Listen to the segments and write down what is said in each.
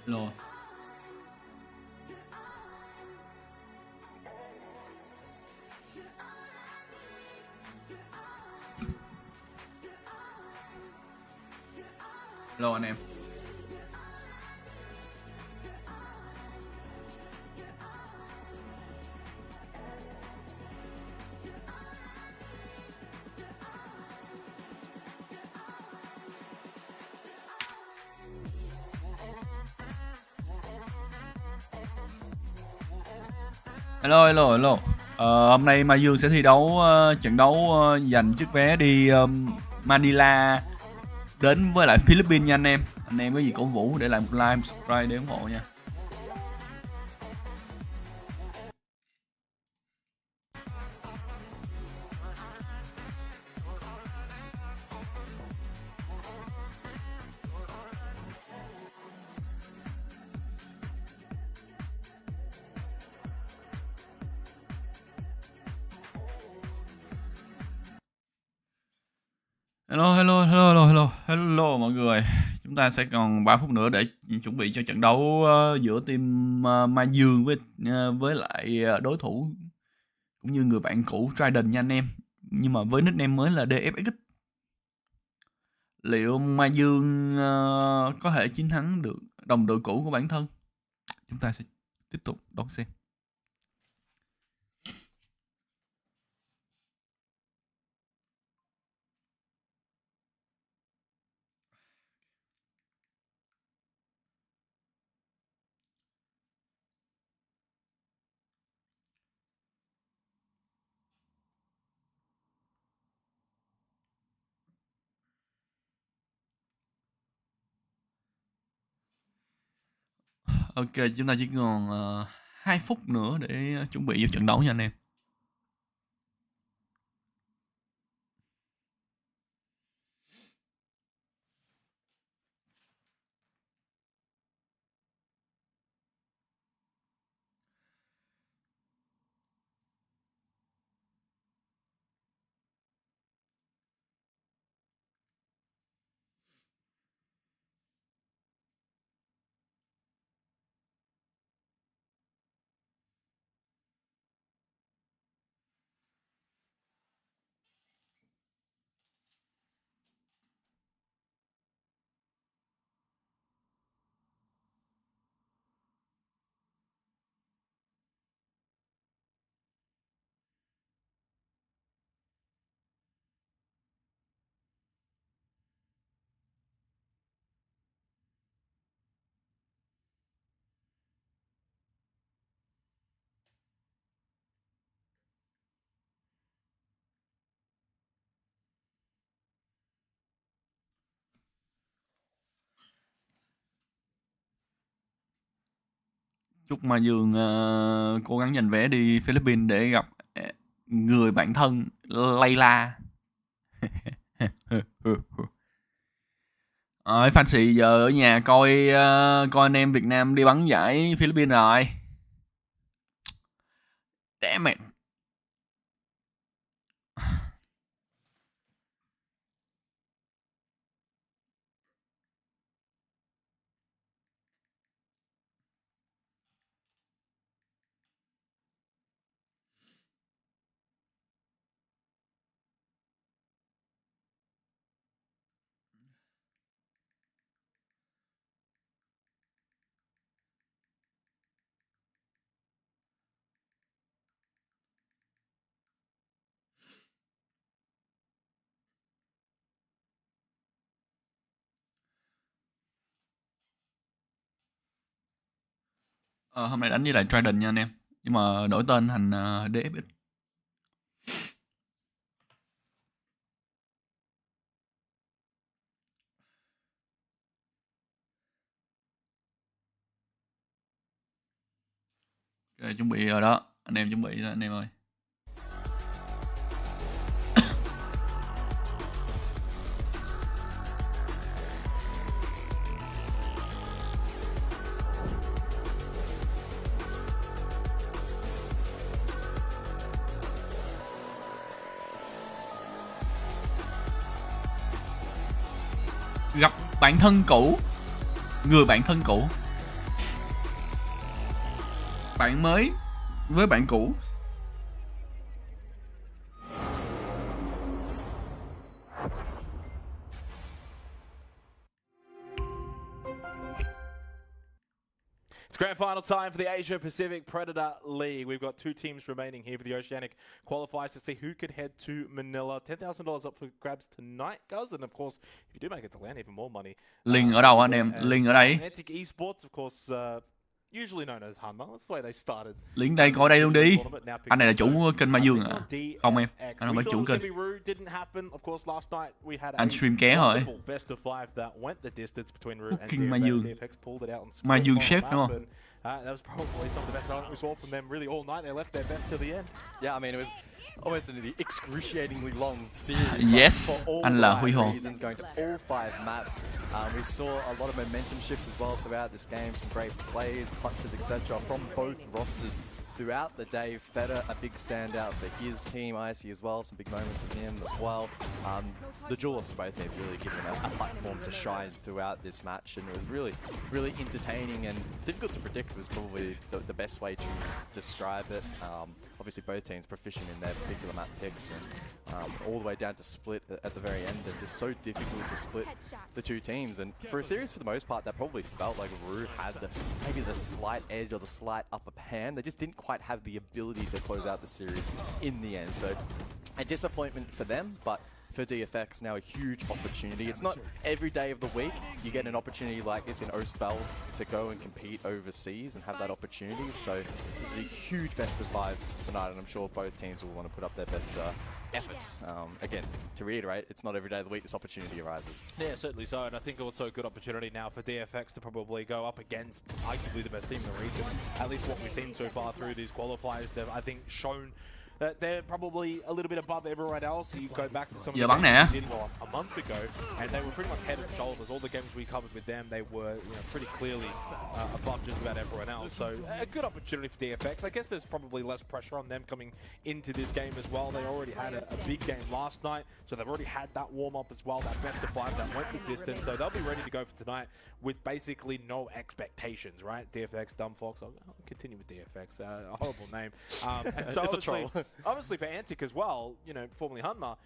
Lô. Lô anh em. Hello. Hôm nay Mazuong sẽ thi đấu trận đấu giành chiếc vé đi Manila đến với lại Philippines nha anh em. Anh em có gì cổ vũ để lại một like, một subscribe để ủng hộ nha. Hello mọi người. Chúng ta sẽ còn 3 phút nữa để chuẩn bị cho trận đấu giữa team Mazuong với lại đối thủ cũng như người bạn cũ Trident nha anh em. Nhưng mà với nickname mới là DFX. Liệu Mazuong có thể chiến thắng được đồng đội cũ của bản thân? Chúng ta sẽ tiếp tục đón xem. Ok, chúng ta chỉ còn 2 phút nữa để chuẩn bị cho trận đấu nha anh em. Chúc Mazuong cố gắng giành vé đi Philippines để gặp người bạn thân Layla. Fan xì giờ ở nhà coi anh em Việt Nam đi bắn giải Philippines rồi. Damn it. Hôm nay đánh với lại Trident nha anh em. Nhưng mà đổi tên thành DFX. Ok, chuẩn bị rồi đó. Anh em chuẩn bị rồi anh em ơi. Gặp bạn thân cũ, người bạn thân cũ. Bạn mới với bạn cũ. It's grand final time for the Asia Pacific Predator League. We've got 2 teams remaining here for the Oceanic qualifiers to see who could head to Manila. $10,000 up for grabs tonight, guys. And of course, if you do make it to land, even more money. Link ở đâu anh em? Link ở đây. Antic Esports, of course, usually known as Hanma. That's the way they started. Link đây, coi đây luôn đi. Anh này là chủ kênh Mazuong à? Không em, anh không phải chủ kênh. Anh stream ké rồi. Cooking Mazuong. Mazuong chef đúng không? That was probably some of the best development we saw from them really all night. They left their best till the end. Yeah, I mean, it was almost an excruciatingly long series. Yes, for all anh là Huy Hồ. reasons, going to all 5 maps. We saw a lot of momentum shifts as well throughout this game. Some great plays, clutches, etc. from both rosters throughout the day. Feder, a big standout for his team. Icy as well, some big moments from him as well. The duelists both have really given a platform to shine throughout this match, and it was really entertaining and difficult to predict was probably the best way to describe it. Obviously both teams proficient in their particular map picks, and all the way down to split at the very end, and just so difficult to split the 2 teams. And for a series, for the most part, that probably felt like Ru had maybe the slight edge or the slight upper hand. They just didn't quite have the ability to close out the series in the end. So a disappointment for them, but for DFX now a huge opportunity. It's not every day of the week you get an opportunity like this in Oostvel to go and compete overseas and have that opportunity. So this is a huge best of 5 tonight, and I'm sure both teams will want to put up their best efforts. Again, to reiterate, it's not every day of the week this opportunity arises. Yeah, certainly so, and I think also a good opportunity now for DFX to probably go up against arguably the best team in the region. At least what we've seen so far through these qualifiers, they've, I think, shown that they're probably a little bit above everyone else. You go back to some of the games we did a month ago, and they were pretty much head and shoulders. All the games we covered with them, they were pretty clearly above just about everyone else. So a good opportunity for DFX. I guess there's probably less pressure on them coming into this game as well. They already had a big game last night, so they've already had that warm-up as well, that best of 5 that went the distance. So they'll be ready to go for tonight with basically no expectations, right? DFX, Dumb Fox. I'll continue with DFX. A horrible name. And so it's a troll. Obviously for Antic as well, formerly Hanma,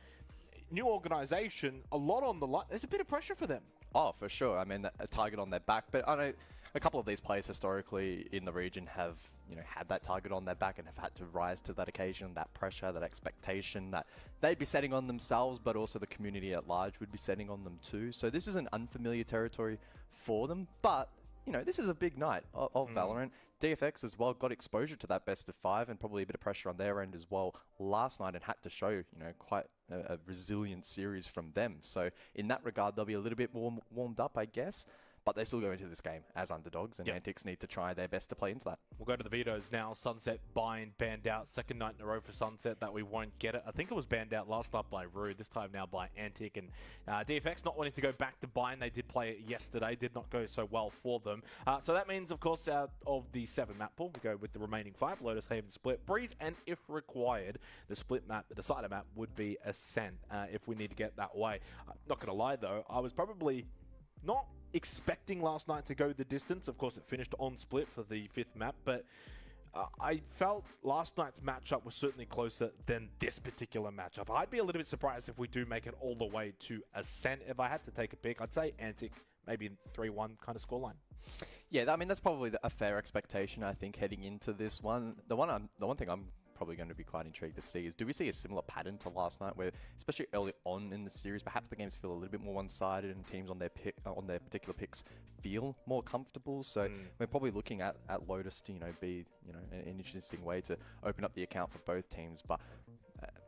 new organization, a lot on the line. There's a bit of pressure for them. Oh, for sure. I mean, a target on their back. But I know a couple of these players historically in the region have, had that target on their back and have had to rise to that occasion, that pressure, that expectation that they'd be setting on themselves, but also the community at large would be setting on them too. So this is an unfamiliar territory for them, but this is a big night of Valorant. DFX as well got exposure to that best of 5 and probably a bit of pressure on their end as well last night, and had to show, quite a resilient series from them. So in that regard, they'll be a little bit more warmed up, I guess. But they still go into this game as underdogs, and Antics need to try their best to play into that. We'll go to the vetoes now. Sunset banned out. Second night in a row for Sunset that we won't get it. I think it was banned out last night by Rude, this time now by Antic. And DFX not wanting to go back to Bind. They did play it yesterday. Did not go so well for them. So that means, of course, out of the 7 map pool, we go with the remaining 5. Lotus Haven split. Breeze, and if required, the split map, the decider map, would be Ascent if we need to get that way. Not going to lie, though. I was probably not expecting last night to go the distance. Of course, it finished on split for the 5th map, but I felt last night's matchup was certainly closer than this particular matchup. I'd be a little bit surprised if we do make it all the way to Ascent. If I had to take a pick, I'd say Antic, maybe 3-1 kind of scoreline. Yeah, I mean, that's probably a fair expectation, I think, heading into this one. The one thing I'm probably going to be quite intrigued to see is, do we see a similar pattern to last night, where especially early on in the series, perhaps the games feel a little bit more one-sided and teams on their particular picks feel more comfortable. So we're probably looking at Lotus to be an interesting way to open up the account for both teams, but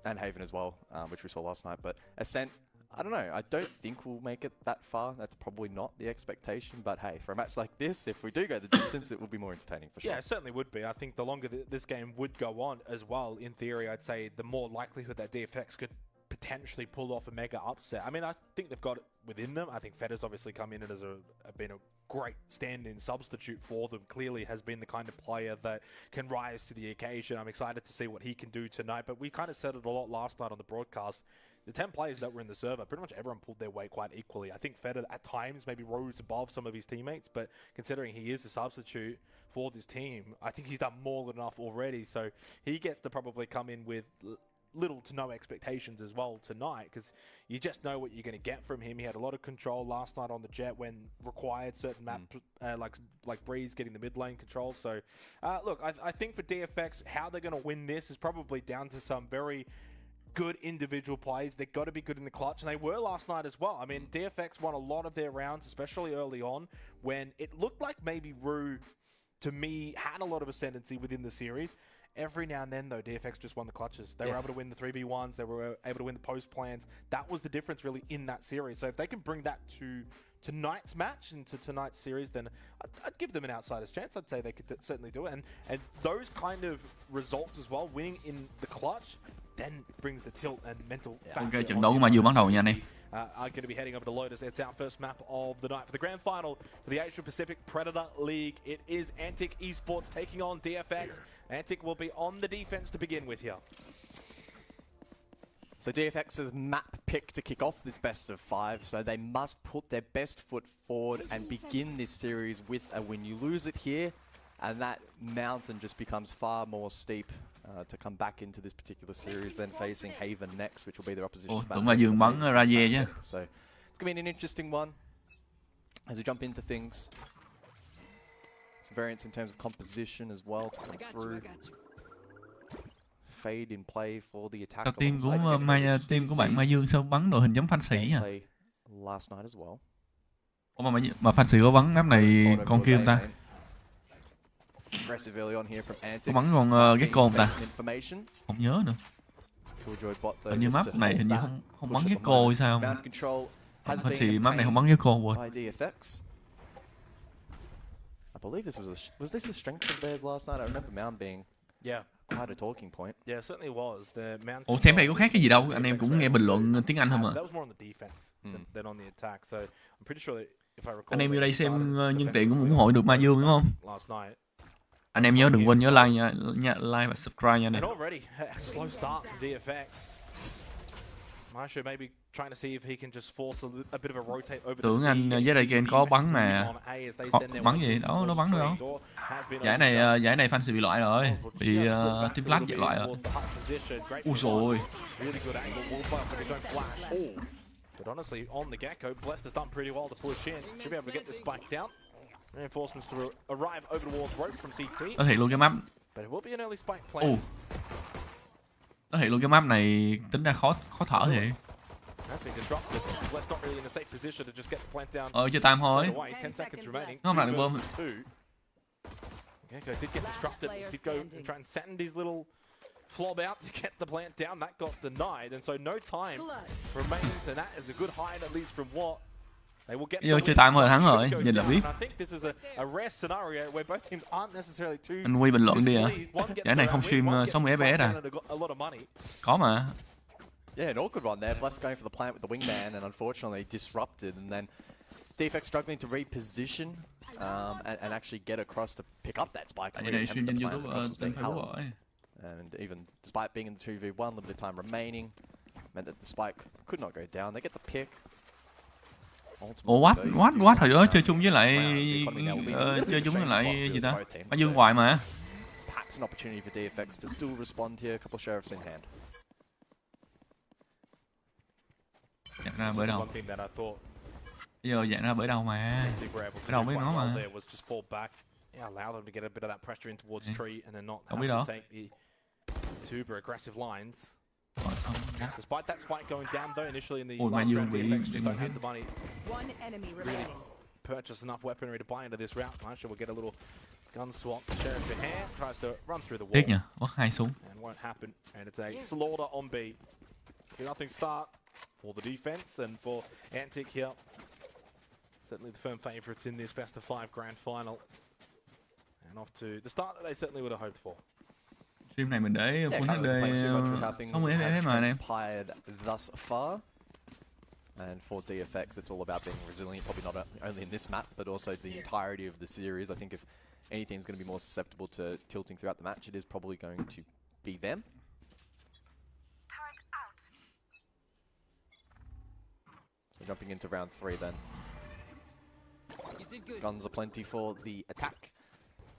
and Haven as well, which we saw last night. But Ascent, I don't know. I don't think we'll make it that far. That's probably not the expectation. But hey, for a match like this, if we do go the distance, it will be more entertaining for sure. Yeah, it certainly would be. I think the longer this game would go on as well, in theory, I'd say the more likelihood that DFX could potentially pull off a mega upset. I mean, I think they've got it within them. I think Feder's obviously come in and has been a great stand-in substitute for them. Clearly has been the kind of player that can rise to the occasion. I'm excited to see what he can do tonight. But we kind of said it a lot last night on the broadcast. the 10 players that were in the server, pretty much everyone pulled their weight quite equally. I think Feder at times maybe rose above some of his teammates, but considering he is a substitute for this team, I think he's done more than enough already. So he gets to probably come in with little to no expectations as well tonight, because you just know what you're going to get from him. He had a lot of control last night on the Jett when required, certain maps like Breeze getting the mid lane control. So look, I think for DFX, how they're going to win this is probably down to some very good individual plays. They've got to be good in the clutch, and they were last night as well. I mean, DFX won a lot of their rounds, especially early on, when it looked like maybe Rue, to me, had a lot of ascendancy within the series. Every now and then, though, DFX just won the clutches. They were able to win the 3v1s. They were able to win the post plans. That was the difference, really, in that series. So if they can bring that to tonight's match and to tonight's series, then I'd give them an outsider's chance. I'd say they could certainly do it. And those kind of results as well, winning in the clutch, then brings the tilt and mental factor. Ok, trận đấu của Mazuong bắt đầu nha anh em. Are going to be heading over to Lotus. It's our first map of the night for the grand final for the Asia Pacific Predator League. It is Antic Esports taking on DFX. Antic will be on the defense to begin with here. So DFX's map pick to kick off this best of 5, so they must put their best foot forward and begin this series with a win. You lose it here, and that mountain just becomes far more steep to come back into this particular series, then facing Haven next, which will be their opposition. Tưởng Mazuong bắn raze chứ. So it's going to be an interesting one as we jump into things. Some variance in terms of composition as well to come through. Fade in play for the attack. Sao team của bạn Mazuong sao bắn đội hình giống Fanpage nha? Last night as well. Ủa mà Fanpage có bắn map này con kia không ta? Có bắn con Gecko không ta? Không nhớ nữa. Hình như map này hình như không bắn Gecko hay sao? Thì map này không bắn Gecko quên. I believe was this the strength of theirs last night? I remember Mound being quite a talking point. Yeah, certainly was. The Mound. Ủa xem này có khác cái gì đâu, anh em cũng nghe bình luận tiếng Anh không à? That was more on the defense than on the attack. So I'm pretty sure that if I recall. Anh em vô đây xem nhân tiện cũng ủng hộ được Mazuong đúng không? Last night. Anh em nhớ đừng quên nhớ like nha, like và subscribe nha nè. And already a slow start from DFX. Marsha maybe trying to see if he can just force a bit of a rotate over. Tưởng anh Jett có bắn mà. Bắn gì? Đâu, nó bắn đâu. Giải này Fanpage bị loại rồi. Bị team flash dạy loại rồi. Ui rồi. But honestly, on the Gecko, Blessed has done pretty well to push in. Should be able to get the spike down. Reinforcements to arrive over towards rope from CT. Nó thiệt luôn cái map. But it will be an early spike plan. Nó thiệt luôn cái map này tính ra khó thở thì. Chơi time thôi. Nó không làm được bơm. Gecko did get disrupted. Did go and try and send these little flob out to get the plant down. That got denied, and so no time remains, and that is a good hide at least from what. Vô chơi time thôi thắng rồi, nhìn là biết. Anh Quy bình luận đi ạ. Giải này không stream 60 FPS à? Có mà. Yeah, an awkward one there. Bless going for the plant with the wingman and unfortunately disrupted, and then DFX struggling to reposition and actually get across to pick up that spike. And even despite being in the 2v1, limited time remaining, meant that the spike could not go down. They get the pick. Ủa what hồi đó chơi chung với lại gì ta? Mazuong hoài mà. Packs an opportunity for DFX to still respond here. A couple sheriffs in hand. Dặn ra bởi đâu? Bây giờ dặn ra bởi đâu mà? Bởi đâu biết nó mà. Allow them to get a bit of that pressure in towards tree and then not have to take the super aggressive lines. Despite that spike going down though initially in the last round, DFX just don't have the money. Really purchase enough weaponry to buy into this round. Marsha will get a little gun swap. Sheriff in hand tries to run through the wall. Tiếc nhỉ, mất 2 súng. And won't happen. And it's a slaughter on B. 2-0 start for the defense and for Antic here. Certainly the firm favourites in this best of 5 grand final. And off to the start that they certainly would have hoped for. Stream này mình để full HD 60 FPS mà anh em. Thus far. And for DFX, it's all about being resilient, probably not only in this map, but also the entirety of the series. I think if any team's going to be more susceptible to tilting throughout the match, it is probably going to be them. So jumping into round 3 then. Guns are plenty for the attack.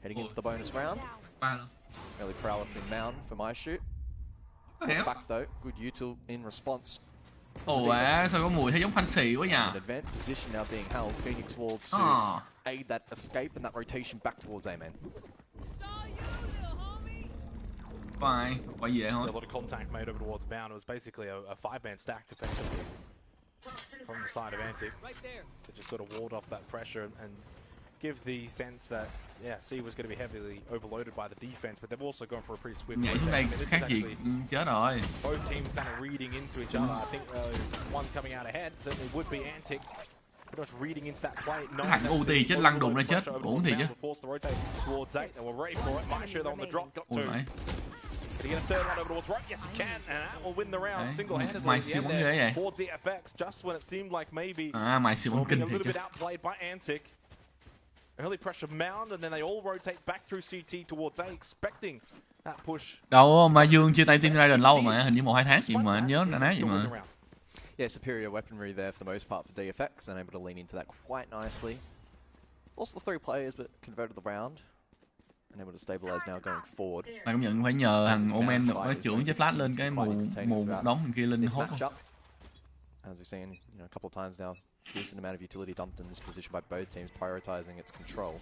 Heading into the bonus round. Really powerful mound for my shoot. Force back though, good util in response. Ồ sao có mùi thấy giống fancy quá nhỉ? An advanced position now being held. Phoenix wall to aid that escape and that rotation back towards A main. Phải vậy A thôi. lot of contact made over towards bound. It was basically a 5-man stack effectively from the side of Antic to just sort of ward off that pressure and give the sense that C was going to be heavily overloaded by the defense, but they've also gone for a pretty swift. Nhảy xuống đây khác gì chết rồi. Both teams kind of reading into each other. I think one coming out ahead certainly would be Antic. Pretty much reading into that play. Cái thằng UT chết lăn đùng ra chết, uổng thì chứ. Ôi mày. Can he get a third one over towards right? Yes, he can, and that will win the round single-handedly. Mày siêu bắn ghê vậy. For DFX, just when it seemed like maybe Mày siêu bắn being kinh a thiệt little chứ. bit outplayed by Antic. Early pressure mound, and then they all rotate back through CT towards A, expecting that push. Đâu Mazuong chia tay Team Trident lâu mà, hình như 1-2 tháng gì mà anh nhớ đã nói gì mà. Yeah, superior weaponry there for the most part for DFX, and able to lean into that quite nicely. Also 3 players, but converted the round. And able to stabilize now going forward. Mà công nhận phải nhờ thằng Omen được nó trưởng chế flash lên cái mù đóng thằng kia lên hốt. As we've seen, a couple of times now, decent amount of utility dumped in this position by both teams, prioritizing its control.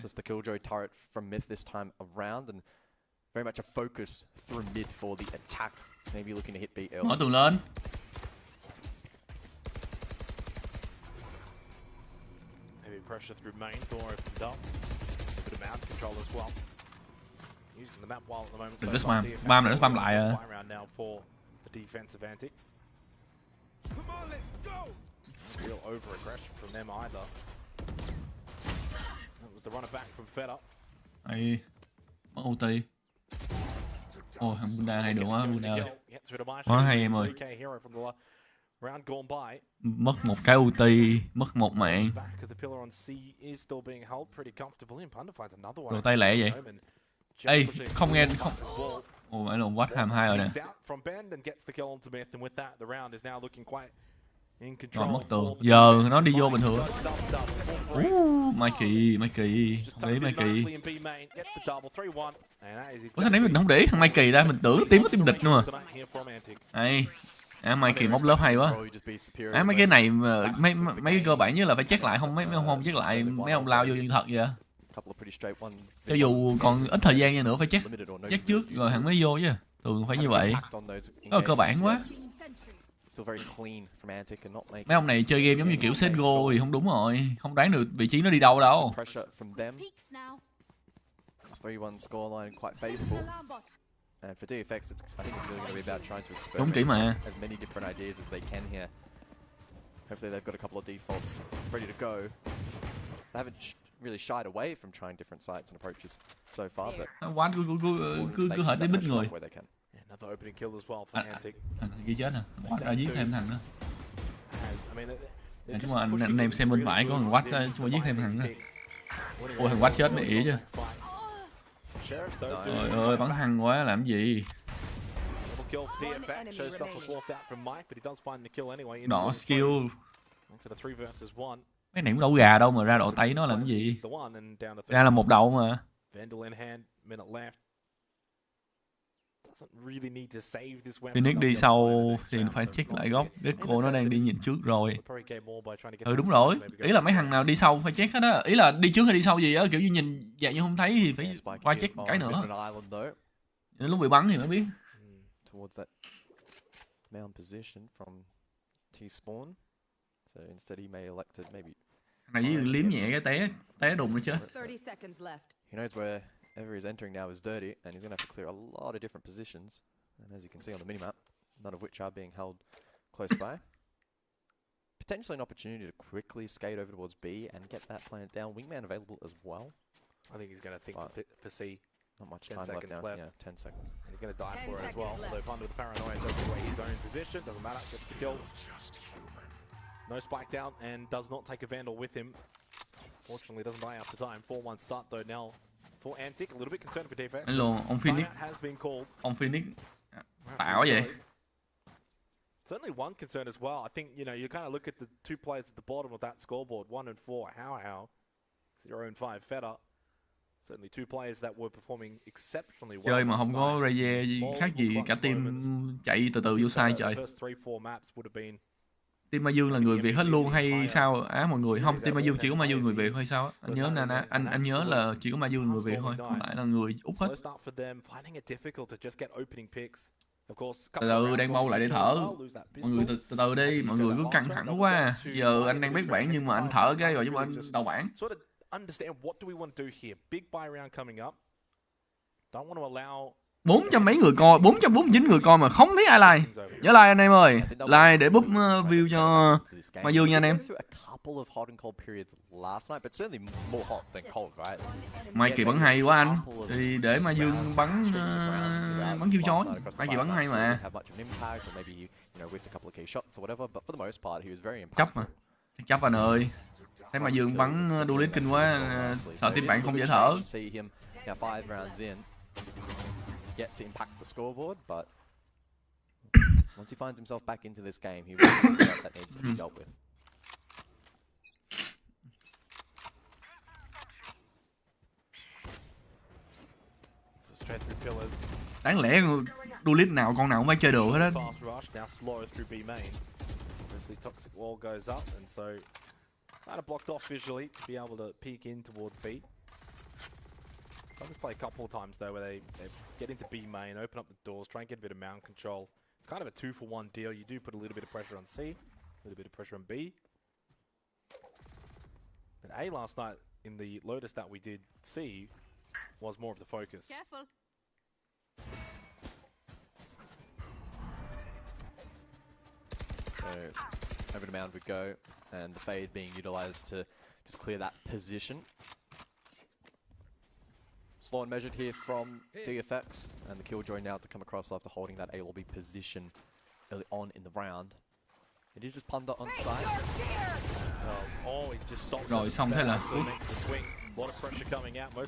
Just the Killjoy turret from mid this time around, and very much a focus through mid for the attack. Maybe looking to hit B early. Mở tường lên. Heavy pressure through main, door opened up. A bit of mount control as well. Using the map well at the moment. Đừng có spam này nó spam lại à. Now for the defensive Antic. Real over-aggression from them either. That was the runner back from Fed Up. Ây, mất UT. Ôi, thằng Bunda hay được quá, Bunda ơi. Quá hay em ơi. Mất một cái UT, mất một mạng. Đồ tay lẹ vậy. Ê, không nghe, không. Ồ, phải là Watt 22 rồi nè. Rồi mất tường. Giờ nó đi vô bình thường. Mai kỳ. Để Mai kỳ. Ủa sao nãy mình không để thằng Mai kỳ ra, mình tưởng tím có team địch nữa mà. Đây. Mai kỳ móc lớp hay quá. Mấy cái này mấy cái cơ bản nhất là phải check lại, không mấy không check lại mấy ông lao vô như thật vậy. Cho dù còn ít thời gian nữa phải check trước rồi hẳn mới vô chứ. Thường phải như vậy. Đó là cơ bản quá. Mấy ông này chơi game giống như kiểu CSGO thì không đúng rồi, không đoán được vị trí nó đi đâu đâu. And for DFX, I think it's really going to be about trying to Đúng kỹ mà. as many different ideas as they can here. Hopefully they've got a couple of defaults ready to go. They haven't really shied away from trying different sites and approaches so far, but Quán cứ hỏi tới bít người. Another opening kill as well for Antic. Thằng kia chết nè, Quát ra giết thêm thằng nữa. Chúng mà anh em xem bên phải có thằng Quát ra, chúng mà giết thêm thằng nữa. Ôi thằng Quát chết mới ỉa chứ. Trời ơi, bắn hăng quá làm gì? Đỏ skill. Mấy này cũng đâu gà đâu mà ra độ tay nó làm gì? Ra là một đầu mà. Phoenix đi sau thì phải check lại góc. Gecko nó đang đi nhìn trước rồi. Đúng rồi. Ý là mấy thằng nào đi sau phải check hết á. Ý là đi trước hay đi sau gì á, kiểu như nhìn dạng như không thấy thì phải qua check cái nữa. Đến lúc bị bắn thì mới biết. Này với liếm nhẹ cái té đùng nữa chứ. Wherever he's entering now is dirty, and he's going to have to clear a lot of different positions. And as you can see on the minimap, none of which are being held close by. Potentially an opportunity to quickly skate over towards B and get that plant down. Wingman available as well. I think he's going to think for C. Not much time left now. Yeah, 10 seconds. And he's going to die for it as well. Although under the paranoia, takes away his own position. Doesn't matter, gets the kill. No spike down and does not take a Vandal with him. Fortunately, doesn't die after time. 4-1 start though now. For Antic, a little bit concerned for DFX. Hello, ông Phoenix. Ông Phoenix tạo vậy. Certainly one concern as well. I think, you know, you kind of look at the two players at the bottom of that scoreboard, 1 and 4, how, 0 and 5, Feta. Certainly two players that were performing exceptionally well. Chơi mà không có raze gì khác gì cả team chạy từ từ vô sai trời. Team Mazuong là người Việt hết luôn hay sao á mọi người? Không, team Mazuong chỉ có Mazuong người Việt thôi sao á? Anh nhớ nè, anh nhớ là chỉ có Mazuong người Việt thôi, còn lại là người Úc hết. Từ từ đang mau lại để thở. Mọi người từ từ đi, mọi người cứ căng thẳng quá. Giờ anh đang bét bảng nhưng mà anh thở cái rồi chứ mà anh đầu bảng. Understand what do we want to do here? Big buy round coming up. Don't want to allow 400 mấy người coi, 449 người coi mà không thấy ai like. Nhớ like anh em ơi, like để búp view cho Mazuong nha anh em. Mai kỳ bắn hay quá anh, thì để Mazuong bắn kêu chói. Mai kỳ bắn hay mà. Chấp mà, chấp anh ơi. Thấy Mazuong bắn duelist kinh quá, sợ team bạn không dễ thở. Get to impact the scoreboard, but once he finds himself back into this game, he really knows that needs to be dealt with. So straight through pillars. Đáng lẽ duelist nào con nào cũng phải chơi được hết á. Fast rush now slow through B main. Obviously toxic wall goes up, and so kind of blocked off visually to be able to peek in towards B. This play a couple of times though where they get into B main, open up the doors, try and get a bit of mound control. It's kind of a 2-for-1 deal. You do put a little bit of pressure on C, a little bit of pressure on B. But A last night in the Lotus that we did see was more of the focus. Careful. So over to mound we go, and the fade being utilized to just clear that position. Slow and measured here from DFX, and the killjoy now to come across after holding that A lobby position early on in the round. It is just Panda on side. Rồi xong thế là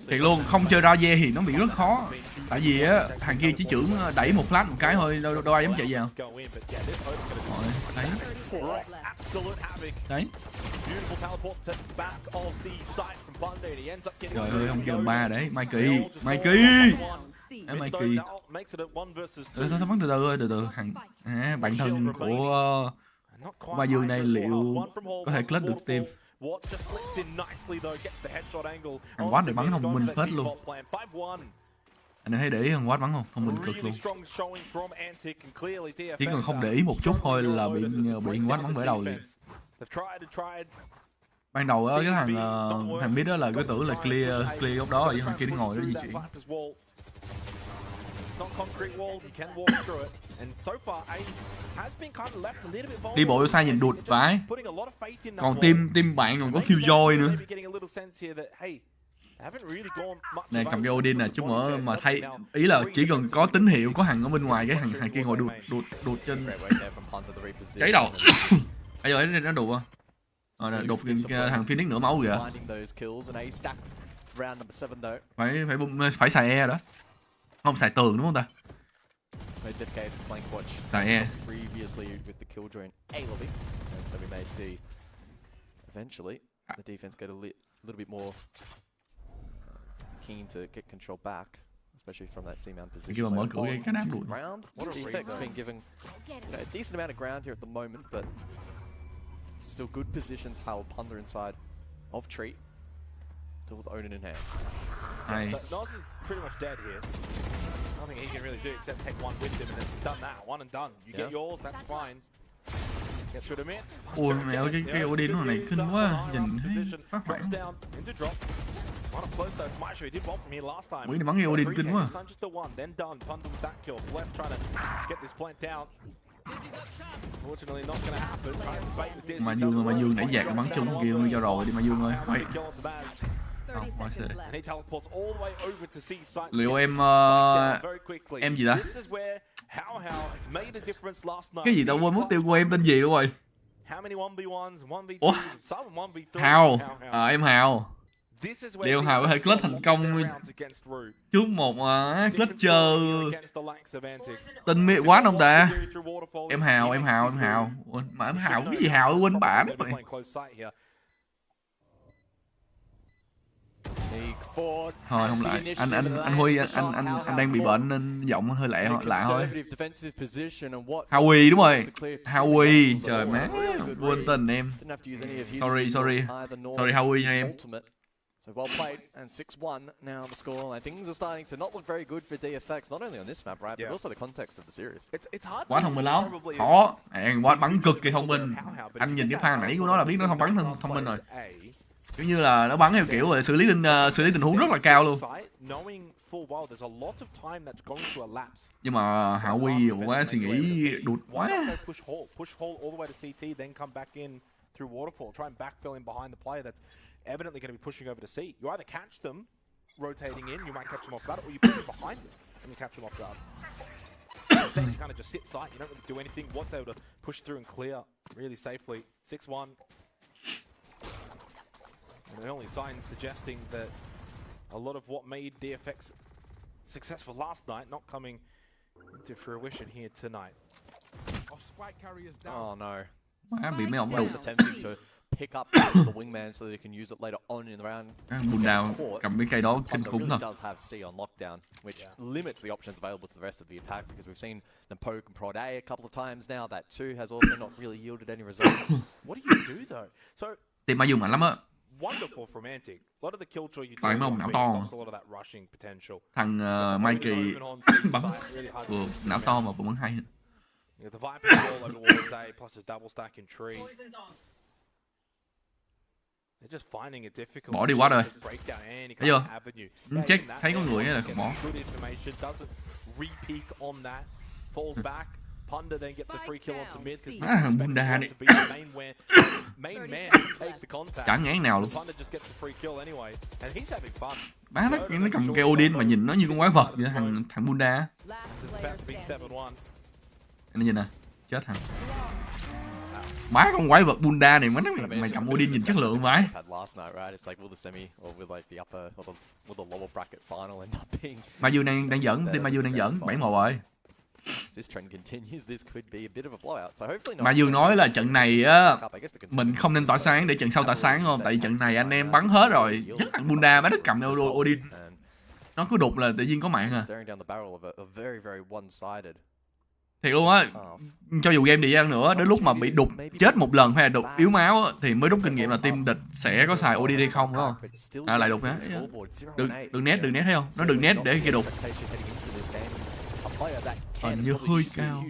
thiệt luôn, không chơi raze thì nó bị rất khó. Tại vì á thằng kia chỉ trưởng đẩy một flash một cái thôi, đâu ai dám chạy vào. Rồi, đấy. Đấy. Trời ơi, không kêu 3 đấy, Mai Kỳ. Mai Kỳ. Thôi bắn từ từ, thằng bạn thân của Mazuong này liệu có thể clutch được team. Thằng Watt để bắn thông minh phết luôn. Anh thấy để ý thằng Watt bắn không? Thông minh cực luôn. Chỉ cần không để ý một chút thôi là bị Watt bắn bể đầu liền. Ban đầu á cái thằng mid đó là cứ tưởng là clear góc đó rồi thằng kia đứng ngồi đó di chuyển. Đi bộ sai nhìn đụt vãi. Còn team bạn còn có killjoy nữa. Này cầm cái Odin nè, chứ mà thay ý là chỉ cần có tín hiệu có thằng ở bên ngoài cái thằng kia ngồi đụt trên cháy đầu. Bây giờ nó đụt à? Rồi đụt thằng Phoenix nửa máu kìa. Phải xài E đó. Không xài tường đúng không ta? Xài E. Keen to get control back, especially from that C-mount position. Give him one cool cái đám đuổi. DFX being given a decent amount of ground here at the moment, but still good positions held Panda inside of Tree. Still with Odin in hand. So Noz is pretty much dead here. Nothing he can really do except take one with him, and it's done that. One and done. You get yours, that's fine. Get through the mid. Ôi mẹ ơi, cái Odin này kinh quá, nhìn phát hoảng. Mỹ này bắn cái Odin kinh quá. Mazuong nãy dạt bắn chung kia cho rồi đi Mazuong ơi. Liệu em gì ta? Cái gì tao quên mất tiêu của em tên gì luôn rồi. Ủa? Hào. Em Hào. Liệu Hào có thể clutch thành công trước một clutcher tinh mỹ quá không ta? Em Hào. Ủa, mà em Hào cái gì Hào quên bản rồi. Thôi không lại. Anh Huy anh đang bị bệnh nên giọng hơi lạ thôi. Howie đúng rồi. Howie, trời má, quên tên em. Sorry Howie nha em. So well played, and 6-1 now the score. And things are starting to not look very good for DFX, not only on this map, right, but also the context of the series. It's hard. Quá thông minh lắm. Khó. Quá bắn cực kỳ thông minh. Anh nhìn cái pha nãy của nó là biết nó không bắn thông minh rồi. Kiểu như là nó bắn theo kiểu rồi xử lý tình huống rất là cao luôn. Nhưng mà Hạ Huy quá suy nghĩ đụt quá. Evidently going to be pushing over to C. You either catch them rotating in, you might catch them off guard, or you put them behind them and you catch them off guard. Instead, you kind of just sit sight. You don't really do anything. What's able to push through and clear really safely. 6-1. And the only signs suggesting that a lot of what made DFX successful last night not coming into fruition here tonight. Oh no. Má bị mấy ông đục. Pick up the wingman so they can use it later on in the round. Bull down, cầm cái cây đó kinh khủng thật. Does have C on lockdown, which limits the options available to the rest of the attack because we've seen them poke and prod A a couple of times now. That too has also not really yielded any results. What do you do though? So Team Mazuong mạnh lắm á. Wonderful from Antic. A lot of the killjoy you Phải không? Não to. stops a lot of that rushing potential. Thằng Mikey bắn vừa não to mà cũng bắn hay. You got the Viper all over towards A plus a double stack in tree. They're just finding it difficult. Bỏ đi quá rồi. Thấy chưa? Check thấy có người là bỏ. Repeat on that. Falls back. Ponder then gets a free kill onto mid because thằng Bunda này main man take the contact. Chẳng ngán nào luôn. Ponder just gets a free kill anyway and he's having fun. Má nó cầm cây Odin mà nhìn nó như con quái vật vậy thằng Bunda. This is about to be 7-1. Anh nhìn nè, chết thằng. Má con quái vật Bunda này mày cầm Odin nhìn chất lượng vậy. Mazuong đang dẫn, team Mazuong đang dẫn 7-1 rồi. Mazuong nói là trận này á mình không nên tỏa sáng để trận sau tỏa sáng không? Tại vì trận này anh em bắn hết rồi. Nhất thằng Bunda má nó cầm Odin. Nó cứ đục là tự nhiên có mạng à. Thiệt luôn á, cho dù game đi ăn nữa, đến lúc mà bị đục chết một lần hay là đục yếu máu á, thì mới rút kinh nghiệm là team địch sẽ có xài OD hay không, đúng không? Lại đục nhá. Đừng nét thấy không? Nó đừng nét để kia đục. Hình như hơi cao.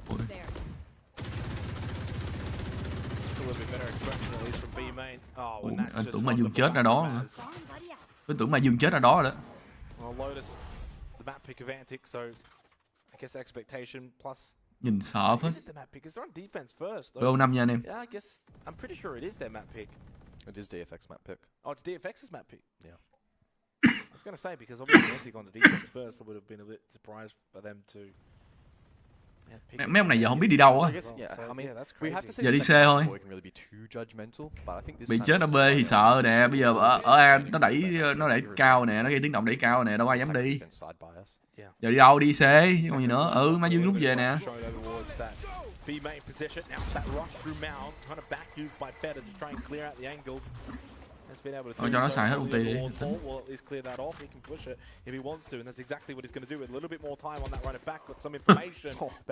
Ôi. Anh tưởng Mazuong chết ra đó. Anh tưởng Mazuong chết ra đó rồi đó. Expectation plus. Nhìn sợ phết. Pro 5 nha anh em. Yeah, I guess I'm pretty sure it is their map pick. It is DFX map pick. Oh, it's DFX's map pick. Yeah. I was going to say because obviously Antic on the defense first, I would have been a bit surprised for them to. Mấy ông này giờ không biết đi đâu á. Giờ đi C thôi. Bị chết ở B thì sợ nè, bây giờ ở A nó đẩy cao nè, nó gây tiếng động đẩy cao nè, đâu ai dám đi. Giờ đi đâu, đi C, chứ còn gì nữa. Mazuong lúc về nè. Thôi cho nó xài hết ulti đi.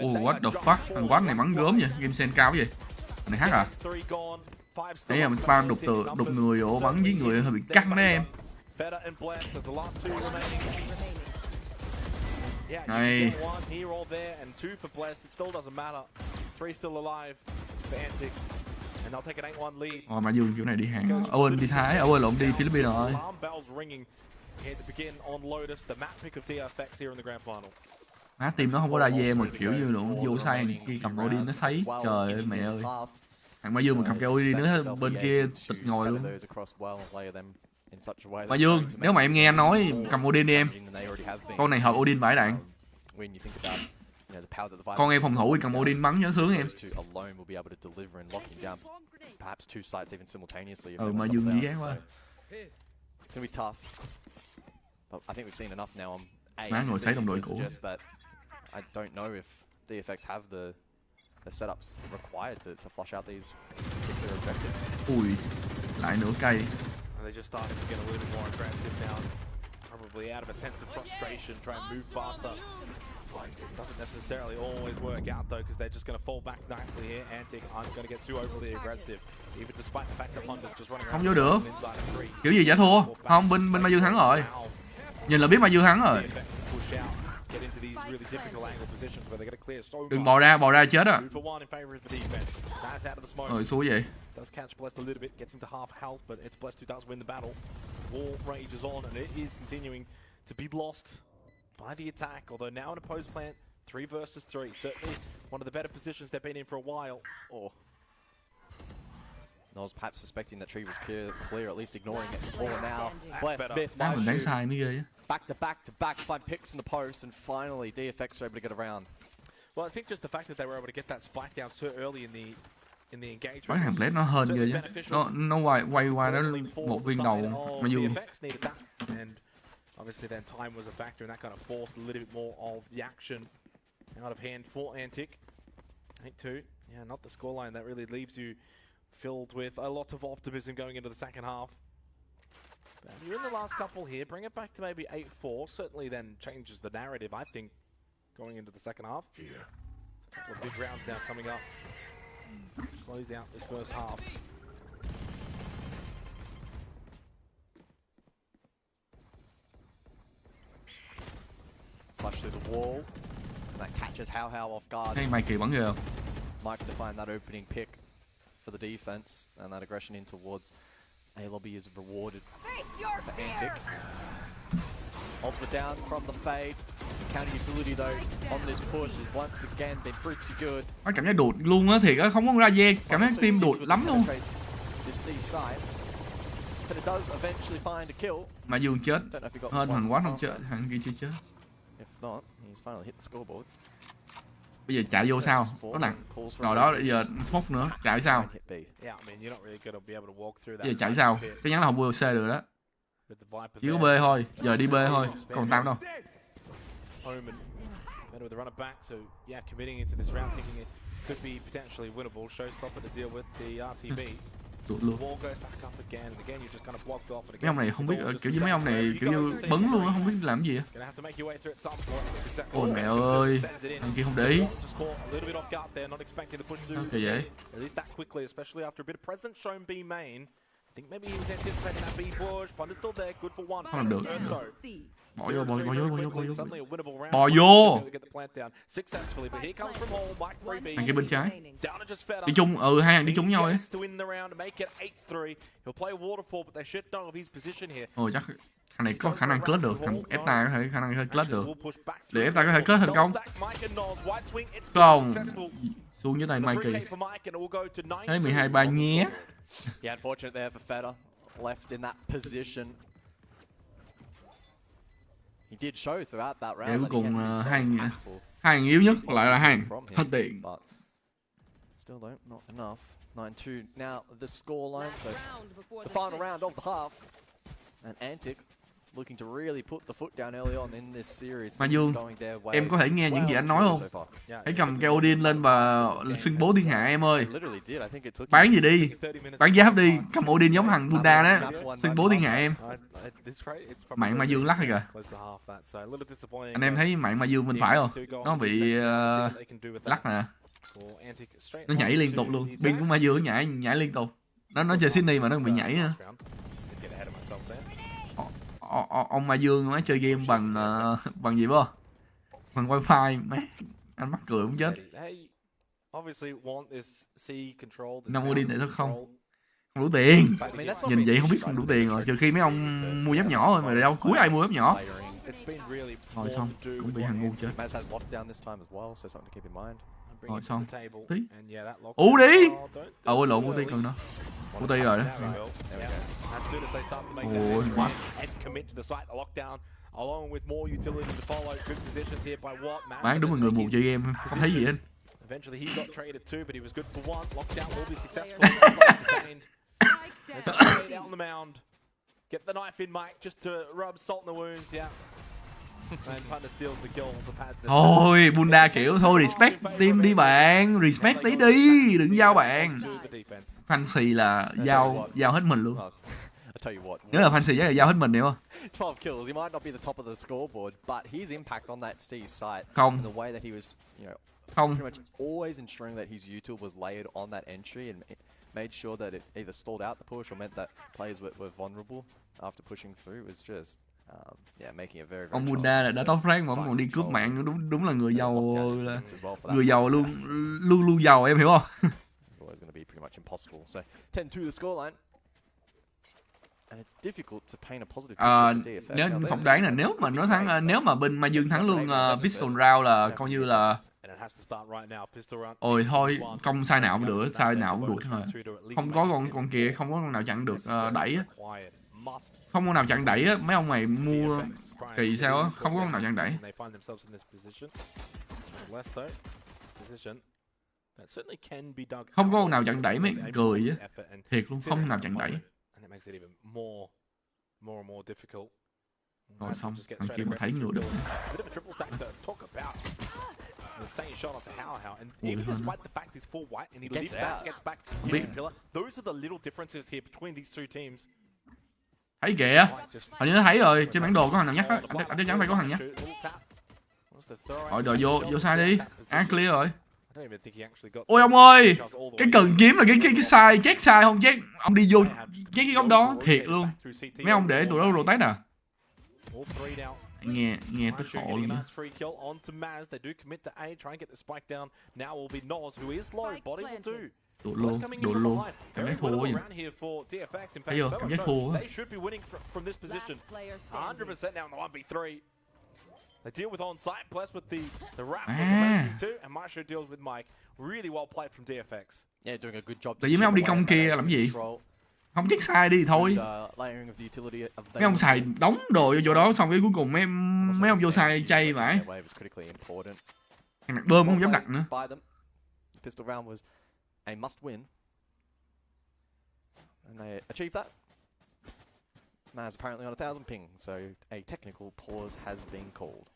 What the fuck, thằng quán này bắn gớm vậy, game sen cao vậy. Này hack à? Đấy là mình spam đục người, bắn với người hơi bị căng đấy em. Này. Mazuong kiểu này đi hàng. Owen đi Thái, Owen lộn đi Philippines rồi. Má team nó không có raze mà kiểu như luôn vô sang khi cầm Odin nó sấy. Trời ơi mẹ ơi. Thằng Mazuong mà cầm cái Odin nó bên kia tịch ngồi luôn. Mazuong, nếu mà em nghe anh nói cầm Odin đi em. Con này hợp Odin vãi đạn. know, the power that the Vipers Con em phòng thủ thì cầm Odin bắn nhớ sướng em. those two alone will be able to deliver and locking down perhaps two sites even simultaneously. Mà Dương dí ghét quá. It's gonna be tough. But I think we've seen enough now on A Má ngồi thấy to đồng đội cũ. suggest that I don't know if DFX have the setups required to flush out these particular objectives. Ui, lại nửa cây. And they're just starting to get a little bit more aggressive now. Probably out of a sense of frustration, try and move faster. It doesn't necessarily always work out though, because they're just going to fall back nicely here. Antic aren't going to get too overly aggressive, even despite the fact that Honda's just running around. Không vô được. Kiểu gì giả thua? Không, bên Mazuong thắng rồi. Nhìn là biết Mazuong thắng rồi. Đừng bò ra chết à. Rồi xui vậy. Does catch Blessed a little bit, gets him to half health, but it's Blessed who does win the battle. War rages on, and it is continuing to be lost by the attack. Although now in a post plant, 3 versus 3, certainly one of the better positions they've been in for a while. Or I was perhaps suspecting that Tree was clear, at least ignoring it before now. Blessed Myth, Đá mình đánh shoot. sai mới ghê á. Back to back, find picks in the post, and finally DFX are able to get around. Well, I think just the fact that they were able to get that spike down so early in the engagement. Bắn hàng led nó hên ghê chứ. Nó quay qua đó một viên đầu Mazuong. DFX needed that, and obviously then time was a factor, and that kind of forced a little bit more of the action out of hand for Antic. 8-2. Yeah, not the scoreline that really leaves you filled with a lot of optimism going into the second half. But you're in the last couple here, bring it back to maybe 8-4. Certainly then changes the narrative, I think, going into the second half. Here. A couple of big rounds now coming up. Close out this first half. Flush through the wall. And that catches How off guard. Hey, Mikey bắn ghê không? Mike to find that opening pick for the defense, and that aggression in towards A lobby is rewarded for Antic. Ultimate down from the fade. Counter utility though on this push has once again been pretty good. Nó cảm giác đụt luôn á, thiệt á, không có raze, cảm giác team đụt lắm luôn. This C side, but it does eventually find a kill. Mazuong chết, Don't know if he got hên one thằng quá không off chết, that. thằng kia chưa chết. If not, he's finally hit the scoreboard. Bây giờ chạy vô sao? Có nè. Rồi đó, bây giờ smoke nữa, chạy sao? Yeah, I mean, you're not really going to be able to walk through that. Bây giờ chạy sao? Chắc chắn là không vô C được đó. Chỉ có B thôi, giờ đi B thôi, còn tao đâu. Omen better with the runner back, so yeah, committing into this round, thinking it could be potentially winnable. Showstopper to deal with the RTB. Tụt luôn. Wall goes back up again, and again you're just kind of blocked off. And Mấy ông này không biết, kiểu như mấy ông này kiểu như bấn luôn á, không biết làm gì á. Gonna have to make your way through at some point. Ôi mẹ ơi, thằng kia không để ý. Just caught a little bit off guard there, not expecting the push through. Ok vậy. At least that quickly, especially after a bit of presence shown B main. I think maybe he was anticipating that B push, but it's still there, good for one. Không làm được. Bỏ vô. Bò vô. Thằng kia bên trái. Đi chung, hai thằng đi chung nhau ấy. Ồ chắc thằng này có khả năng clutch được, thằng F9 có thể khả năng clutch được. Để F9 có thể clutch thành công. Không. Xuống dưới tay Mikey. Thế 12-3 nhé. Yeah, unfortunate there for Feta. Left in that position. He did show throughout that round. Cuối cùng hai thằng yếu nhất lại là hai hết tiền. Still though, not enough. 9-2 now the scoreline, so the final round of the half. And Antic looking to really put the foot down early on in this series. Mazuong, em có thể nghe những gì anh nói không? Hãy cầm cái Odin lên và xưng bố thiên hạ em ơi. Bán gì đi, bán giáp đi, cầm Odin giống thằng Bunda đó, xưng bố thiên hạ em. Mạng Mazuong lắc rồi kìa. Anh em thấy mạng Mazuong bên phải không? Nó bị lắc nè. Nó nhảy liên tục luôn. Pin của Mazuong nhảy liên tục. Nó chơi Sydney mà nó bị nhảy nữa. Ông Mazuong mới chơi game bằng gì bơ? Bằng wifi, mấy anh mắc cười cũng chết. 5 Odin tại sao không đủ tiền? Nhìn vậy không biết không đủ tiền rồi, trừ khi mấy ông mua giáp nhỏ thôi, mà đâu cuối ai mua giáp nhỏ. Rồi xong, cũng bị thằng ngu chết. Rồi xong, tí. Ú đi! Ôi lộn, Ú tí cần đó. Ú tí rồi đó. Ôi quá. along with more utility to follow. Good positions here by Watt. Bán đúng là người mù chơi game, không thấy gì hết. Eventually he got traded too, but he was good for one. Lockdown will be successful. There's the trade out on the mound. Get the knife in, Mike, just to rub salt in the wounds. Yeah. And Panda steals the kill. Thôi, Bunda kiểu thôi respect team đi bạn, respect tí đi, đừng giao bạn. Fancy là giao hết mình luôn. Nếu là Fancy chắc là giao hết mình hiểu không? 12 kills. He might not be the top of the scoreboard, but his impact on that C site, không, the way that he was, không, pretty much always ensuring that his util was layered on that entry and made sure that it either stalled out the push or meant that players were vulnerable after pushing through. Was just making it very. Ông Bunda là đã top rank mà ông còn đi cướp mạng, đúng là người giàu luôn giàu, em hiểu không? It's always going to be pretty much impossible. So 10-2 the scoreline. And it's difficult to paint a positive picture for DFX. Nếu phỏng đoán là nếu mà nó thắng, nếu mà bên Mazuong thắng luôn pistol round là coi như là ôi thôi, công sai nào cũng được, sai nào cũng được thôi. Không có con kia, không có con nào chặn được đẩy á. Không con nào chặn đẩy á, mấy ông này mua kỳ sao á, không có con nào chặn đẩy. Không có con nào chặn đẩy mấy cười á. Thiệt luôn, không nào chặn đẩy. Rồi xong, thằng kia mà thấy ngựa được. Insane shot onto How, and even despite the fact he's full white and he leaves that, gets back to the pillar. Those are the little differences here between these two teams. Thấy kìa, hình như nó thấy rồi, trên bản đồ có thằng nào nhắc á, anh chắc chắn phải có thằng nhắc. Rồi đòi vô sai đi, clear rồi. Ôi ông ơi, cái cần kiếm là cái sai, chết sai không chết, ông đi vô chết cái góc đó, thiệt luôn. Mấy ông để tụi nó rotate à? Nghe tức khổ luôn. Đụa luôn, cảm giác thua vậy. Thấy chưa, cảm giác thua á. They deal with on-site plus with the wrap too, and Marsha deals with Mike. Really well played from DFX. Yeah, doing a good job. Tại vì mấy ông đi công kia làm gì? Không check sai đi thôi. Mấy ông xài đóng đồ vô chỗ đó xong cái cuối cùng mấy ông vô sai chay vậy. Thằng đặt bơm không dám đặt nữa. Pistol round was a must win, and they achieved that. Maz apparently on 1000 ping, so a technical pause has been called.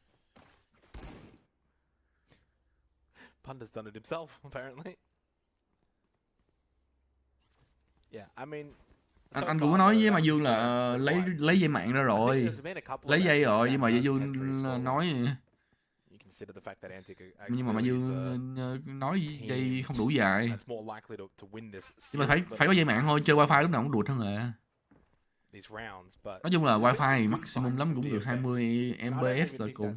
Punda's done it himself, apparently. Yeah, I mean. Anh cũng có nói với Mazuong là lấy dây mạng ra rồi, lấy dây rồi, nhưng mà Mazuong nói. Nhưng mà Mazuong nói dây không đủ dài. Nhưng mà phải có dây mạng thôi, chơi wifi lúc nào cũng đụt hơn à. Nói chung là wifi thì maximum lắm cũng được 20 Mbps là cùng.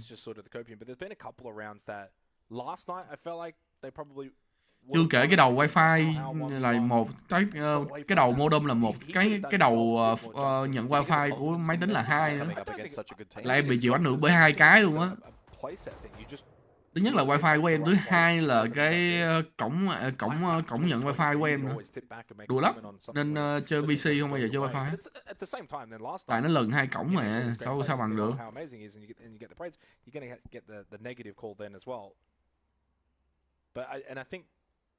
Chưa kể cái đầu wifi là một cái đầu modem là một, cái đầu nhận wifi của máy tính là 2 nữa. Là em bị chịu ảnh hưởng bởi 2 cái luôn á. Thứ nhất là wifi của em, thứ hai là cái cổng nhận wifi của em nữa. Đùa lắm, nên chơi PC không bao giờ chơi wifi. Tại nó lần 2 cổng mà sao bằng được.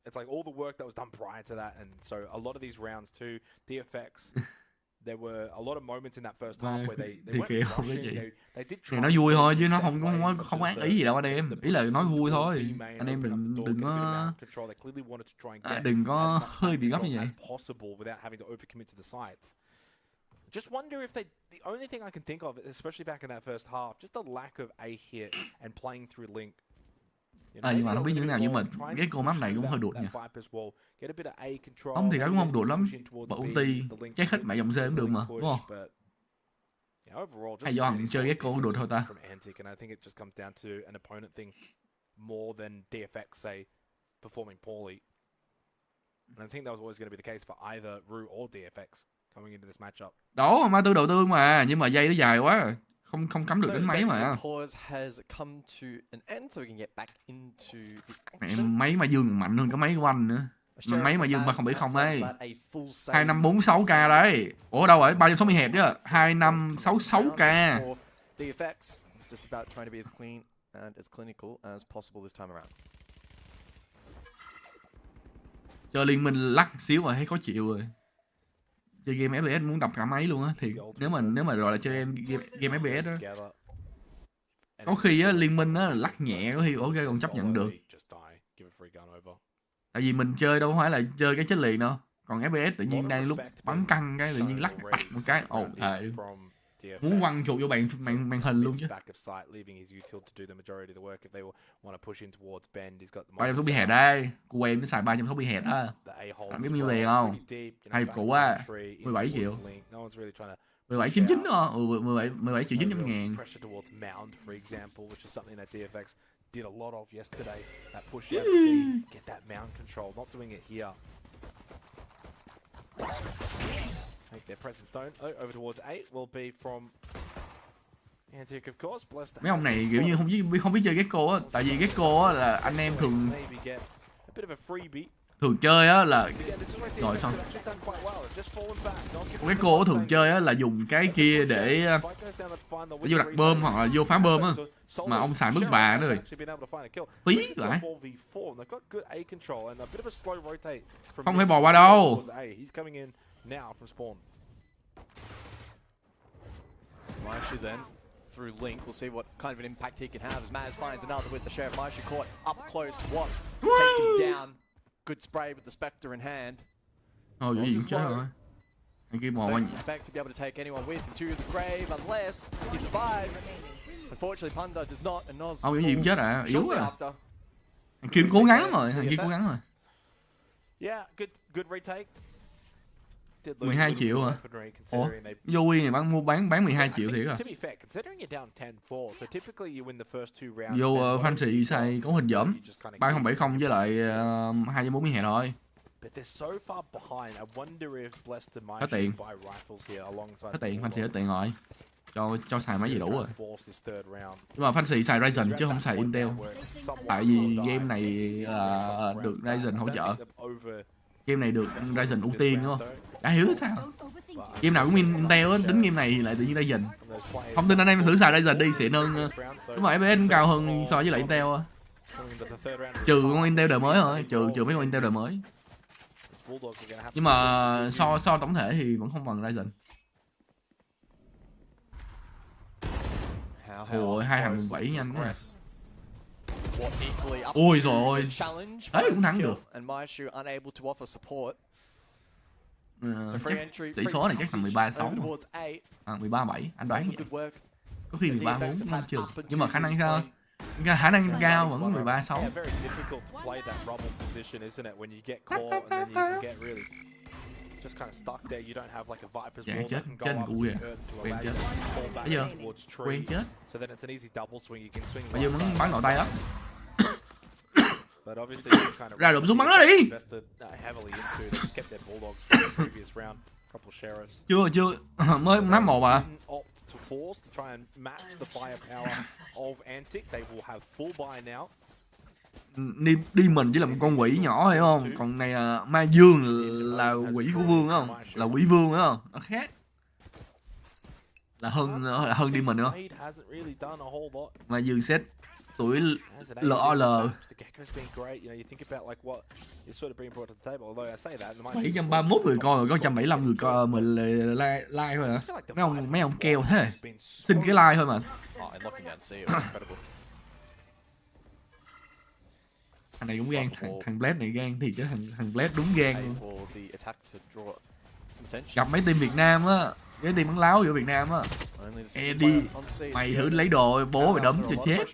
It's like all the work that was done prior to that, and so a lot of these rounds too, DFX. There were a lot of moments in that first half where they weren't rushing. They did try. Nói vui thôi chứ nó không ác ý gì đâu anh em. Ý là nói vui thôi. Anh em đừng có hơi bị gấp như vậy. Just wonder if the only thing I can think of, especially back in that first half, just the lack of a hit and playing through link. Nhưng mà không biết như thế nào, nhưng mà cái cô map này cũng hơi đụt nha. Không thì đã cũng không đụt lắm. Và ulti chắc hết mẹ dòng C cũng được mà, đúng không? Hay do thằng chơi cái cô đụt thôi ta. Đó, ma tư đầu tư mà, nhưng mà dây nó dài quá. Không cắm được đến máy mà. Mẹ, máy Mazuong mạnh hơn cái máy của anh nữa. Máy Mazuong 3070 đấy. 2546k đấy. Ủa đâu rồi? 360 hẹp chứ. 2566k. DFX is just about trying to be as clean and as clinical as possible this time around. Chơi liên minh lắc xíu mà thấy khó chịu rồi. Chơi game FPS muốn đập cả máy luôn á. Thì nếu mà rồi là chơi game FPS đó, có khi á liên minh á lắc nhẹ có khi ok còn chấp nhận được. Tại vì mình chơi đâu phải là chơi cái chết liền đâu. Còn FPS tự nhiên đang lúc bắn căng cái tự nhiên lắc tạch một cái thề muốn quăng chuột vô màn hình luôn chứ. 300 bị hẹt đây, cô em nó xài 300 bị hẹt á. Bạn biết nhiêu tiền không? Hay cũ á, 17 triệu. 17.99 đó, 17 triệu 900 ngàn. Did a lot of yesterday, that push out C, get that mount control, not doing it here. Take their presence stone over towards 8 will be from Antic, of course. Blessed. Mấy ông này kiểu như không biết chơi Gecko á, tại vì Gecko á là anh em thường chơi á là rồi xong. Gecko thường chơi á là dùng cái kia để vô đặt bơm hoặc là vô phá bơm á, mà ông xài mức bà nữa rồi phí vậy. Không phải bò qua đâu. Through Link, we'll see what kind of an impact he can have as Maz finds another with the Sheriff. Maishu caught up close, what? Take him down. Good spray with the Spectre in hand. Oh, gì cũng chết rồi. Anh kia mò Don't suspect to be able to take anyone with him to the grave unless he survives. Unfortunately, Panda does not, and Noz. Ông gì cũng chết à, yếu à. Anh kia cố gắng lắm rồi, thằng kia cố gắng rồi. Yeah, good retake. 12 triệu hả? Ủa, Joey này bán 12 triệu thiệt à? Vô Fanpage xài có hình dởm 3070 với lại 240 hẹn thôi. Có tiền. Có tiền, Fanpage có tiền rồi. Cho xài máy gì đủ rồi. Nhưng mà Fanpage xài Ryzen chứ không xài Intel. Tại vì game này là được Ryzen hỗ trợ. Game này được Ryzen ưu tiên đúng không? Đã hiểu sao? Game nào cũng Intel á, đến game này thì lại tự nhiên Ryzen. Không tin anh em thử xài Ryzen đi, xịn hơn. Đúng rồi, FPS cũng cao hơn so với lại Intel á. Trừ con Intel đời mới thôi, trừ mấy con Intel đời mới. Nhưng mà so tổng thể thì vẫn không bằng Ryzen. Ôi, 2 thằng 17 nhanh quá. Ôi rồi ôi, đấy cũng thắng được. Chắc tỷ số này chắc là 13-6, 13-7, anh đoán vậy. Có khi 13-4 không chừng, nhưng mà khả năng sao? Khả năng cao vẫn 13-6. Dạ chết cụ kìa, quen chết. Bây giờ quen chết. Bây giờ muốn bắn nội tay lắm. Ra đụng xuống bắn nó đi. Chưa mới map 1 à. Đi mình chỉ là một con quỷ nhỏ phải không? Còn này là Mazuong là quỷ của vương không? Là quỷ vương phải không? Nó khác. Là hơn đi mình nữa. Mazuong set tuổi LOL 731 người coi rồi, có 175 người coi mình like thôi hả? Mấy ông keo thế. Xin cái like thôi mà. Thằng này cũng gan, thằng Blade này gan thì chứ thằng Blade đúng gan luôn. Gặp mấy team Việt Nam á, cái team bắn láo giữa Việt Nam á. Eddie, mày thử lấy đồ bố mày đấm cho chết.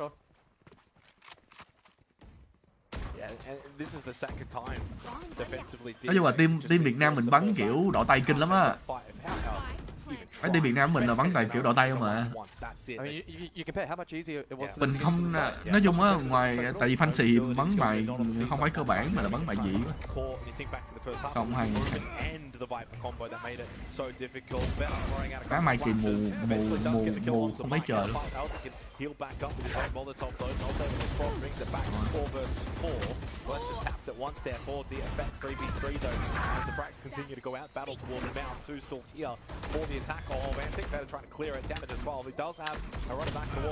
Nói chung là team Việt Nam mình bắn kiểu đỏ tay kinh lắm á. Mấy team Việt Nam mình là bắn tài kiểu đỏ tay không mà. Mình không, nói chung á, ngoài tại vì Fanpage bắn bài không phải cơ bản mà là bắn bài dị. Không hay. Cái mai kỳ mù không thấy trời luôn.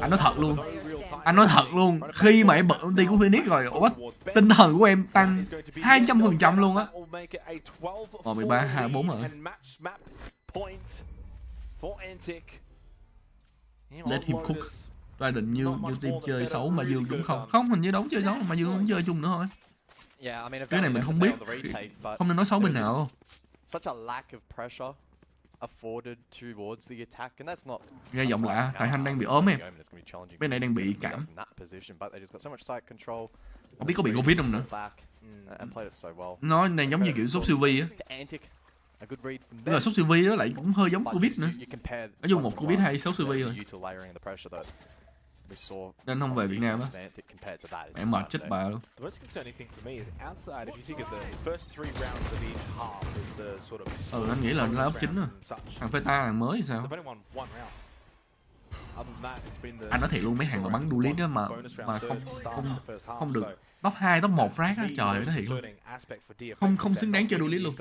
Anh nói thật luôn. Anh nói thật luôn, khi mà em bật ulti của Phoenix rồi, ủa, tinh thần của em tăng 200% luôn á. 13, 24 rồi. Let him cook. Trident như team chơi xấu mà Dương cũng không. Không, hình như đóng chơi xấu mà Dương không chơi chung nữa thôi. Cái này mình không biết. Không nên nói xấu bên nào. Such a lack of pressure afforded towards the attack, and that's not. Nghe giọng lạ, tại Hành đang bị ốm em. Bên này đang bị cảm. Không biết có bị Covid không nữa. Nó này giống như kiểu sốt siêu vi á. Nhưng mà sốt siêu vi đó lại cũng hơi giống Covid nữa. Nói chung một Covid hay sốt siêu vi thôi. Nên không về Việt Nam á. Mẹ mệt chết bà luôn. Anh nghĩ là lớp chính á. Thằng Feta là mới thì sao? Anh nói thiệt luôn, mấy hàng mà bắn duelist á mà không được top 2, top 1 frag á, trời ơi, nói thiệt luôn. Không xứng đáng chơi duelist luôn.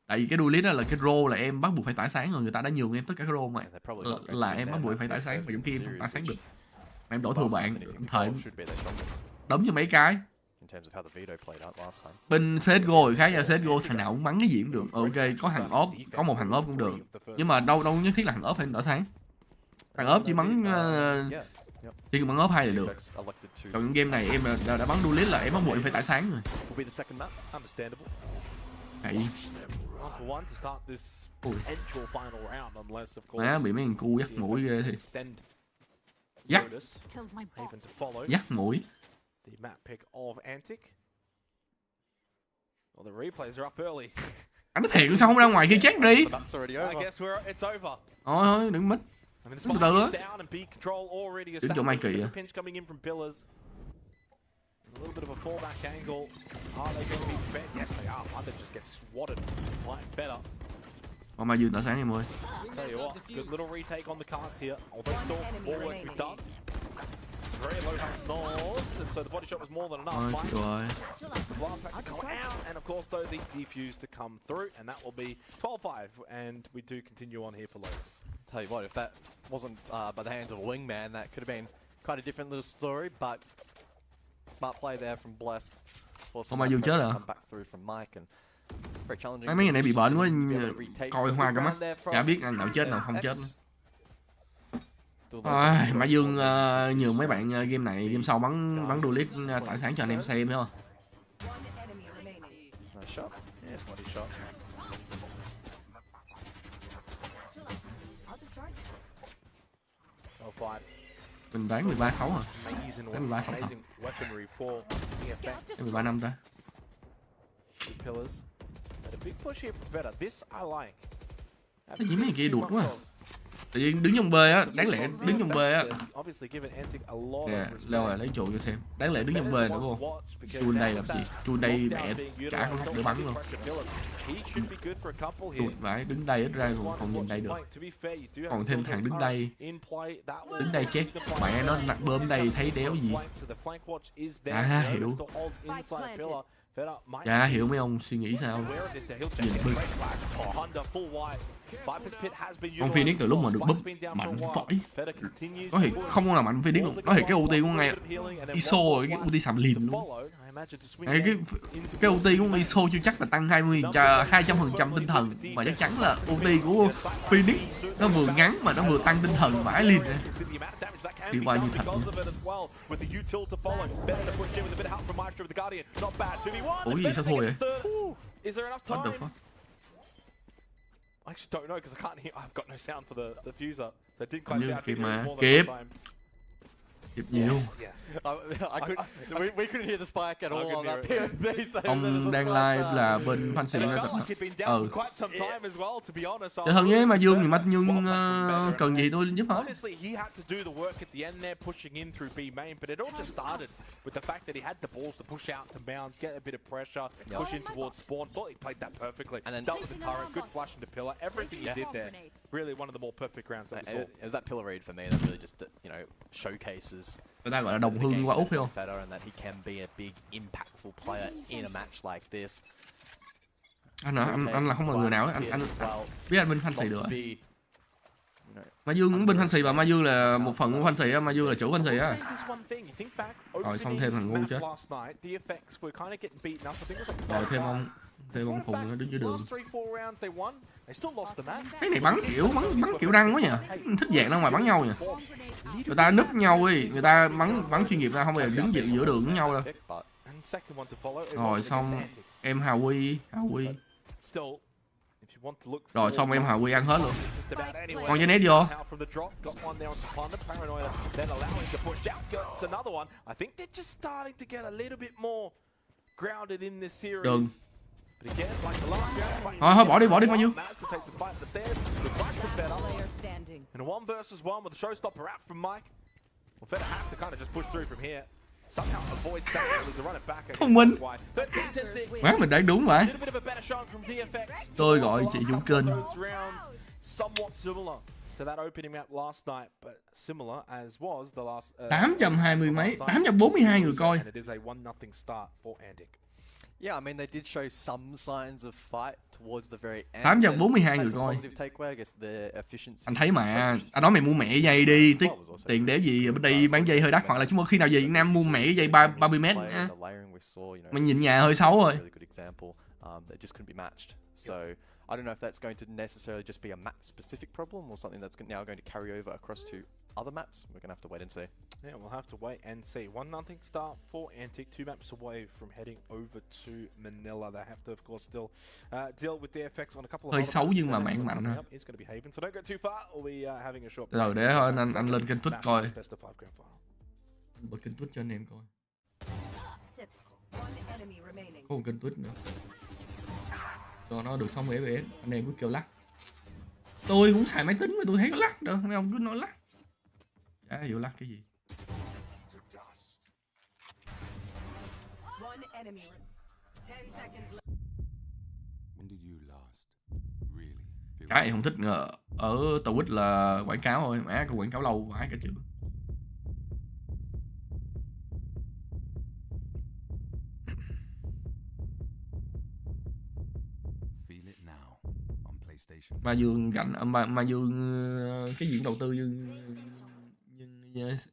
Tại vì cái duelist đó là cái role là em bắt buộc phải tỏa sáng rồi, người ta đã nhường em tất cả cái role mà là em bắt buộc phải tỏa sáng, và trong khi em không tỏa sáng được mà em đổ thừa bạn, thời đấm cho mấy cái. Bên CSGO thì khác nha, CSGO thằng nào cũng bắn cái gì cũng được. Ok, có thằng ốp, có một thằng ốp cũng được, nhưng mà đâu nhất thiết là thằng ốp phải tỏa sáng. Thằng ốp chỉ bắn chỉ cần bắn ốp hay là được. Còn game này em đã bắn duelist là em bắt buộc em phải tỏa sáng rồi. Hay. Má bị mấy thằng cu dắt mũi ghê thì. Dắt mũi. Anh nói thiệt sao không ra ngoài kia check đi. Thôi đừng mít. Từ từ á. Đứng chỗ Mai Kỳ à. A little bit of a fallback angle. Are they going to be fed? Yes, they are. Mother just gets swatted by Feta. Mà Dương tỏa sáng em ơi. Tell you what, good little retake on the cards here. Although still all work to be done. Very low health Nords, and so the body shot was more than enough. Ôi trời ơi. The blast back to come out, and of course though the defuse to come through, and that will be 12-5, and we do continue on here for Lowe's. Tell you what, if that wasn't by the hands of a wingman, that could have been quite a different little story, but smart play there from Blessed. Không ai Dương chết à? Mấy người này bị bệnh quá, coi hoa cả mắt. Chả biết anh nào chết nào không chết nữa. Mã Dương nhường mấy bạn game này, game sau bắn duelist tỏa sáng cho anh em xem phải không? Mình bán 13-6 à? Bán 13-6 thật. Cái 13 năm ta. Cái gì mấy kia đuột quá. Tự nhiên đứng trong B á, đáng lẽ đứng trong B á. Nè, lâu rồi lấy trụ cho xem. Đáng lẽ đứng trong B nữa không? Chun đây làm gì? Chun đây mẹ chả có góc để bắn luôn. Tụt vãi, đứng đây ít ra còn nhìn đây được. Còn thêm thằng đứng đây. Đứng đây chết. Mẹ nó nặng bơm đây thấy đéo gì. Hiểu. Dạ hiểu mấy ông suy nghĩ sao. Nhìn bưng. Con Phoenix từ lúc mà được búp mạnh vãi. Có thể không có nào mạnh Phoenix luôn. Có thể cái ulti của ngay ISO rồi, cái ulti sầm lìm luôn. Cái ulti của ISO chưa chắc là tăng 200% tinh thần, mà chắc chắn là ulti của Phoenix nó vừa ngắn mà nó vừa tăng tinh thần vãi liền. Đi qua như thật. Ủa gì sao thua vậy? What the fuck? I actually don't know because I can't hear. I've got no sound for the diffuser, so I didn't quite see. Kịp mà, kịp. Kịp nhiều. We couldn't hear the spike at all on that POV. Ông đang live là bên Fanpage ra thật. Trời thân với mà Dương thì mà Dương cần gì tôi giúp hết. Obviously he had to do the work at the end there, pushing in through B main, but it all just started with the fact that he had the balls to push out to bounds, get a bit of pressure, push in towards spawn. Thought he played that perfectly. And then dealt with the turret, good flash into pillar, everything he did there. Really one of the more perfect rounds that we saw. It was that pillar read for me that really just showcases. Người ta gọi là đồng hương qua Úc phải không? Anh là không là người nào ấy, anh biết anh bên Fanpage được. Mazuong cũng bên Fanpage mà Mazuong là một phần của Fanpage á, Mazuong là chủ Fanpage á. Rồi xong thêm thằng ngu chết. Rồi thêm ông khùng nó đứng dưới đường. Cái này bắn kiểu răng quá nhỉ. Thích dạng ra ngoài bắn nhau nhỉ. Người ta núp nhau đi, người ta bắn chuyên nghiệp ra không bao giờ đứng giữa đường với nhau đâu. Rồi xong em Hà Quy. Rồi xong em Hà Quy ăn hết luôn. Con dây nét vô. Đừng. Thôi bỏ đi Mazuong. Thông minh. Má mình đang đúng vậy. Tôi gọi chị chủ kênh. To that opening map last night, but similar as was the last 820 mấy, 842 người coi. and it is a 1-0 start for Antic. Yeah, I mean they did show some signs of fight towards the very end. 842 người coi. Anh thấy mà, anh nói mày mua mẹ dây đi, tiền để gì bên đây bán dây hơi đắt, hoặc là chúng khi nào về Việt Nam mua mẹ dây 30 mét á. Mày nhìn nhà hơi xấu rồi. I don't know if that's going to necessarily just be a map-specific problem or something that's now going to carry over across to other maps. We're going to have to wait and see. Yeah, we'll have to wait and see. 1-0 start for Antic, 2 maps away from heading over to Manila. They have to, of course, still deal with DFX on a couple of hơi xấu nhưng mà mạng mạnh ha. It's going to be Haven, so don't go too far. We'll be having a short. Rồi để thôi anh lên kênh Twitch coi. Bật kênh Twitch cho anh em coi. Có một kênh Twitch nữa. Cho nó được 60 FPS, anh em cứ kêu lắc. Tôi cũng xài máy tính mà tôi thấy có lắc đâu, mấy ông cứ nói lắc. Chả hiểu lắc cái gì. Cái này không thích ở Twitch là quảng cáo thôi, má cái quảng cáo lâu vãi cả chữ. Mazuong gạnh Mazuong cái gì cũng đầu tư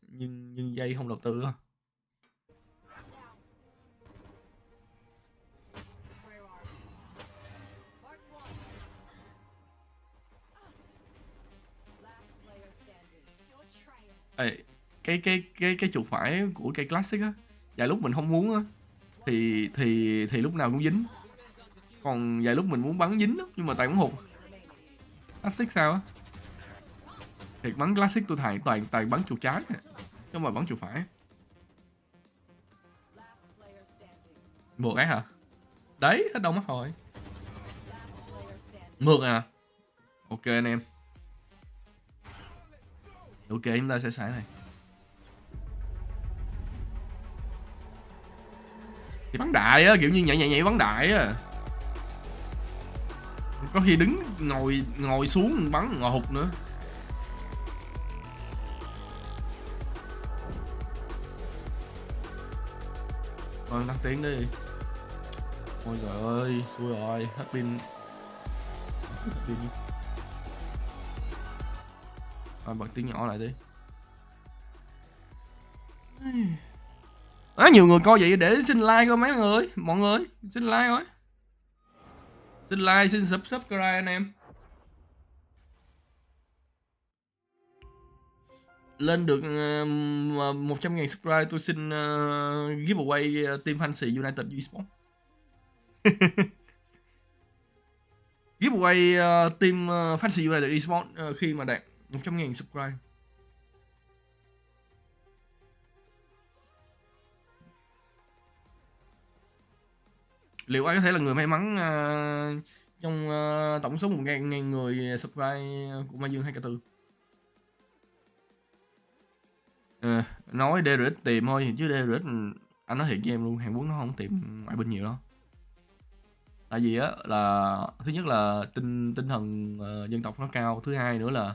nhưng dây không đầu tư á. Ê, cái chuột phải của cây classic á, vài lúc mình không muốn á thì lúc nào cũng dính, còn vài lúc mình muốn bắn dính lắm nhưng mà toàn cũng hụt. Classic sao á? Thiệt bắn classic tôi toàn bắn chuột trái chứ không mà bắn chuột phải. Mượt ấy hả? Đấy, hết đâu mất rồi. Mượt à? Ok anh em. Ok chúng ta sẽ xài này. Thì bắn đại á, kiểu như nhảy bắn đại á. Có khi đứng ngồi xuống bắn ngồi hụt nữa. Rồi tăng tiếng đi. Ôi trời ơi, xui rồi, hết pin. Rồi bật tiếng nhỏ lại đi. Nhiều người coi vậy để xin like coi mấy người, mọi người xin like coi. Xin like, xin subscribe anh em. Lên được 100.000 subscribe tôi xin giveaway team Fantasy United Esport. Giveaway team Fantasy United Esport khi mà đạt 100.000 subscribe. Liệu ai có thể là người may mắn trong tổng số 1.000 người subscribe của Mazuong 2k4? Nói DFX tìm thôi chứ DFX anh nói thiệt với em luôn, Hàn Quốc nó không tìm ngoại binh nhiều đâu. Tại vì á là thứ nhất là tinh thần dân tộc nó cao, thứ hai nữa là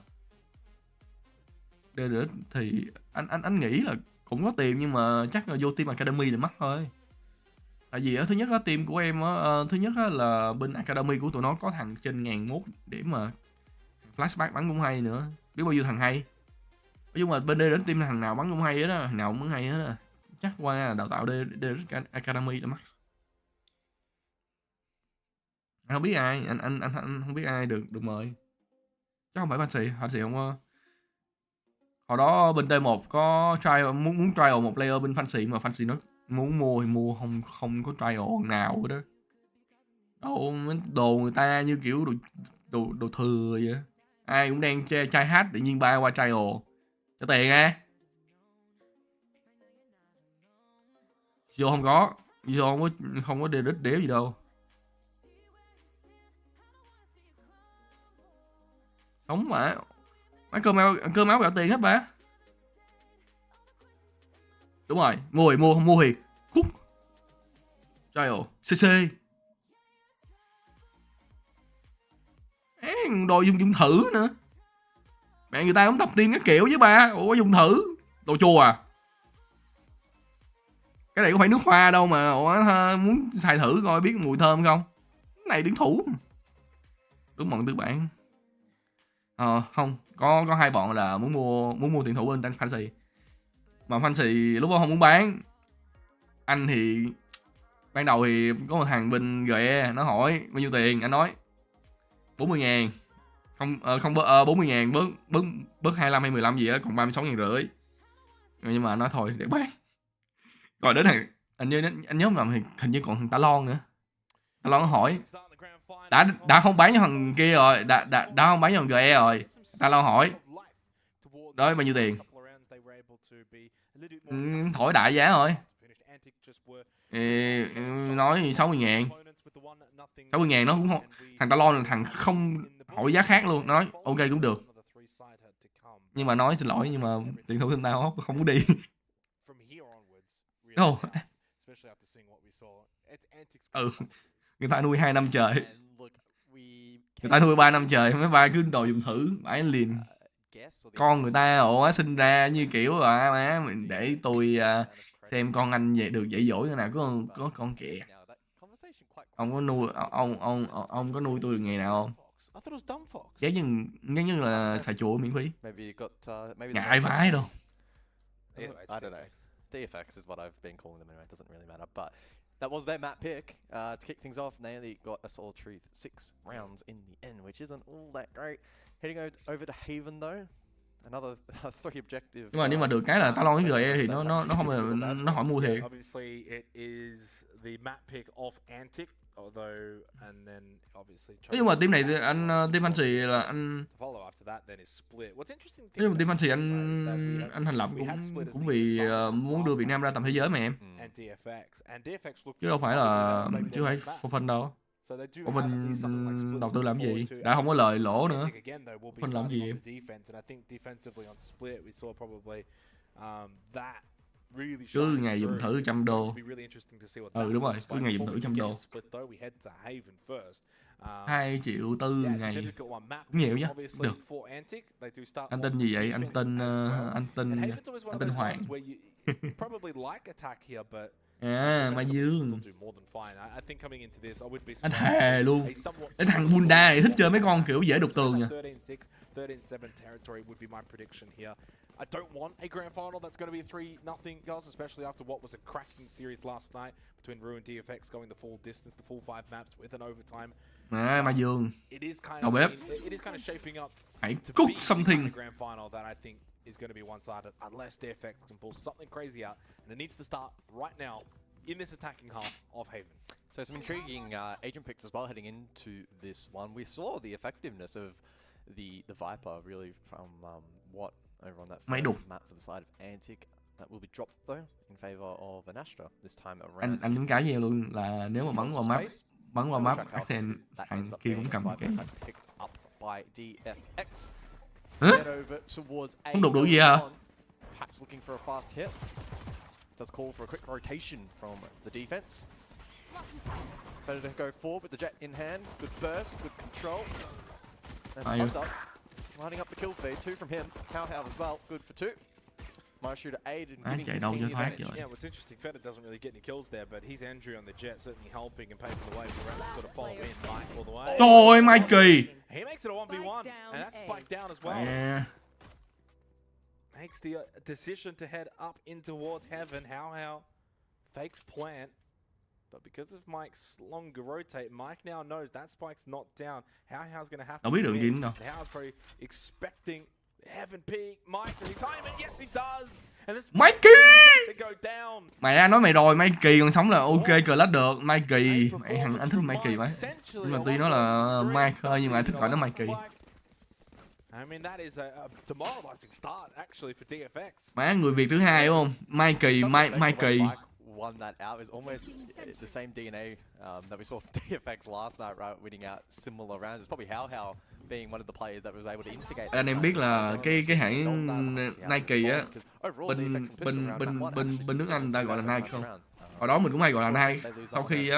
DFX thì anh nghĩ là cũng có tìm nhưng mà chắc là vô team Academy để mắc thôi. Tại vì thứ nhất á team của em á, thứ nhất á là bên Academy của tụi nó có thằng trên 1001 để mà flashback bắn cũng hay nữa. biết bao nhiêu thằng hay. Nói chung là bên đây đến team thằng nào bắn cũng hay hết á, thằng nào cũng bắn hay hết á. Chắc qua đào tạo DFX Academy là max. Anh không biết ai, anh không biết ai được mời. Chắc không phải Fanpage không có. Hồi đó bên T1 có trial muốn trial một player bên Fanpage mà Fanpage nó muốn mua thì mua, không có trial nào hết đó. Đâu đồ người ta như kiểu đồ thừa vậy. Ai cũng đang trai hát tự nhiên bay qua trial cho tiền á. Vô không có đéo gì đâu. Sống mà mấy cơm áo gạo tiền hết ba. Đúng rồi, mua thiệt. Khúc trial CC. Đồ dùng thử nữa. Mẹ người ta cũng tập team các kiểu với ba. Ủa dùng thử. Đồ chua à. Cái này có phải nước hoa đâu mà. Ủa, muốn xài thử coi biết mùi thơm không. Cái này đứng thủ. Đúng bọn tư bản. Không. Có hai bọn là muốn mua tuyển thủ bên Fanpage. Mà Fanpage lúc đó không muốn bán. Anh thì ban đầu thì có một thằng bên GE nó hỏi bao nhiêu tiền, anh nói 40.000. Không 40.000 bớt 25 hay 15 gì á, còn 36.500. Nhưng mà nói thôi để bán. Rồi đến thằng anh nhớ mà hình như còn thằng Talon nữa. Talon nó hỏi đã không bán cho thằng kia rồi, đã không bán cho thằng GE rồi. Talon hỏi đó bao nhiêu tiền. Thổi đại giá rồi. Nói 60.000. 60.000 nó cũng không. Thằng Talon là thằng không hỏi giá khác luôn, nói ok cũng được. Nhưng mà nói xin lỗi nhưng mà tuyển thủ bên tao không muốn đi. Không. Người ta nuôi 2 năm trời. Người ta nuôi 3 năm trời, mấy ba cứ đồ dùng thử, bãi liền. Con người ta sinh ra như kiểu là má mình để tôi xem con anh vậy được dạy dỗ thế nào, có con kìa. Ông có nuôi ông có nuôi tôi được ngày nào không? Giống như là xài chùa miễn phí. Ngại vãi đâu. I don't know. DFX is what I've been calling them anyway. It doesn't really matter. But that was their map pick. To kick things off, Naily got a solid truth 6 rounds in the end, which isn't all that great. Heading over to Haven though. Another 3 objective. Nhưng mà được cái là Talon với GE thì nó không nó hỏi mua thiệt. Obviously it is the map pick of Antic. Nhưng mà team này anh team Fanpage là anh. Nhưng mà team Fanpage anh thành lập cũng vì muốn đưa Việt Nam ra tầm thế giới mà em. Chứ đâu phải là for fun đâu. Ủa mình đầu tư làm gì? Đã không có lời lỗ nữa. Fun làm gì em? Cứ ngày dùng thử $100. Đúng rồi, cứ ngày dùng thử $100. 2,4 triệu ngày. Cũng nhiều chứ. Được. Anh tên gì vậy? Anh tên Hoàng. Mazuong. Anh thề luôn. Cái thằng Bunda này thích chơi mấy con kiểu dễ đục tường nha. I don't want a grand final that's going to be 3-0, guys, especially after what was a cracking series last night between Ru and DFX going the full distance, the full 5 maps with an overtime. Mazuong. It is kind of shaping up to cook something. The grand final that I think is going to be one-sided unless DFX can pull something crazy out, and it needs to start right now in this attacking half of Haven. So some intriguing agent picks as well heading into this one. We saw the effectiveness of the Viper really from what over on that first map for the side of Antic. That will be dropped though in favor of an Astra this time around. Anh những cái gì luôn là nếu mà bắn qua map Accent thằng kia cũng cầm cái. Không đụng được gì hả? Perhaps looking for a fast hit. Does call for a quick rotation from the defense. Better to go forward with the jett in hand. Good burst, good control. And lining up the kill feed, 2 from him. How as well, good for 2. My shooter aid in giving his team the advantage. Yeah, what's interesting, Feder doesn't really get any kills there, but he's Andrew on the jett, certainly helping and paving the way for Ren to sort of follow in, Mike all the way. Trời ơi, Mikey! He makes it a 1v1, and that's spiked down as well. makes the decision to head up in towards heaven. How fakes plant. But because of Mike's longer rotate, Mike now knows that spike's not down. How's going to have to Đâu biết đường commit. gì nữa đâu. And How's probably expecting heaven peak. Mike, does he time it? Yes, he does. And this Mikey! to go down. Mày đã nói mày rồi, Mikey còn sống là ok cờ lách được. Mikey, mày anh thích Mikey quá. Nhưng mà tuy nó là Mike thôi nhưng mà anh thích gọi nó Mikey. I mean that is a demoralizing start actually for DFX. Má người Việt thứ hai đúng không? Mikey, Mikey. Won that out is almost the same DNA that we saw from DFX last night, right? Winning out similar rounds. It's probably How being one of the players that was able to instigate. Anh em biết là cái hãng Nike á, bên nước Anh ta gọi là Nike không? Hồi đó mình cũng hay gọi là Nike. Sau khi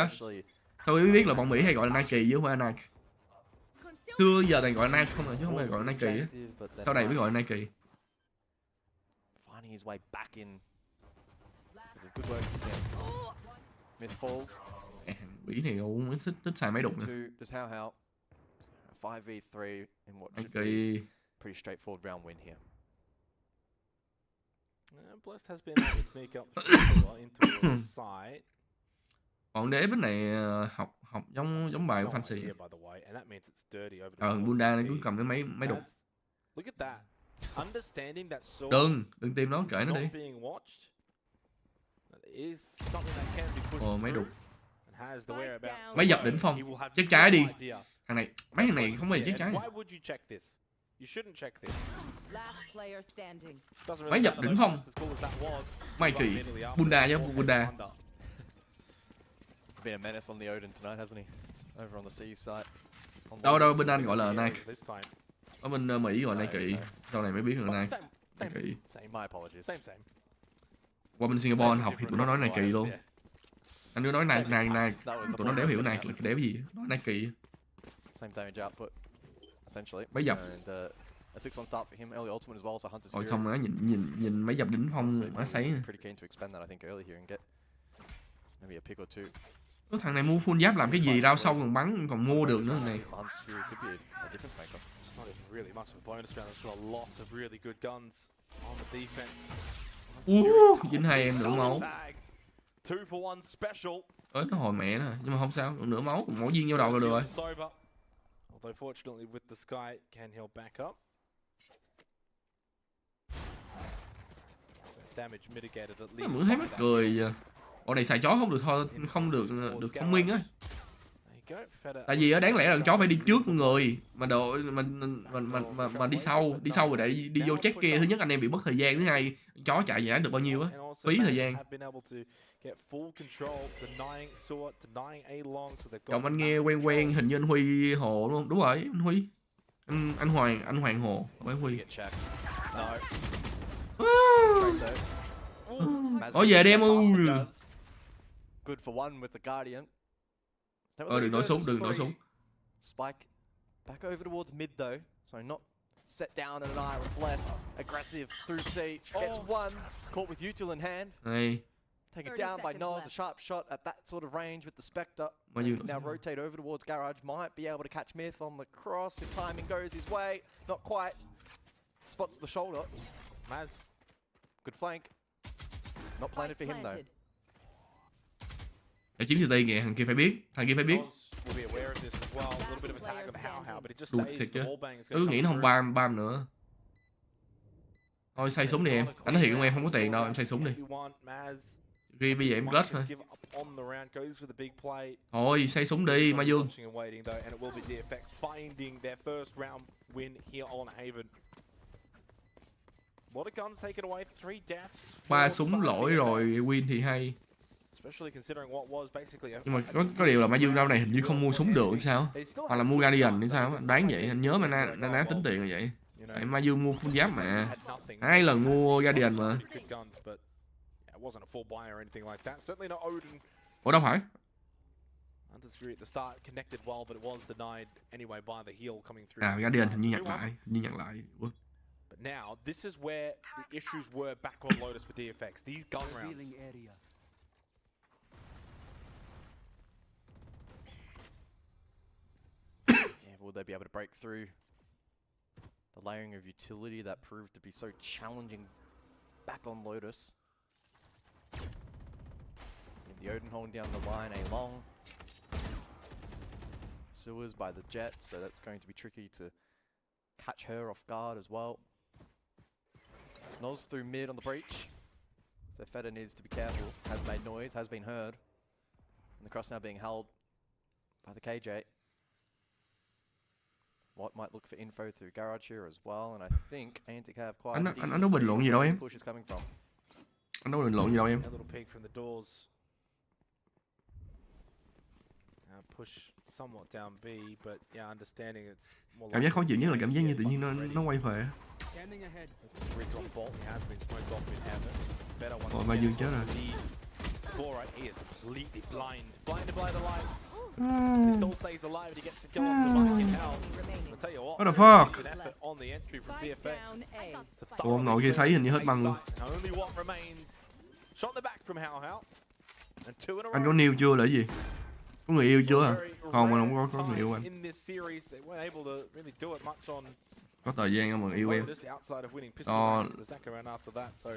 biết là bọn Mỹ hay gọi là Nike chứ không phải Nike. Xưa giờ này gọi là Nike không rồi chứ không phải gọi là Nike á. Sau này mới gọi là Nike. Finding his way back in. Good work again. Mid falls. Mỹ này cũng thích xài máy đụng nữa. Just How 5v3 in what should Nike. be pretty straightforward round win here. Blessed has been able to sneak up into the side. Bọn đế bên này học giống bài của Fancy. Bunda này cứ cầm cái máy đục. Đừng tìm nó, kệ nó đi. Máy đục. Máy dập đỉnh phong. Chết trái đi. Mấy thằng này không bao giờ chết trái. Máy dập đỉnh phong. Mikey, Bunda chứ, Bunda. Been a menace on the Odin tonight, hasn't he? Over on the seaside. Đâu bên Anh gọi là Nike. Ở bên Mỹ gọi là Nike. Sau này mới biết là Nike. Nike. My apologies. Qua bên Singapore anh học thì tụi nó nói Nike luôn. Anh cứ nói Nike. Tụi nó đéo hiểu Nike là cái đéo gì. Nói Nike. Same damage output, essentially. Máy dập. A 6-1 start for him, early ultimate as well, so Hunter's Rồi xong rồi nhìn máy dập đỉnh phong má sấy. Pretty keen to expand that I think early here and get maybe a pick or two. Cái thằng này mua full giáp làm cái gì, rao sâu còn bắn còn mua được nữa này. Dính hai em nửa máu. Tới nó hồi mẹ nè, nhưng mà không sao, nửa máu, mỗi viên vô đầu là được rồi. Mình thấy mắc cười giờ. Bọn này xài chó không được thôi, không được thông minh á. Tại vì đáng lẽ là chó phải đi trước người mà mà đi sau rồi để đi vô check kia. Thứ nhất anh em bị mất thời gian, thứ hai chó chạy giải được bao nhiêu á, phí thời gian. Chồng anh nghe quen hình như anh Huy Hồ đúng không? Đúng rồi, anh Huy. Anh Hoàng Hồ, không phải Huy. Ở về đem Good for one with the Guardian. Đừng nổi súng. Spike back over towards mid though. So not set down in an eye with Blessed. Aggressive through C. Gets one. Caught with util in hand. Take it down by Nos. A sharp shot at that sort of range with the Spectre. Now rotate over towards Garage. Might be able to catch Myth on the cross if timing goes his way. Not quite. Spots the shoulder. Maz. Good flank. Not planted for him though. Để chiếm CT kìa, thằng kia phải biết. Đùa thiệt chứ. Tôi cứ nghĩ nó không bam nữa. Thôi xoay súng đi em. Anh nói thiệt không em, không có tiền đâu, em xoay súng đi. Khi bây giờ em clutch thôi. Thôi xoay súng đi Mazuong. 3 súng lỗi rồi win thì hay. Nhưng mà có điều là Mazuong rau này hình như không mua súng được sao? Hoặc là mua Guardian hay sao? Anh đoán vậy, anh nhớ mà na tính tiền là vậy. Tại Mazuong mua full giáp mà. 2 lần mua Guardian mà. Ủa đâu phải? Guardian hình như nhặt lại. But now this is where the issues were back on Lotus for DFX. These gun rounds. Will they be able to break through The layering of utility that proved to be so challenging back on Lotus. And the Odenholm down the line, a long. Sewers by the Jett, so that's going to be tricky to catch her off guard as well. Snoz through mid on the breach. So Feta needs to be careful. Has made noise, has been heard. And the cross now being held by the KJ. What might look for info through garage here as well, and I think Antic have quite Anh đâu bình luận gì đâu em. push is coming from. Anh đâu bình luận gì đâu em. A little peek from the doors. Push somewhat down B, but yeah, understanding it's more. Cảm giác khó chịu nhất là cảm giác như tự nhiên nó quay về. Recon bolt has been smoked off in heaven. Better once. Ôi, Mazuong chết rồi. Right, he is completely blinded by the lights. He still stays alive and he gets the kill on the bike in hell. I'll tell you what. What the fuck? It's an effort on the entry from DFX. Ủa, ông nội kia thấy hình như hết băng luôn. Only what remains. Shot in the back from Hao Hao. And two in a row. Anh có nêu chưa là cái gì? Có người yêu chưa à? Không, anh không có người yêu anh. In this series, they weren't able to really do it much on. Có thời gian không mà yêu em.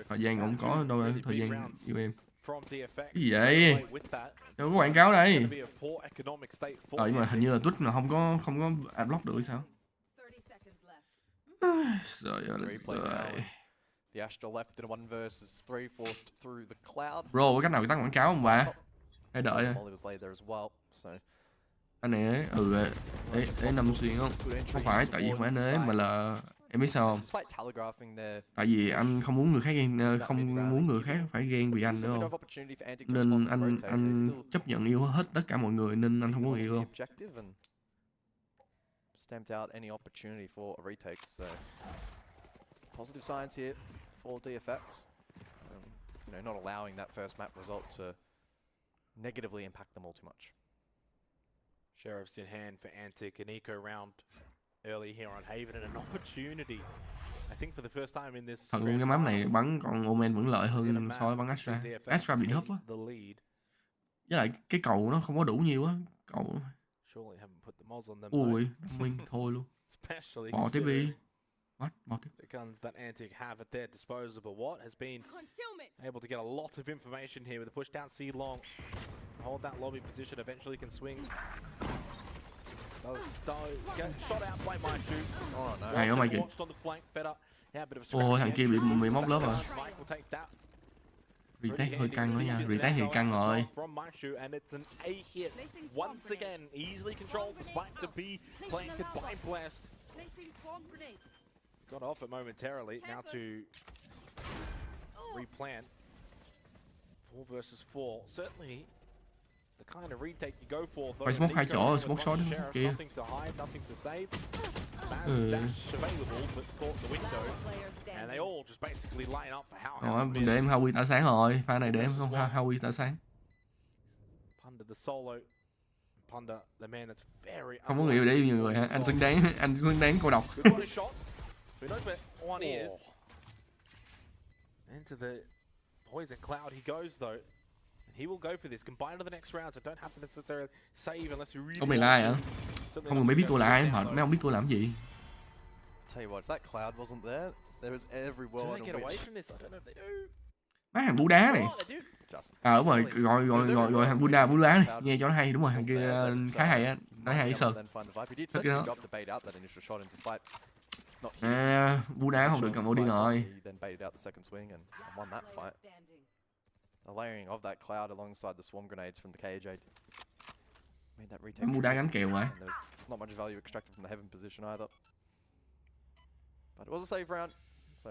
Thời gian cũng có đâu đó, thời gian yêu em. Cái gì vậy? Đâu có quảng cáo đây. Nhưng mà hình như là Twitch là không có adblock được hay sao? Trời ơi. The Astral left in a 1 vs 3 forced through the cloud. Bro, có cách nào tắt quảng cáo không bà? Hay đợi thôi. Anh này ấy nằm xuyên không? Không phải tại vì không phải anh ấy mà là em biết sao không? Tại vì anh không muốn người khác ghen, không muốn người khác phải ghen vì anh nữa không? Nên anh chấp nhận yêu hết tất cả mọi người nên anh không có người yêu không? Stamped out any opportunity for a retake, so positive signs here for DFX. Not allowing that first map result to negatively impact them all too much. Sheriff's in hand for Antic, an eco round early here on Haven and an opportunity. I think for the first time in this. Thật luôn, cái map này bắn còn Omen vẫn lợi hơn so với bắn Astra. Astra bị húp á. Với lại cái cầu nó không có đủ nhiều á. Cầu. Ui, Minh thôi luôn. Bỏ tiếp đi. What? Bỏ tiếp. The guns that Antic have at their disposal, but what has been able to get a lot of information here with the push down C long. Hold that lobby position, eventually can swing. Get shot out by Mazuong. Oh no. Hay quá mày kìa. Ôi, thằng kia bị móc lớp rồi. Retake hơi căng nữa nha, retake thì căng rồi. Once again, easily controlled the spike to be planted by Blessed. Got off it momentarily, now to replant. 4 versus 4, certainly the kind of retake you go for. Phải smoke hai chỗ, smoke short kia. Nothing to hide, nothing to save. Dash available, but caught the window, and they all just basically line up for how. Để em Howie tỏa sáng rồi, pha này để em không Howie tỏa sáng. Panda the solo. Panda the man that's very. Không có người yêu để yêu nhiều người hả? Anh xứng đáng cô độc. We know where one is. Into the poison cloud he goes though. He will go for this. Combine to the next round, so don't have to necessarily save unless you really. Ông này là ai hả? Không cần biết tôi là ai, họ mấy ông biết tôi làm gì. Tell you what, if that cloud wasn't there, there was every world in which. Má hàng bú đá này. À đúng rồi, gọi hàng bú đá này, nghe cho nó hay, đúng rồi, hàng kia khá hay á, nói hay sơ. Thích cái đó. À, bú đá không được cầm Odin rồi. The layering of that cloud alongside the swarm grenades from the KJ made that retake. Bú đá gánh kèo mà. There's not much value extracted from the heaven position either. But it was a save round, so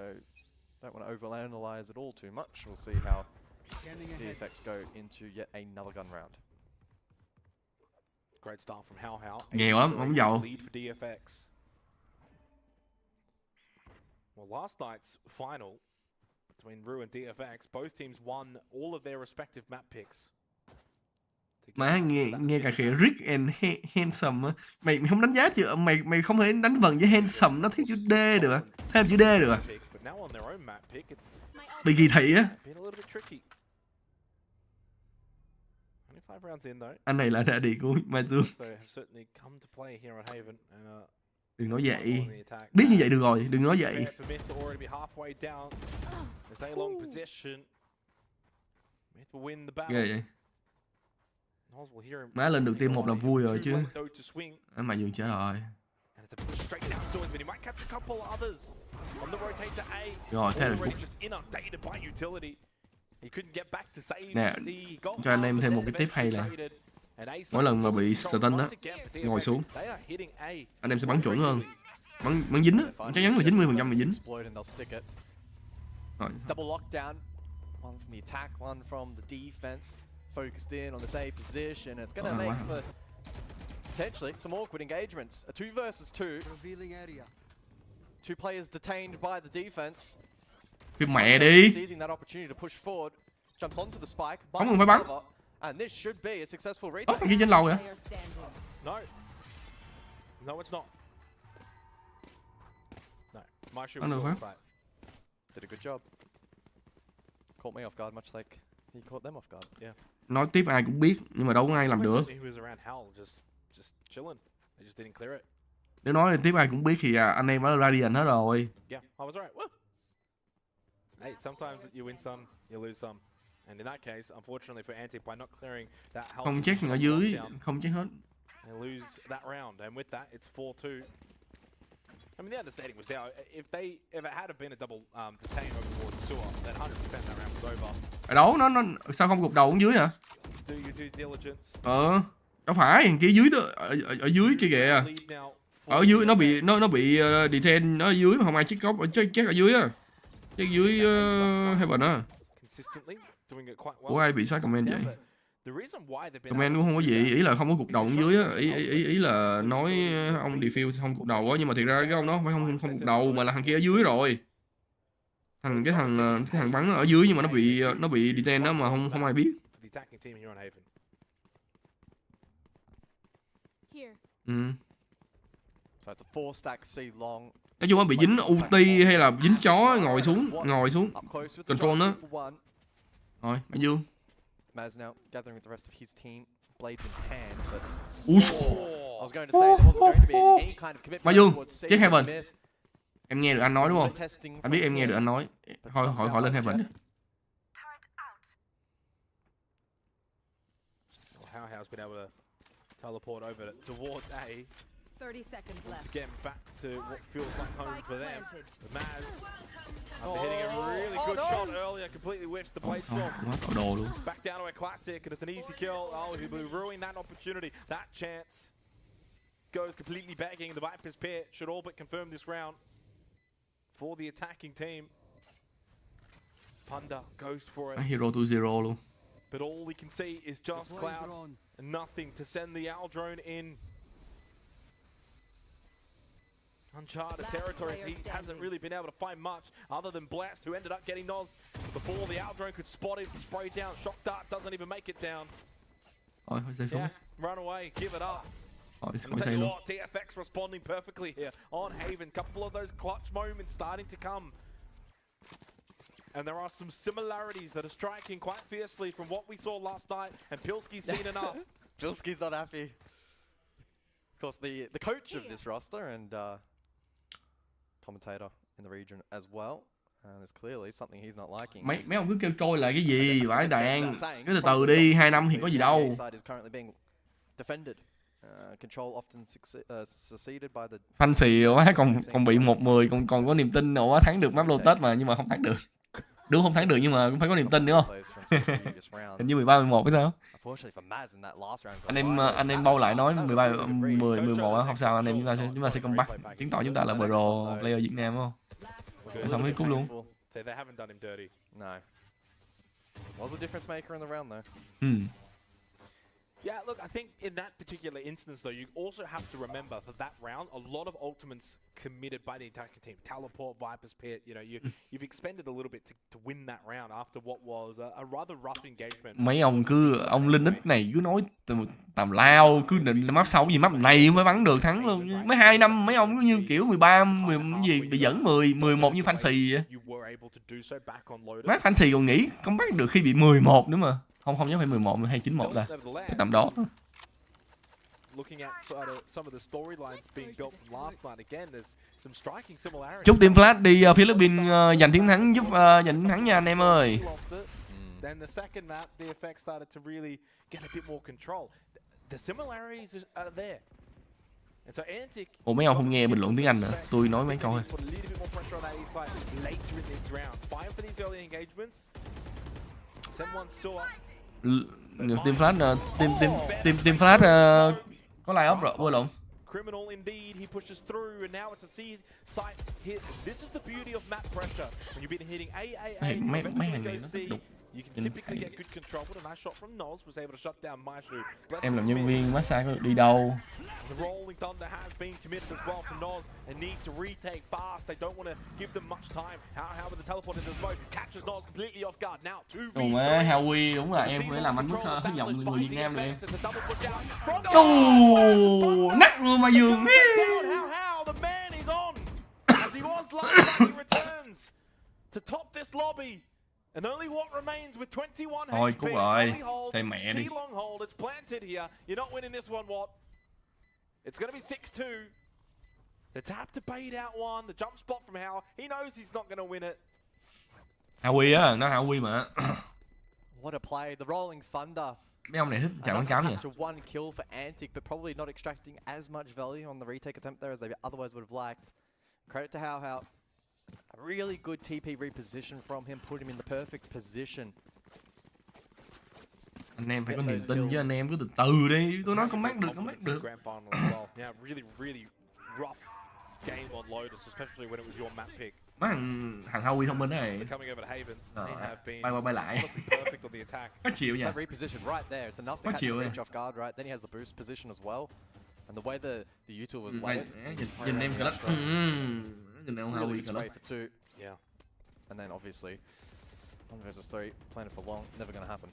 don't want to overanalyze it all too much. We'll see how DFX go into yet another gun round. Great start from Hao Hao. Nghèo lắm, không giàu. Lead for DFX. Well, last night's final between Ru and DFX, both teams won all of their respective map picks. Má nghe cả khỉ Rick and Handsome á. Mày không đánh giá chưa? Mày không thể đánh vần với Handsome, nó thiếu chữ D được à? Thêm chữ D được à? Bị kỳ thị á. Anh này là daddy của Mazuong. Đừng nói vậy. Biết như vậy được rồi, đừng nói vậy. Ghê vậy. Má lên được team 1 là vui rồi chứ. Mà dừng chết rồi. Rồi thế là cũng. Nè, cho anh em thêm một cái tip hay là mỗi lần mà bị stun á, ngồi xuống, anh em sẽ bắn chuẩn hơn. Bắn dính á, chắc chắn là 90% bị dính. Rồi. Double lockdown. One from the attack, one from the defense. Focused in on the same position. It's going to make for potentially some awkward engagements. A 2 versus 2. Revealing area. 2 players detained by the defense. Cái mẹ đi. Seizing that opportunity to push forward. Jumps onto the spike. Không cần phải bắn. And this should be a successful retake. Ghi trên lầu vậy? No. No, it's not. No. My shoe was on site. Did a good job. Caught me off guard much like he caught them off guard. Yeah. Nói tiếp ai cũng biết nhưng mà đâu có ai làm được. Nếu nói tiếp ai cũng biết thì anh em ở Radiant hết rồi. Yeah, I was right. Woo. Hey, sometimes you win some, you lose some. And in that case, unfortunately for Antic, by not clearing that health, không check ở dưới, không check hết. They lose that round, and with that, it's 4-2. I mean, the understanding was there. If it had been a double detain over towards sewer, then 100% that round was over. Ở đâu nó sao không gục đầu ở dưới hả? Do your due diligence. Đâu phải, kia dưới đó, ở dưới kia kìa. Ở dưới nó bị detain ở dưới mà không ai check góc, check ở dưới á. Check dưới Heaven á. Ủa ai bị sát comment vậy? Comment cũng không có gì, ý là không có cục đầu dưới á, ý là nói ông defuse không cục đầu á, nhưng mà thiệt ra cái ông đó không phải không cục đầu mà là thằng kia ở dưới rồi. Cái thằng bắn ở dưới nhưng mà nó bị detain đó mà không ai biết. Nói chung là bị dính UT hay là dính chó ngồi xuống control đó. Rồi, Mazuong. Mazuong gathering with the rest of his team, blades in hand, but I was going to say there wasn't going to be any kind of commitment. Mazuong, check Heaven. Em nghe được anh nói đúng không? Anh biết em nghe được anh nói. Thôi hỏi lên Heaven. How's been able to teleport over towards A. 30 seconds left. To get back to what feels like home for them. But Maz, after hitting a really good shot earlier, completely whiffs the blade storm. Back down to a classic, and it's an easy kill. Oh, he ruined that opportunity. That chance goes completely begging. The Viper's Pit should all but confirm this round for the attacking team. Punda goes for it. Hero to zero luôn. But all we can see is just Cloud and nothing to send the Owl drone in. Uncharted territories, he hasn't really been able to find much other than Blast, who ended up getting Noz before the Owl drone could spot him, spray down. Shock Dart doesn't even make it down. Yeah, run away, give it up. And tell you what, DFX responding perfectly here on Haven. Couple of those clutch moments starting to come. And there are some similarities that are striking quite fiercely from what we saw last night, and Pilski's seen enough. Pilski's not happy. Of course, the coach of this roster and commentator in the region as well. And it's clearly something he's not liking. Mấy ông cứ kêu trôi lại cái gì vãi đạn. Cứ từ từ đi, 2 năm thì có gì đâu. Fancy quá, còn bị 1-10 còn có niềm tin nữa thắng được map Lotus mà, nhưng mà không thắng được. Đúng không thắng được nhưng mà cũng phải có niềm tin nữa không? Hình như 13-11 hay sao? Anh em bao lại nói 13-11 á, không sao, anh em chúng ta sẽ comeback, chứng tỏ chúng ta là pro player Việt Nam không? Xong mới cúp luôn. Yeah, look, I think in that particular instance, though, you also have to remember for that round, a lot of ultimates committed by the attacking team. Teleport, Viper's Pit, you know, you've expended a little bit to win that round after what was a rather rough engagement. Mấy ông Linh X này cứ nói tầm lao, cứ định map sau gì map này mới bắn được thắng luôn. Mấy 2 năm mấy ông cứ như kiểu 13, 10 gì bị dẫn 11 như Fancy vậy. Mấy Fancy còn nghĩ comeback được khi bị 11 nữa mà. Không nhớ phải 11 hay 91 ta. Tầm đó. looking at some of the storylines being built from last night, again, there's some striking similarities. Chúc team Flash đi Philippines giành chiến thắng giành chiến thắng nha anh em ơi. Then the second map, DFX started to really get a bit more control. The similarities are there. And so Antic. Ủa mấy ông không nghe bình luận tiếng Anh nữa, tôi nói mấy câu thôi. Team Flash team Flash có line up rồi, quên lộn. Criminal indeed, he pushes through, and now it's a C-site hit. This is the beauty of map pressure. When you've been hitting A, Mấy hàng này nó C, đục. you can typically get good control, but a nice shot from Noz was able to shut down Mazuong. Em làm nhân viên massage có được đi đâu. The rolling thunder has been committed as well from Noz, and need to retake fast. They don't want to give them much time. How with the teleport into the smoke, catches Noz completely off guard. Now 2v3. Ồ má Howie, đúng là em phải làm anh mất hết giọng người Việt Nam này. Nắc luôn mà giường. How the man is on as he was last time he returns to top this lobby. And only what remains with 21 Thôi HP. cút rồi, say mẹ đi. Long hold, it's planted here. You're not winning this one, what? It's going to be 6-2. The tap to bait out one, the jump spot from Hao. He knows he's not going to win it. Howie á, nó Howie mà. What a play, the rolling thunder. Mấy ông này thích chào quảng cáo nhỉ? One kill for Antic, but probably not extracting as much value on the retake attempt there as they otherwise would have liked. Credit to Hao. A really good TP reposition from him, put him in the perfect position. Anh em phải có niềm tin chứ anh em cứ từ từ đi. Tôi nói comeback được. Yeah, really rough game on Lotus, especially when it was your map pick. Má thằng Howie thông minh này. Coming over to Haven, they have been bay qua bay lại. perfect on the attack. Có chịu nha. That reposition right there, it's enough to catch the bench off guard, right? Then he has the boost position as well. And the way the util was laid. Nhìn em clutch. Nhìn em Howie clutch. For two. Yeah. And then obviously 1 versus 3, playing it for long, never gonna happen.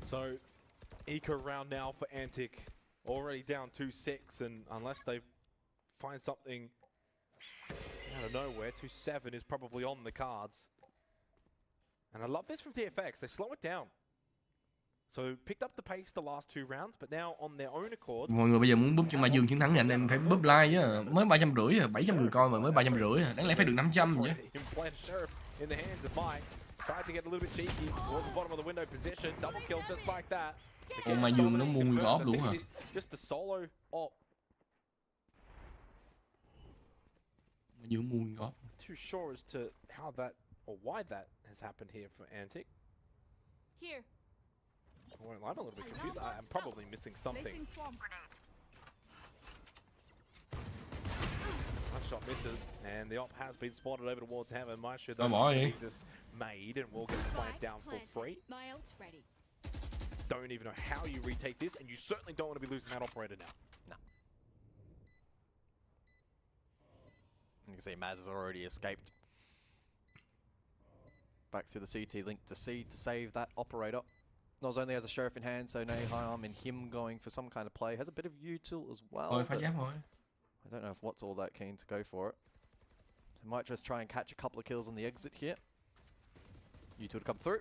So, eco round now for Antic, already down 2-6, and unless they find something out of nowhere, 2-7 is probably on the cards. And I love this from DFX, they slow it down. So, picked up the pace the last 2 rounds, but now on their own accord. Mọi người bây giờ muốn búp cho Mazuong chiến thắng thì anh em phải búp like chứ. Mới 350 à, 700 người coi mà mới 350 à. Đáng lẽ phải được 500 chứ. Tried to get a little bit cheeky towards the bottom of the window position. Double kill just like that. Ồ Mazuong nó mua nguyên góp luôn hả? Just the solo op. Mazuong mua nguyên góp. Too sure as to how that or why that has happened here for Antic. Here. I won't lie, I'm a little bit confused. I'm probably missing something. One shot misses, and the op has been spotted over towards Hammer. Maestro just made, and will get the plant down for free. Don't even know how you retake this, and you certainly don't want to be losing that operator now. No. You can see Maz has already escaped. Back through the CT link to C to save that operator. Not only has a sheriff in hand, so no harm in him going for some kind of play. Has a bit of util as well. I don't know if Watt's all that keen to go for it. So might just try and catch a couple of kills on the exit here. Util to come through.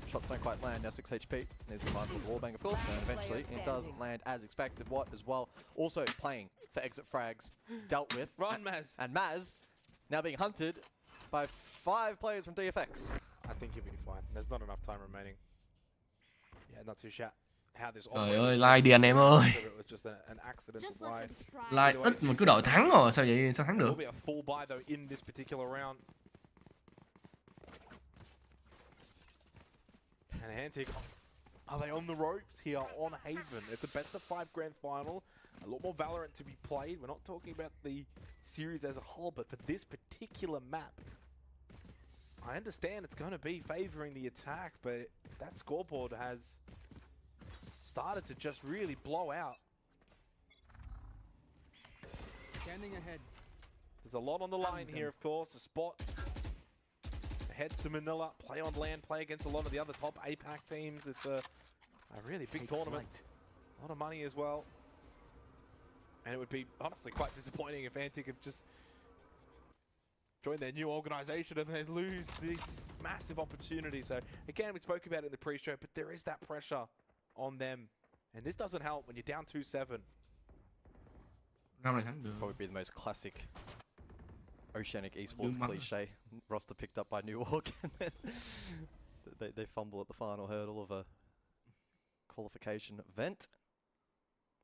Shots don't quite land, now 6 HP. Needs to be mindful of the wallbang, of course, and eventually it doesn't land as expected. Watt as well, also playing for exit frags, dealt with. Run, Maz! And Maz now being hunted by 5 players from DFX. I think you'll be fine. There's not enough time remaining. Yeah, not too sure how this. Trời ơi, like đi anh em ơi. Like ít mà cứ đợi thắng rồi, sao vậy? Sao thắng được? A full buy though in this particular round. And Antic, are they on the ropes here on Haven? It's a best of 5 grand final. A lot more Valorant to be played. We're not talking about the series as a whole, but for this particular map, I understand it's going to be favoring the attack, but that scoreboard has started to just really blow out. Standing ahead. There's a lot on the line here, of course. Esport head to Manila, play on land, play against a lot of the other top APAC teams. It's a really big tournament. A lot of money as well. And it would be honestly quite disappointing if Antic have just joined their new organization and they lose this massive opportunity. So again, we spoke about it in the pre-show, but there is that pressure on them And this doesn't help when you're down 2-7. Round này thắng được. Probably be the most classic Oceanic esports Dương mắng. cliche. Roster picked up by New York, and then they fumble at the final hurdle of a qualification event.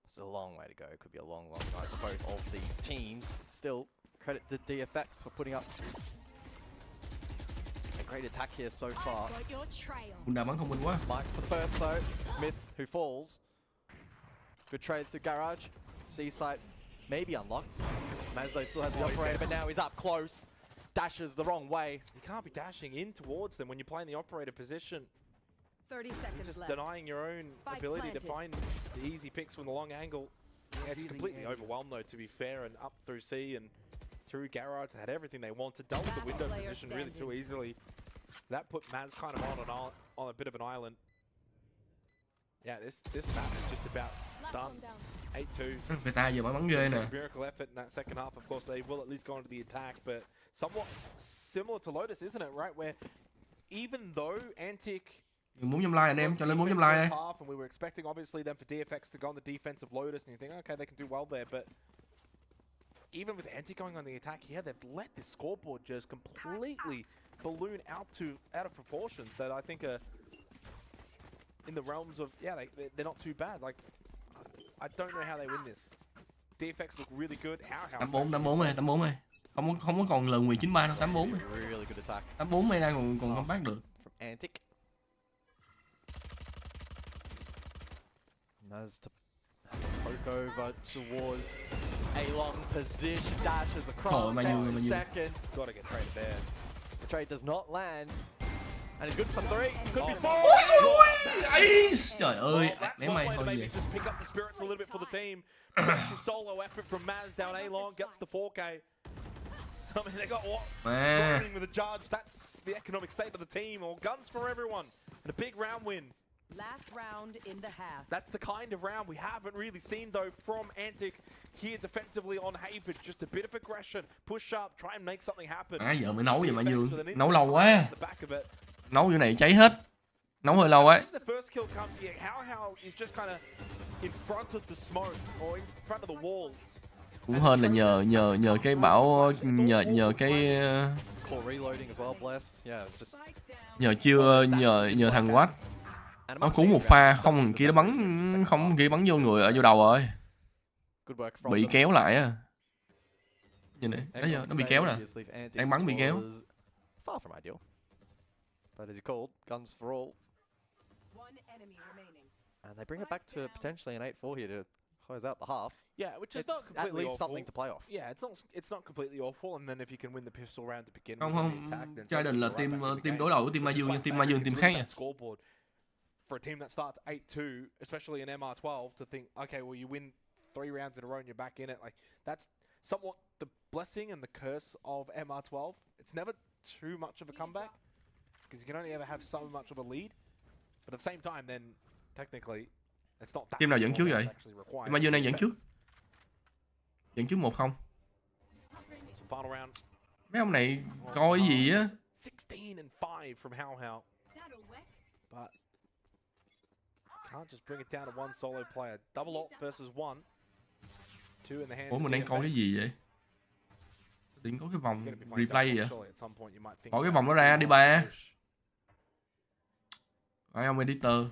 It's a long way to go. It could be a long, long night for both of these teams. Still, credit to DFX for putting up a great attack here so far. Bunda bắn thông minh quá. Mike for the first though. Smith who falls. Good trade through garage. C-site maybe unlocked. Mazdo still has the operator, but now he's up close. Dashes the wrong way. You can't be dashing in towards them when you're playing the operator position. 30 You're seconds just left. denying your own Spike ability to planted. find the easy picks from the long angle. Yeah, it's completely overwhelmed though, to be fair, and up through C and through garage. They had everything they wanted. Dealt with the Last window player position really too standing. easily. That put Maz kind of on a bit of an island. Yeah, this map is just about done. 8-2. Người ta giờ mới bắn ghê nè. Miracle effort in that second half. Of course, they will at least go into the attack, but somewhat similar to Lotus, isn't it? Right, where even though Antic 400 like anh em, cho lên 400 like đây. half, and we were expecting obviously them for DFX to go on the defensive Lotus, and you think, okay, they can do well there, but even with Antic going on the attack here, they've let this scoreboard just completely balloon out of proportions that I think are in the realms of, yeah, they're not too bad. Like, I don't know how they win this. DFX look really good. How 84 này, 84 này. Không có còn lần 19-3 đâu, 84 này. Really good attack 84 này còn không bắt được. from Antic. Naz to poke over towards his A-long position, dashes across, Mazuong, gets a second. gotta get traded there. The trade does not land, and it's good for 3, could be 4. Ace! Trời ơi, Well, that's ném one mày way to thôi maybe vậy. just pick up the spirits a little bit for the team. Precious solo effort from Maz down A-long, gets the 4K. I mean, they got what? Mà Running with a judge. That's the economic state of the team. All guns for everyone. And a big round win. Last round in the half. That's the kind of round we haven't really seen, though, from Antic here defensively on Haven. Just a bit of aggression. Push up, try and make something happen. giờ mới nấu vậy mà Dương. With an Nấu instant lâu time quá. at the back of it. Nấu như này cháy hết. Nấu hơi lâu I á. think the first kill comes here. How is just kind of in front of the smoke or in front of the wall. Cũng hơn là nhờ cái bảo nhờ cái Core reloading as well, blessed. Yeah, it's just nhờ thằng Watt nó cứu một pha, không thằng kia nó bắn không thằng kia bắn vô người ở vô đầu rồi. good work from Bị them. kéo lại á. Nhìn này, thấy chưa? Economic Nó bị state kéo nè. obviously for Antics Đang bắn bị kéo. was far from ideal. But as you called, guns for all. One enemy remaining. And they bring it back to potentially an 8-4 here to close out the half. Yeah, which is not It's at completely least awful. something to play off. Yeah, it's not completely awful, and then if you can win the pistol round to begin Không with không, the attack, then Trident là take it right back in the team game. đối đầu của team Which is Mazuong, why nhưng team it's Mazuong like team it's khác really nha. bad scoreboard for a team that starts 8-2, especially in MR12, to think, okay, well you win 3 rounds in a row and you're back in it. Like that's somewhat the blessing and the curse of MR12. It's never too much of a comeback because you can only ever have so much of a lead. But at the same time, then technically, it's not that. Team nào dẫn many trước more vậy? rounds actually required Team Mazuong đang for dẫn trước. defense. Dẫn trước 1-0. So final round. Mấy ông này coi cái gì á. 16-5 from How How. But can't just bring it down to one solo player. Double ult versus one. Two in the hands Ủa of mình đang coi cái DFX. gì vậy? Định có cái vòng You're gonna be playing replay double vậy? ult, surely at some point you might think Bỏ cái about vòng đó it. ra đi ba. Push. Phải ông editor.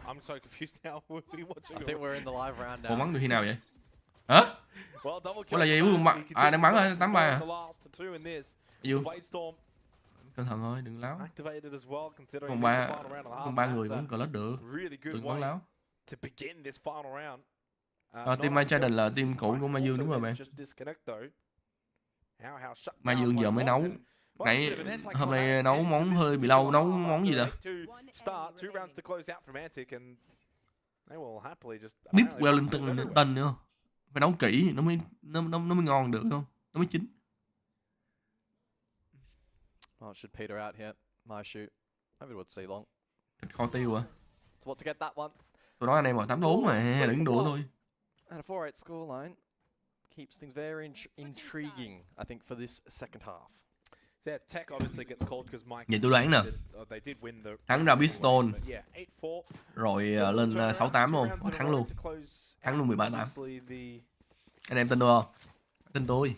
I'm so confused now. We'll be watching. I think we're in the live round Ủa now. bắn từ khi nào vậy? Hả? Well, double Ủa là gì? kill. Cuối cùng đang bắn ở 83 à? The last two in this. Dương, Blade Storm cẩn thận ơi, đừng láo. activated as well, considering Còn it's ba the final round of the còn half. 3 người That's vẫn a cờ lết được. really good Đừng bắn way láo. to begin this final round. Team Trident là team cũ của Mazuong đúng rồi bạn. Mazuong giờ mới nấu. Nãy hôm nay nấu món hơi bị lâu, nấu món gì ta? Beef Wellington nữa. Phải nấu kỹ nó mới ngon được không? Nó mới chín. Oh, it should peter out here. My shoot. Maybe it would see long. Thịt kho tiêu à? So what to get that one? Tôi nói anh em rồi 8-4 mà, đừng đùa thôi. And a 4-8 scoreline keeps things very intriguing, I think, for this second half. So yeah, Tech obviously gets called because Mike. Vậy tôi đoán nè, They did win the thắng ra Pistol, but yeah, 8-4. rồi lên 6-8 luôn, thắng luôn. Thắng luôn 13-8. Anh em tin tôi không? Tin tôi.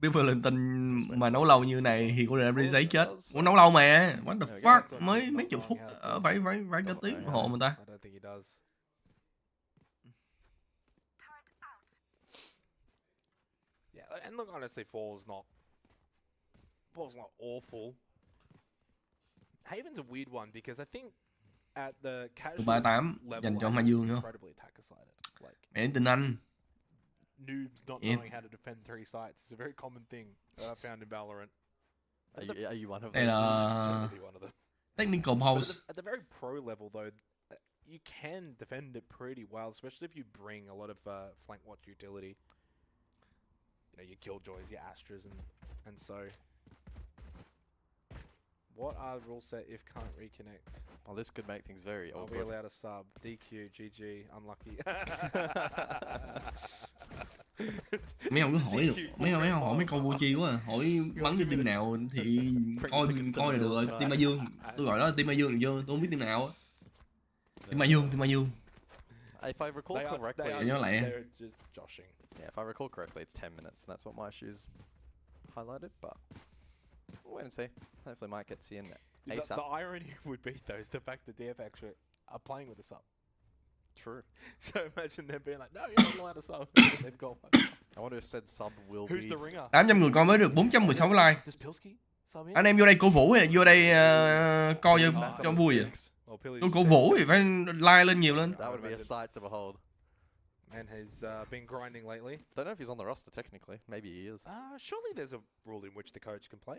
Biết Valentine mà nấu lâu như này thì con raze chết. Muốn nấu lâu mà. What the fuck? Mới mấy chục phút phải cả tiếng đồng hồ mà ta. Yeah, and look, honestly, four's not awful. Haven's a weird one because I think at the casual 38 level, dành cho I think Mazuong it's nữa. incredibly attacker-sided. Like, Mẹ tin anh. noobs not knowing how to defend 3 sites is a very common thing found in Valorant. Are you one of Đây those? là Certainly one of them. technical But pause. at the very pro level, though, you can defend it pretty well, especially if you bring a lot of flank watch utility. You know, your Killjoys, your Astras, and so. What are rule set if can't reconnect? Well, this could make things very Are we awkward. allowed a sub? DQ, GG, unlucky. Mấy ông cứ hỏi được, mấy ông hỏi mấy câu vô tri quá à. Hỏi bắn cho team nào thì coi là được rồi. Team Mazuong, tôi gọi đó là team Mazuong được chưa? Tôi không biết team nào á. Team Mazuong. If I recall correctly, They're just joshing. yeah, if I recall correctly, it's 10 minutes, and that's what my shoes highlighted. But we'll wait and see. Hopefully, Mike gets in ASAP. The irony would be, though, is the fact that DFX are playing with a sub. True. So imagine them being like, no, you're not allowed a sub. They've got one. I wonder if said sub will Who's be. the ringer? 800 người coi mới được 416 like. Does Pilski sub in? Anh em vô đây cổ vũ, vô đây coi cho vui à. Tôi cổ vũ thì phải like lên nhiều lên. That would be a sight to behold. And has been grinding lately. Don't know if he's on the roster technically. Maybe he is. Surely there's a rule in which the coach can play.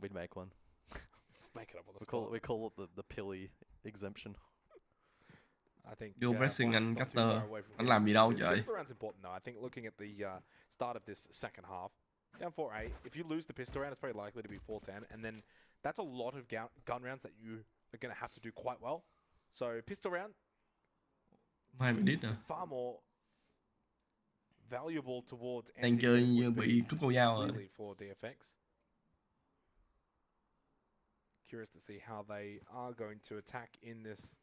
We'd make one. Make it up on the spot. We call it the pilly exemption. I think Vô pressing Mike's anh not too Cutter, far away from anh getting làm gì đâu it. trời. Pistol round's important though. I think looking at the start of this second half, down 4-8. If you lose the pistol round, it's very likely to be 4-10, and then that's a lot of gun rounds that you are going to have to do quite well. So pistol round is far more valuable towards Đang chơi như bị cúp câu dao rồi. really for DFX. Curious to see how they are going to attack in this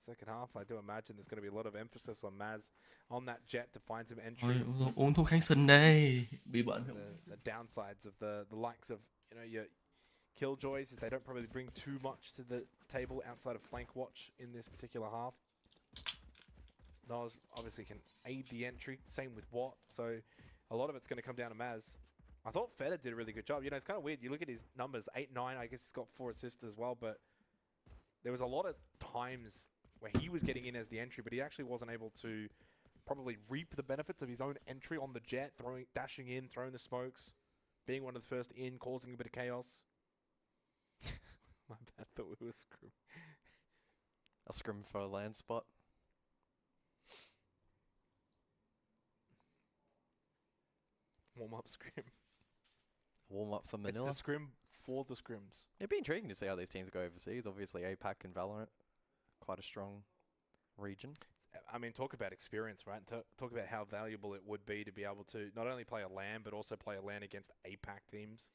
second half. I do imagine there's going to be a lot of emphasis on Maz on that Jett to find some entry. Uống thuốc kháng sinh đây, bị bệnh. The downsides of the likes of, you know, your Killjoys is they don't probably bring too much to the table outside of flank watch in this particular half. Nas obviously can aid the entry, same with Watt, so a lot of it's going to come down to Maz. I thought Feta did a really good job. You know, it's kind of weird. You look at his numbers, 8-9, I guess he's got 4 assists as well, but there was a lot of times where he was getting in as the entry, but he actually wasn't able to probably reap the benefits of his own entry on the Jett, dashing in, throwing the smokes, being one of the first in, causing a bit of chaos. My bad, thought we were scrum. A scrim for a land spot. Warm-up scrim. Warm up for Manila. It's the scrim for the scrims. It'd be intriguing to see how these teams go overseas. Obviously, APAC and Valorant, quite a strong region. I mean, talk about experience, right? Talk about how valuable it would be to be able to not only play a LAN, but also play a LAN against APAC teams.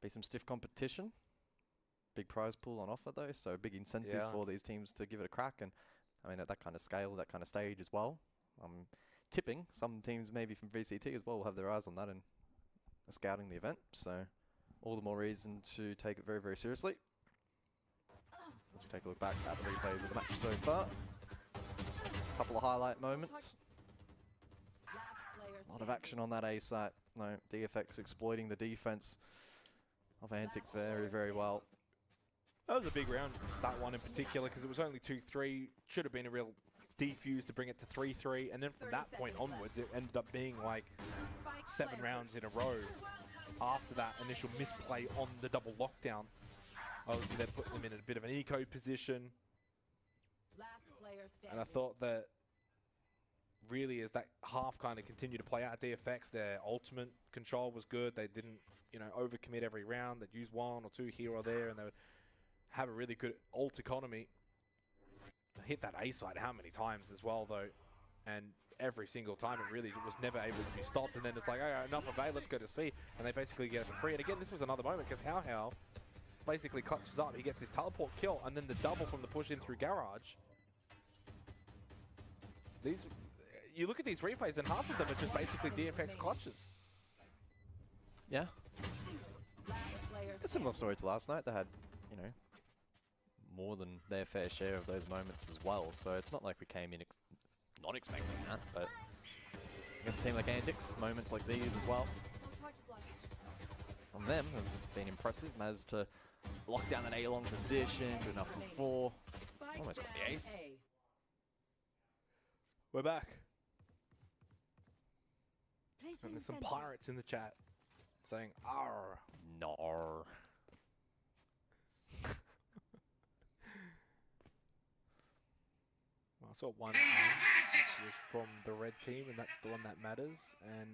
Be some stiff competition. Big prize pool on offer, though, so big incentive for these teams to give it a crack. And I mean, at that kind of scale, that kind of stage as well. Tipping some teams maybe from VCT as well will have their eyes on that and are scouting the event, so all the more reason to take it very, very seriously. As we take a look back at the replays of the match so far. A couple of highlight moments. A lot of action on that A site. No, DFX exploiting the defense of Antics very, very well. That was a big round, that one in particular, because it was only 2-3. Should have been a real defuse to bring it to 3-3, and then from that point onwards, it ended up being like 7 rounds in a row after that initial misplay on the double lockdown. Obviously, they put them in a bit of an eco position, and I thought that really as that half kind of continued to play out, DFX, their ultimate control was good. They didn't, you know, overcommit every round. They'd use 1 or 2 here or there, and they would have a really good ult economy. Hit that A side how many times as well, though. and every single time it really was never able to be stopped. And then it's like, oh, enough of A, let's go to C, and they basically get it for free. And again, this was another moment because How basically clutches up. He gets this teleport kill, and then the double from the push in through Garage. You look at these replays, and half of them are just basically DFX clutches. Yeah. It's a similar story to last night. They had, you know, more than their fair share of those moments as well. So it's not like we came in not expecting that, but against a team like Antics, moments like these as well from them have been impressive. Maz to lock down that A-long position, good enough for 4. Almost got the ace. We're back. And there's some pirates in the chat saying, "Arr." No. Well, I saw one which was from the red team, and that's the one that matters. And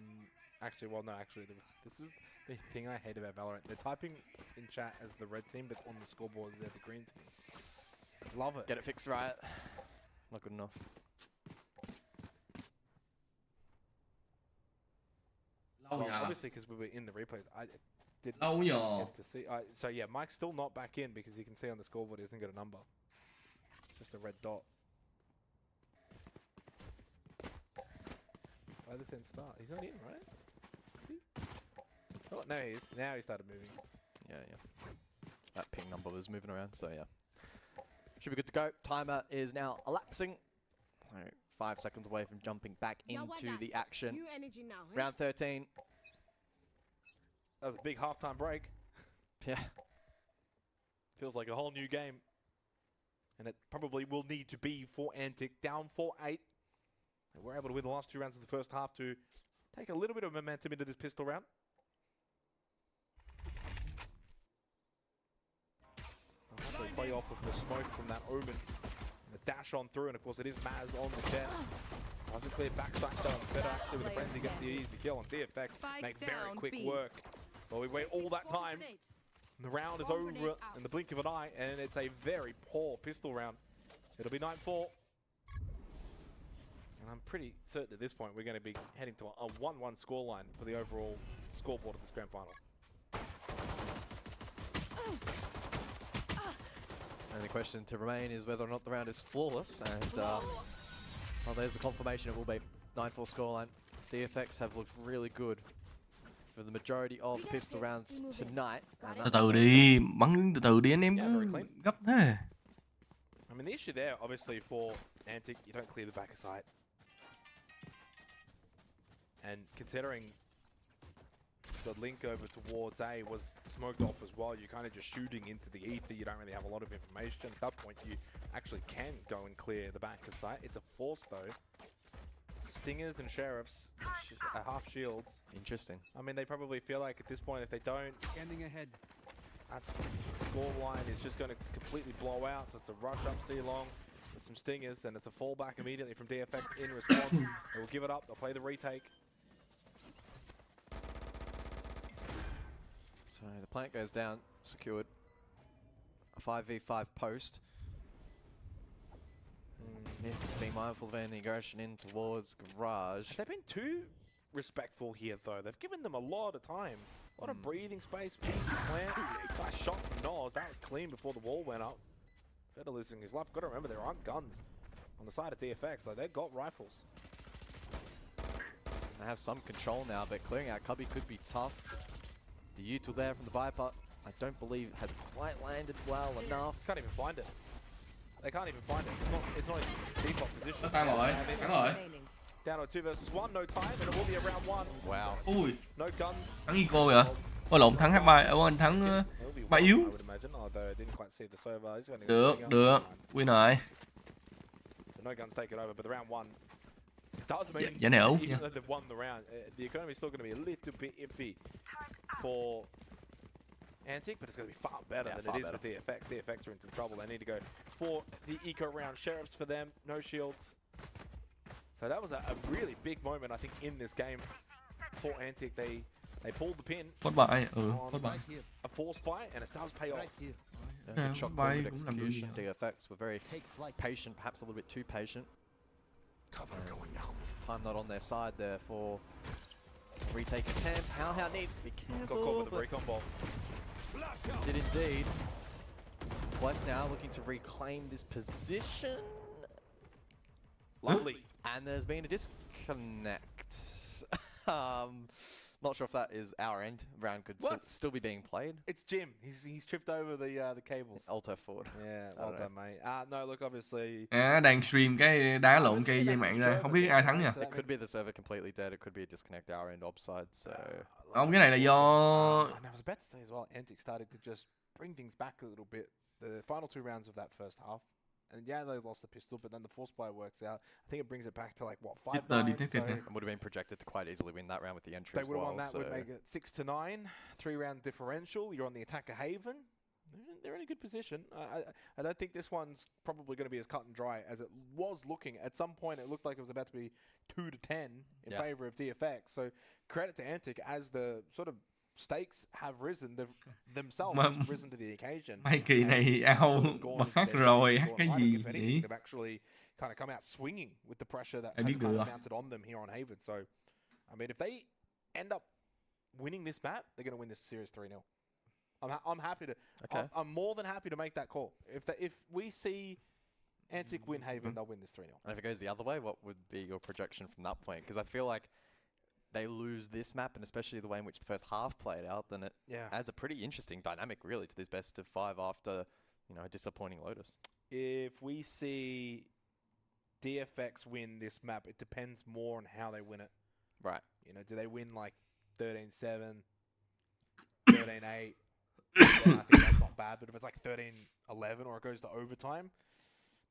actually, well, no, actually, this is the thing I hate about Valorant. They're typing in chat as the red team, but on the scoreboard they're the green team. Love it. Get it fixed right. Not good enough. Well, obviously, because we were in the replays, I didn't Lâu nhờ. get to see. So yeah, Mike's still not back in because you can see on the scoreboard he hasn't got a number. It's just a red dot. Why does it start? He's not in, right? Is he? Oh, no, he is. Now he started moving. Yeah. That ping number was moving around, so yeah. Should be good to go. Timer is now elapsing. 5 seconds away from jumping back into the action. Round 13. That was a big halftime break. Yeah. Feels like a whole new game. And it probably will need to be for Antic. Down 4-8. And we're able to win the last 2 rounds of the first half to take a little bit of momentum into this pistol round. I'll happily play off with the smoke from that Omen. And the dash on through, and of course it is Maz on the jet. Nice and clear backside done. Better actually with the frenzy gets the easy kill, and DFX make very quick work. But we wait all that time. The round is over in the blink of an eye, and it's a very poor pistol round. It'll be 9-4. And I'm pretty certain at this point we're going to be heading to a 1-1 scoreline for the overall scoreboard of this grand final. And the question to remain is whether or not the round is flawless. And well, there's the confirmation it will be 9-4 scoreline. DFX have looked really good for the majority of the pistol rounds tonight. Từ từ đi, bắn từ từ đi anh em gấp thế. I mean, the issue there, obviously, for Antic, you don't clear the back of sight. And considering the link over towards A was smoked off as well, you're kind of just shooting into the ether. You don't really have a lot of information. At that point, you actually can go and clear the back of sight. It's a force, though. Stingers and Sheriffs, half shields. Interesting. I mean, they probably feel like at this point, if they don't, Scanning ahead. that's the score line is just going to completely blow out. So it's a rush up C-long with some Stingers, and it's a fallback immediately from DFX in response. They will give it up. They'll play the retake. So the plant goes down, secured. A 5v5 post. Myth's being mindful of any aggression in towards Garage. They've been too respectful here, though. They've given them a lot of time. A lot of breathing space. Plant. Nice shot from Nos. That was clean before the wall went up. Feder losing his life. Got to remember, there aren't guns on the side of DFX. Like, they've got rifles. They have some control now, but clearing out Cubby could be tough. The util there from the Viper, I don't believe has quite landed well enough. Can't even find it. They can't even find it. It's not in default position. Thắng rồi, thắng rồi. Down to 2 versus 1, no time, and it will be a round 1. Wow. Ui, No guns. thắng Eco kìa. Ôi lộn, thắng H3, thắng ba yếu. I would imagine, although I didn't quite see the server. He's gonna Được, win rồi. So no guns take it over, but the round 1 does mean Dạ này Úc nha. even though they've won the round, the economy is still going to be a little bit iffy for Antic, but it's going to be far better than it is for DFX. DFX are in some trouble. They need to go for the eco round. Sheriffs for them, no shields. So that was a really big moment, I think, in this game for Antic. They pulled the pin Phốt bại, phốt bại. Right here. a force fight, and it does pay off. Right here. Yeah, good shot bay call, good cũng làm được gì execution. đâu. DFX were very Take flight. patient, perhaps a little bit too patient. Time not on their side there for retake attempt. How needs to be Got careful. caught with the but recon ball. did indeed. Bless now looking to reclaim this position. Lovely. And there's been a disconnect. Not sure if that is our end. Round could What? still be being played. It's Jim. He's tripped over the cables. Alto forward. Yeah, I well don't done, mate. No, look, obviously. Đang stream cái đá lộn cây dây mạng ra, không biết ai thắng nha. So It that could be the server completely dead. It could be a disconnect our end offside. So Không, cái này là do And I was about to say as well, Antic started to just bring things back a little bit. The final 2 rounds of that first half, and yeah, they lost the pistol, but then the force play works out. I think it brings it back to like what 5-9. detected, So yeah. and would have been projected to quite easily win that round with the entry they as would have well. won that. So Would make it 6-9, 3-round differential. You're on the attacker haven. They're in a good position. I don't think this one's probably going to be as cut and dry as it was looking. At some point, it looked like it was about to be 2-10 in Yeah. favor of DFX. So credit to Antic as the sort of stakes have risen. They've themselves Mà- risen to the occasion. mấy kỳ and này sort ao of gone into hát their rồi, shades hát and cái gone gì right. If anything, nhỉ? they've actually kind of come out swinging with the pressure that Ai has biết kind được of à? mounted on them here on Haven. So, I mean, if they end up winning this map, they're going to win this series 3-0. I'm happy to. Okay. I'm more than happy to make that call. If we see Antic win Haven, they'll win this 3-0. and if it goes the other way, what would be your projection from that point? Because I feel like they lose this map, and especially the way in which the first half played out, then it Yeah. adds a pretty interesting dynamic, really, to this best of 5 after a disappointing Lotus. If we see DFX win this map, it depends more on how they win it. Right. Do they win like 13-7, 13-8? Then I think that's not bad. But if it's like 13-11 or it goes to overtime,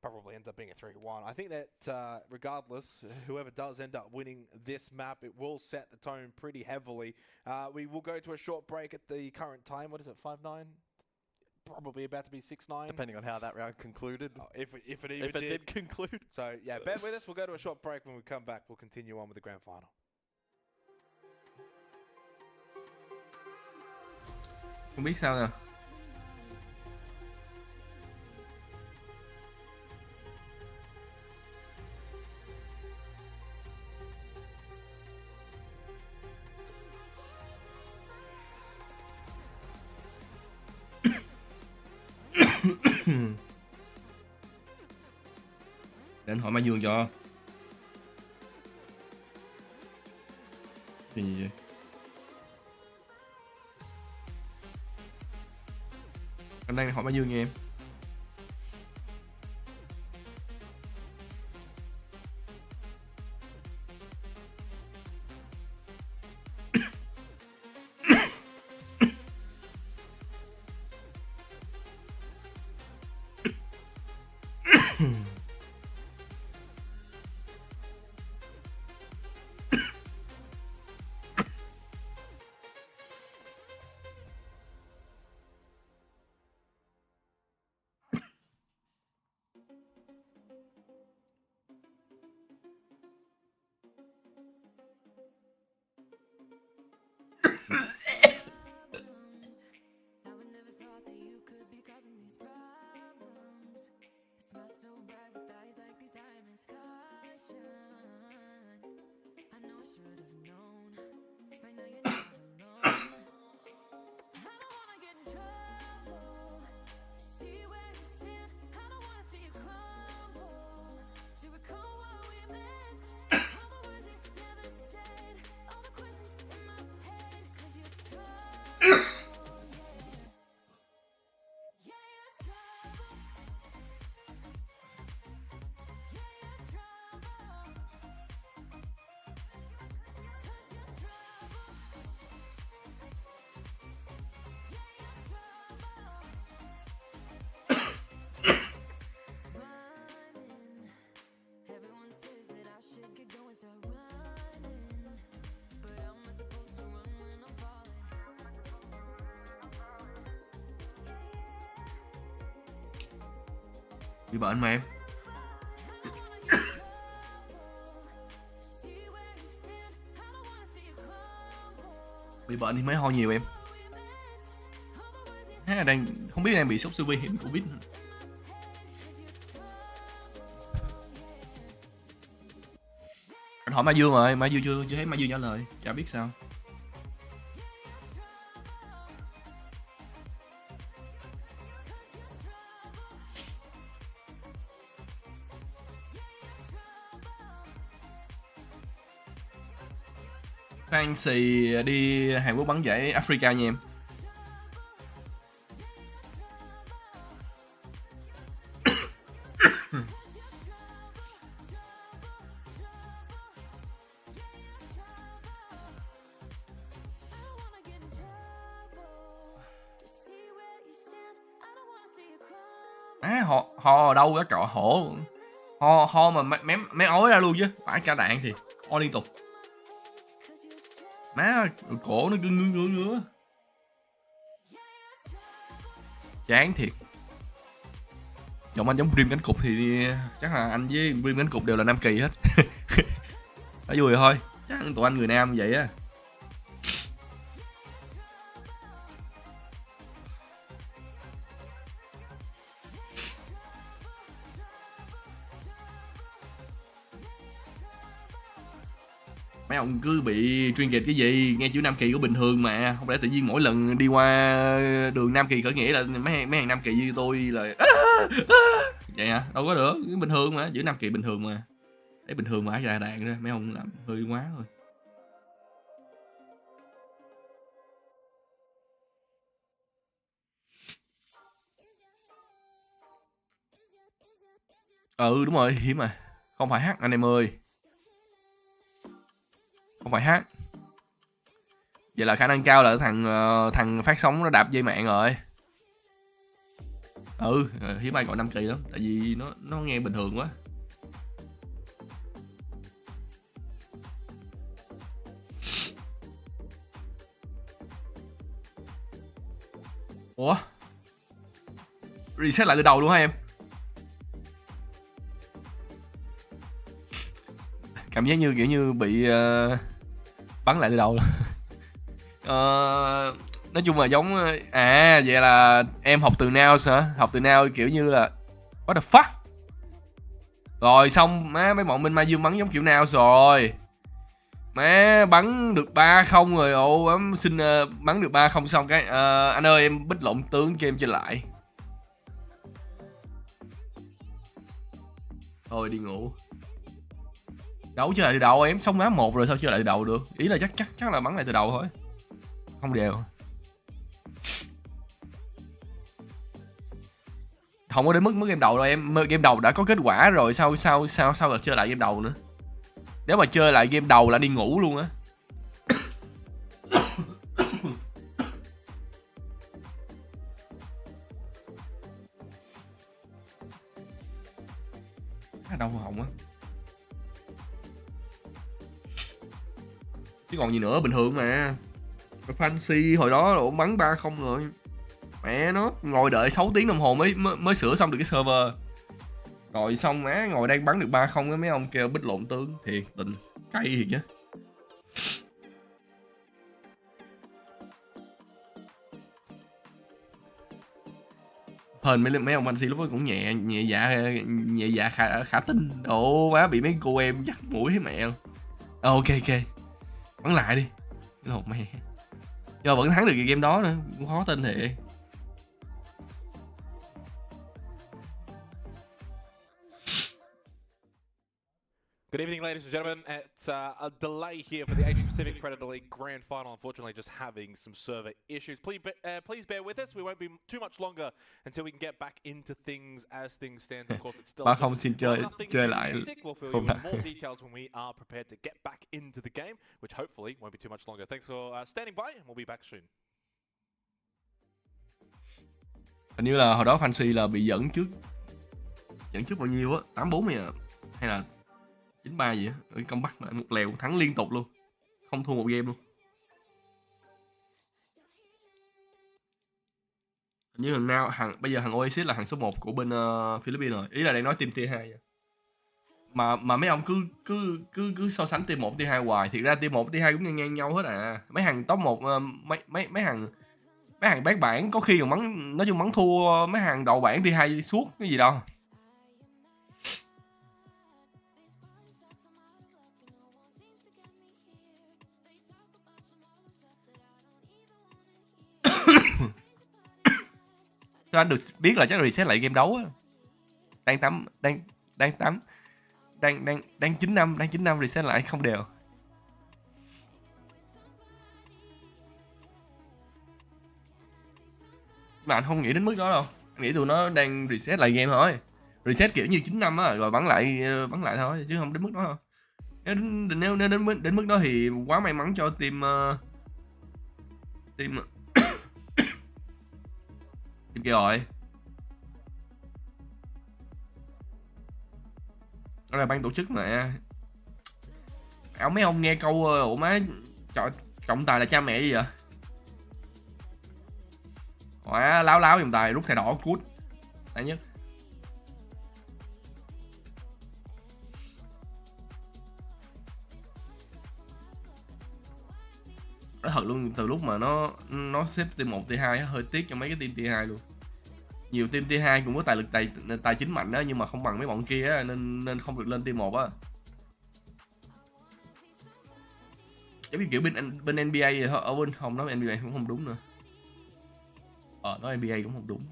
probably ends up being a 3-1. I think that regardless, whoever does end up winning this map, it will set the tone pretty heavily. We will go to a short break at the current time. What is it, 5-9? Probably about to be 6-9. Depending on how that round concluded. If it even did conclude. So, yeah, bear with us. We'll go to a short break. When we come back, we'll continue on with the grand final. Không biết sao nè. Để anh hỏi Mazuong cho. Gì vậy? Anh đang hỏi Mazuong nha em. Bị bệnh mà em. Bị bệnh thì mới ho nhiều em. Thế là đang không biết đang bị sốt siêu vi hay bị Covid. hỏi Mazuong rồi, Mazuong chưa thấy Mazuong trả lời, chả biết sao. Fancy đi Hàn Quốc bắn giải Africa nha em. Ho ở đâu á cọ hổ. Ho mà mé ói ra luôn chứ, phải cả đạn thì ho liên tục. Má cổ nó cứ ngứa. Chán thiệt. Giọng anh giống Dream cánh cục thì chắc là anh với Dream cánh cục đều là Nam Kỳ hết. Nói vui thôi, chắc tụi anh người Nam vậy á. Mấy ông cứ bị chuyên nghiệp cái gì, nghe chữ Nam Kỳ của bình thường mà, không lẽ tự nhiên mỗi lần đi qua đường Nam Kỳ khởi nghĩa là mấy hàng Nam Kỳ như tôi là vậy hả? Đâu có được, bình thường mà, chữ Nam Kỳ bình thường mà. Đấy bình thường mà ra đạn ra, mấy ông làm hơi quá rồi. Ừ đúng rồi, hiếm mà. Không phải hát anh em ơi. Không phải hát. Vậy là khả năng cao là thằng phát sóng nó đạp dây mạng rồi. Ừ, hiếm ai gọi Nam Kỳ lắm, tại vì nó nghe bình thường quá. Ủa? Reset lại từ đầu luôn hả em? Cảm giác như kiểu như bị bắn lại từ đầu. Nói chung là giống vậy là em học từ now hả? Học từ now kiểu như là what the fuck. Rồi xong má mấy bọn bên Mazuong bắn giống kiểu nào rồi. Má bắn được 3-0 rồi xin bắn được 3-0 xong cái anh ơi em bích lộn tướng cho em chơi lại. Thôi đi ngủ. Đấu chơi lại từ đầu em xong đá 1 rồi sao chơi lại từ đầu được? Ý là chắc là bắn lại từ đầu thôi. Không đều. Không có đến mức game đầu đâu em, game đầu đã có kết quả rồi sao là chơi lại game đầu nữa. Nếu mà chơi lại game đầu là đi ngủ luôn á. Đau họng á. Chứ còn gì nữa, bình thường mà. Fancy hồi đó là bắn 3-0 rồi. Mẹ nó ngồi đợi 6 tiếng đồng hồ mới sửa xong được cái server. Rồi xong má ngồi đang bắn được 3-0 cái mấy ông kêu bích lộn tướng, thiệt tình cay thiệt chứ. Hên mấy ông Fancy lúc đó cũng nhẹ dạ khả tin. Ồ má bị mấy cô em dắt mũi thấy mẹ luôn. Ok bắn lại đi. Lộn mẹ. Nhưng mà vẫn thắng được cái game đó nữa, cũng khó tin thiệt. Good evening, ladies and gentlemen. It's a delay here for the Asia Pacific Predator League Grand Final. Unfortunately, just having some server issues. Please bear with us. We won't be too much longer until we can get back into things as things stand. Of course, it's still Ba không xin chơi lại. We'll fill you with more details when we are prepared to get back into the game, which hopefully won't be too much longer. Thanks for standing by, and we'll be back soon. Hình như là hồi đó Fancy là bị dẫn trước bao nhiêu á, 8-4 à, hay là 9-3 gì á, comeback lại một lèo thắng liên tục luôn, không thua một game luôn. Hình như bây giờ thằng Oasis là hàng số 1 của bên Philippines rồi, ý là đang nói team tier 2 vậy. Mà mấy ông cứ so sánh tier 1 tier 2 hoài, thiệt ra tier 1 tier 2 cũng ngang nhau hết à. Mấy hàng top 1 mấy hàng bán bảng có khi còn nói chung bắn thua mấy hàng đầu bảng tier 2 suốt cái gì đâu. Cho anh được biết là chắc là reset lại game đấu á. Đang 9 năm reset lại không đều. Mà anh không nghĩ đến mức đó đâu. Anh nghĩ tụi nó đang reset lại game thôi. Reset kiểu như 9 năm á, rồi bắn lại thôi chứ không đến mức đó đâu. Nếu đến mức đó thì quá may mắn cho team team kia rồi. Đó là ban tổ chức mà. Mấy ông nghe câu ủa má trọng tài là cha mẹ gì vậy? Quá láo dùm tài rút thẻ đỏ cút. Đấy nhất. Nói thật luôn, từ lúc mà nó xếp team 1, tier 2 hơi tiếc cho mấy cái team tier 2 luôn. Nhiều team tier 2 cũng có tài lực tài chính mạnh á, nhưng mà không bằng mấy bọn kia á, nên không được lên team 1 á. Giống như kiểu bên NBA vậy thôi. Ở bên không, nói NBA cũng không đúng nữa. Nói NBA cũng không đúng.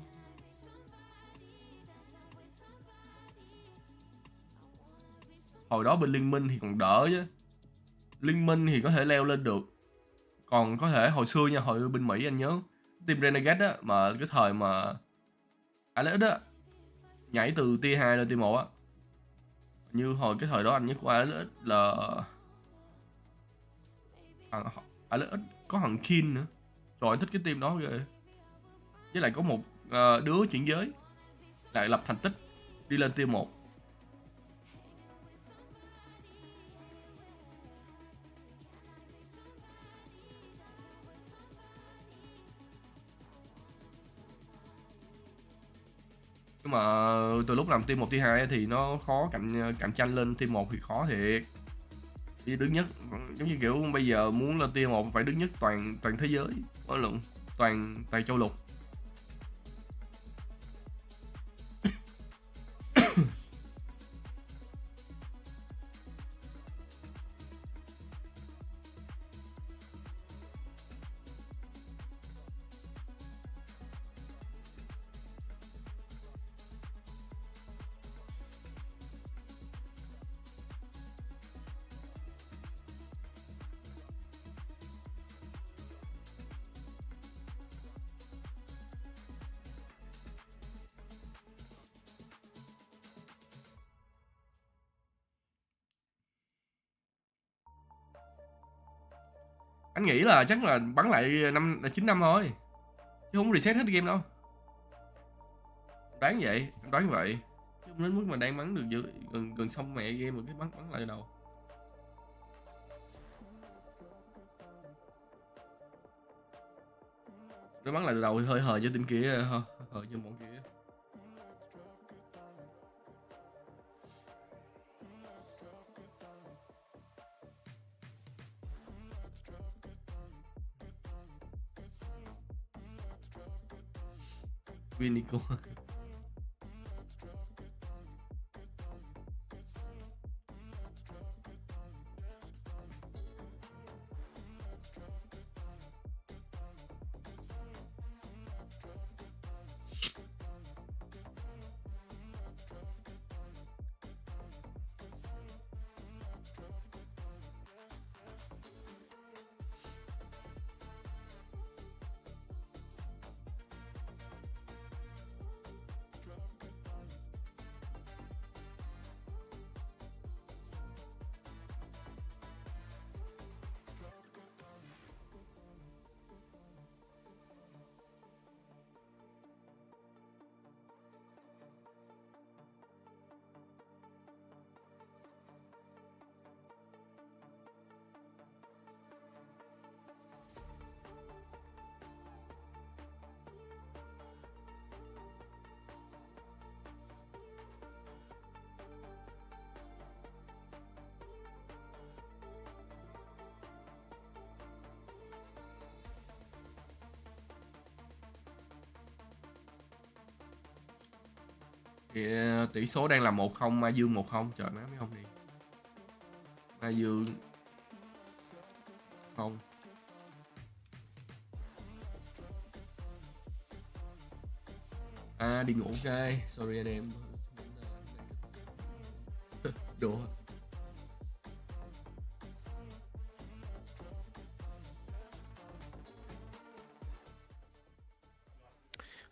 Hồi đó bên Liên Minh thì còn đỡ chứ. Liên Minh thì có thể leo lên được. Còn có thể hồi xưa nha, hồi bên Mỹ anh nhớ team Renegade á, mà cái thời mà Alex á nhảy từ tier 2 lên tier 1 á. Như hồi cái thời đó anh nhớ của Alex là Alex có thằng Kin nữa. Trời ơi, thích cái team đó ghê. Với lại có một đứa chuyển giới lại lập thành tích đi lên tier 1. Nhưng mà từ lúc làm team 1 tier 2 thì nó khó cạnh tranh lên team 1 thì khó thiệt. Đi đứng nhất giống như kiểu bây giờ muốn lên tier 1 phải đứng nhất toàn thế giới, có lượng toàn châu lục. Anh nghĩ là chắc là bắn lại 9 năm thôi, chứ không reset hết game đâu. Đoán vậy, anh đoán vậy. Chứ không đến mức mà đang bắn được gần xong mẹ game rồi cái bắn lại từ đầu. Nó bắn lại từ đầu thì hơi hời cho team kia, hời cho bọn kia. Vinico. Thì tỷ số đang là 1-0, Mazuong 1-0. Trời má mấy ông này. Mazuong không. À đi ngủ cái. Sorry anh em. Đùa.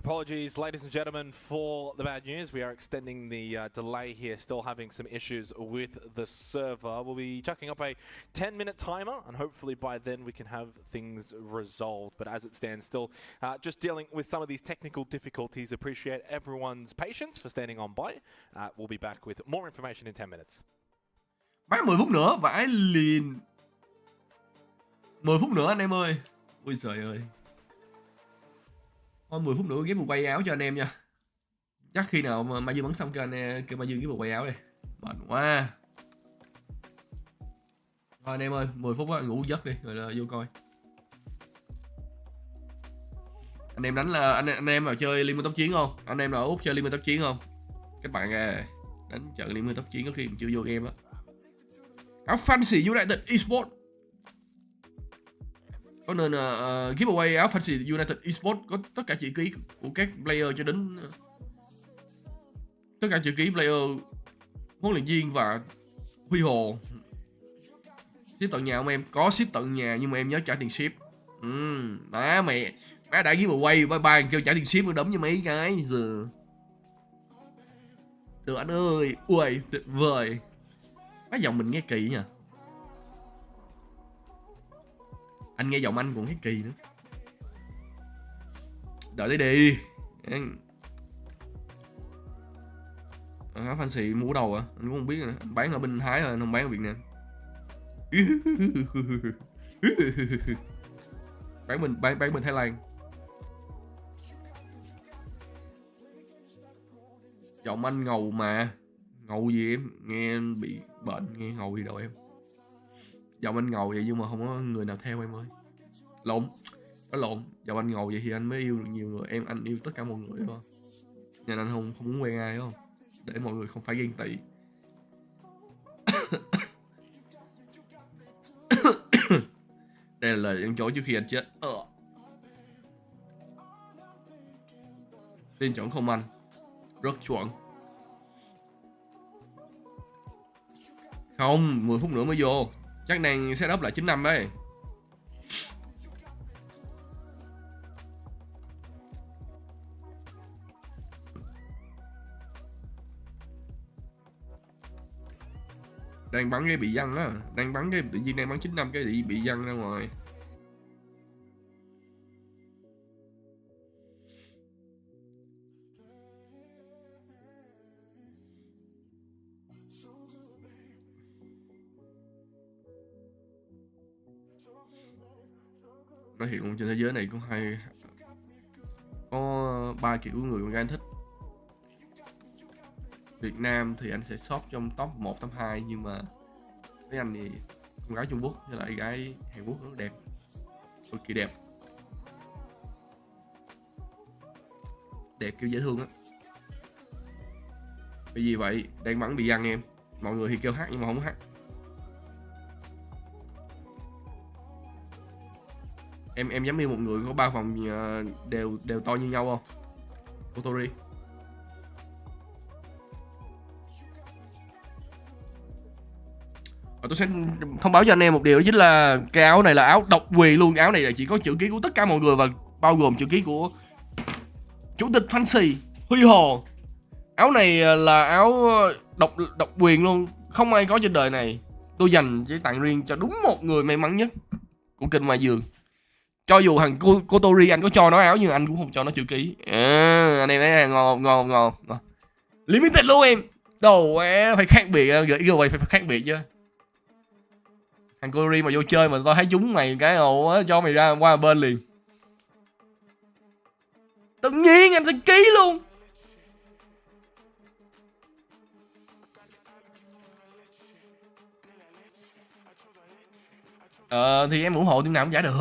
Apologies, ladies and gentlemen, for the bad news. We are extending the delay here, still having some issues with the server. We'll be chucking up a 10-minute timer, and hopefully by then we can have things resolved. But as it stands, still just dealing with some of these technical difficulties. Appreciate everyone's patience for standing on by. We'll be back with more information in 10 minutes. Bán 10 phút nữa, vãi liền. 10 phút nữa anh em ơi. Ôi trời ơi. Thôi 10 phút nữa ghép một quay áo cho anh em nha. Chắc khi nào mà Mazuong bắn xong kêu Mazuong ghép một quay áo đi. Mệt quá. Thôi anh em ơi, 10 phút á, ngủ giấc đi rồi là vô coi. Anh em đánh là anh em nào chơi Liên Minh tốc chiến không? Anh em nào Úc chơi Liên Minh tốc chiến không? Các bạn đánh trận Liên Minh tốc chiến có khi chưa vô game á. Áo Fancy United Esport. Có nên giveaway áo Fancy United Esport có tất cả chữ ký của các player cho đến tất cả chữ ký player, huấn luyện viên và Huy Hồ. Ship tận nhà không em? Có ship tận nhà nhưng mà em nhớ trả tiền ship. Má mẹ, má đã giveaway bye bye kêu trả tiền ship nó đấm như mấy cái giờ. Được anh ơi, ui tuyệt vời. Má giọng mình nghe kỳ nha. Anh nghe giọng anh còn thấy kỳ nữa. Đợi tới đi. Fancy mua đầu à? Anh cũng không biết nữa. Anh bán ở bên Thái rồi, anh không bán ở Việt Nam. bán bên Thái Lan. Giọng anh ngầu mà. Ngầu gì em? Nghe anh bị bệnh, nghe ngầu gì đâu em. Giọng anh ngầu vậy nhưng mà không có người nào theo em ơi. Lộn. Giọng anh ngầu vậy thì anh mới yêu được nhiều người. Anh yêu tất cả mọi người đúng không? Nên anh không muốn quen ai đúng không? Để mọi người không phải ghen tị. Đây là lời ăn chối trước khi anh chết. Tin chuẩn không anh? Rất chuẩn. Không, 10 phút nữa mới vô. Chắc đang setup lại 95 đấy. Đang bắn cái bị văng á. Đang bắn cái tự nhiên đang bắn 95 cái bị văng ra ngoài. Nói hiện luôn trên thế giới này có 3 kiểu người con gái anh thích. Việt Nam thì anh sẽ sót trong top 1, top 2, nhưng mà với anh thì con gái Trung Quốc với lại gái Hàn Quốc rất đẹp, cực kỳ đẹp, đẹp kiểu dễ thương á. Bởi vì vậy đang bắn bị văng em, mọi người thì kêu hát nhưng mà không có hát. Em dám yêu một người có 3 phòng đều to như nhau không? Kotori. Tôi sẽ thông báo cho anh em một điều, đó chính là cái áo này là áo độc quyền luôn. Áo này là chỉ có chữ ký của tất cả mọi người và bao gồm chữ ký của chủ tịch Fancy Huy Hồ. Áo này là áo độc quyền luôn, không ai có trên đời này. Tôi dành chỉ tặng riêng cho đúng một người may mắn nhất của kênh Mazuong. Cho dù thằng Kotori anh có cho nó áo nhưng anh cũng không cho nó chữ ký. Anh em thấy ngon. Limited luôn em. Đồ phải khác biệt, giveaway phải khác biệt chứ. Thằng Kotori mà vô chơi mà tao thấy chúng mày cái ồ cho mày ra qua bên liền. Tự nhiên anh sẽ ký luôn. Thì em ủng hộ team nào cũng giải được.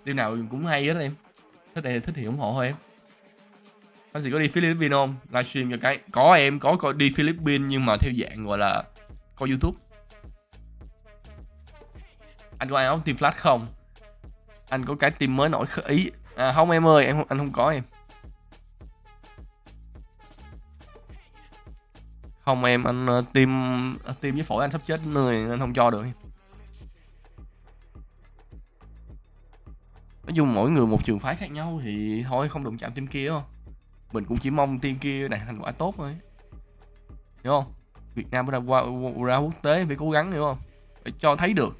Team nào cũng hay hết em. Thích thì ủng hộ thôi em. Anh có đi Philippines không? Livestream cho cái. Có em, có đi Philippines nhưng mà theo dạng gọi là coi YouTube. Anh có áo team flash không? Anh có cái team mới nổi ý. Không em ơi, anh không có em. Không em, anh team với phổi anh sắp chết người, anh không cho được. Nói chung mỗi người một trường phái khác nhau thì thôi không đụng chạm team kia không. Mình cũng chỉ mong team kia đạt thành quả tốt thôi. Hiểu không? Việt Nam ra quốc tế phải cố gắng, hiểu không? Phải cho thấy được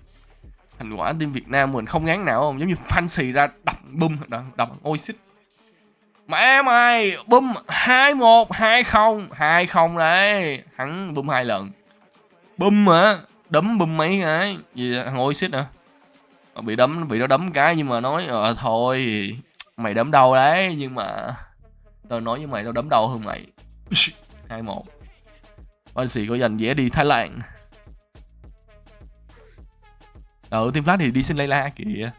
thành quả team Việt Nam mình không ngán nào không? Giống như Fancy ra đập bum, đập ôi xích. Mẹ mày, bum 2-1, 2-0, 2-0 đấy. Hắn bum 2 lần. Bum hả? Đấm bum mấy cái. Gì thằng ôi xích hả? Bị nó đấm cái nhưng mà nói thôi mày đấm đâu đấy, nhưng mà tao nói với mày tao đấm đâu hơn mày. 2-1. Fancy có giành vé đi Thái Lan. Team Flash thì đi xin Layla kìa.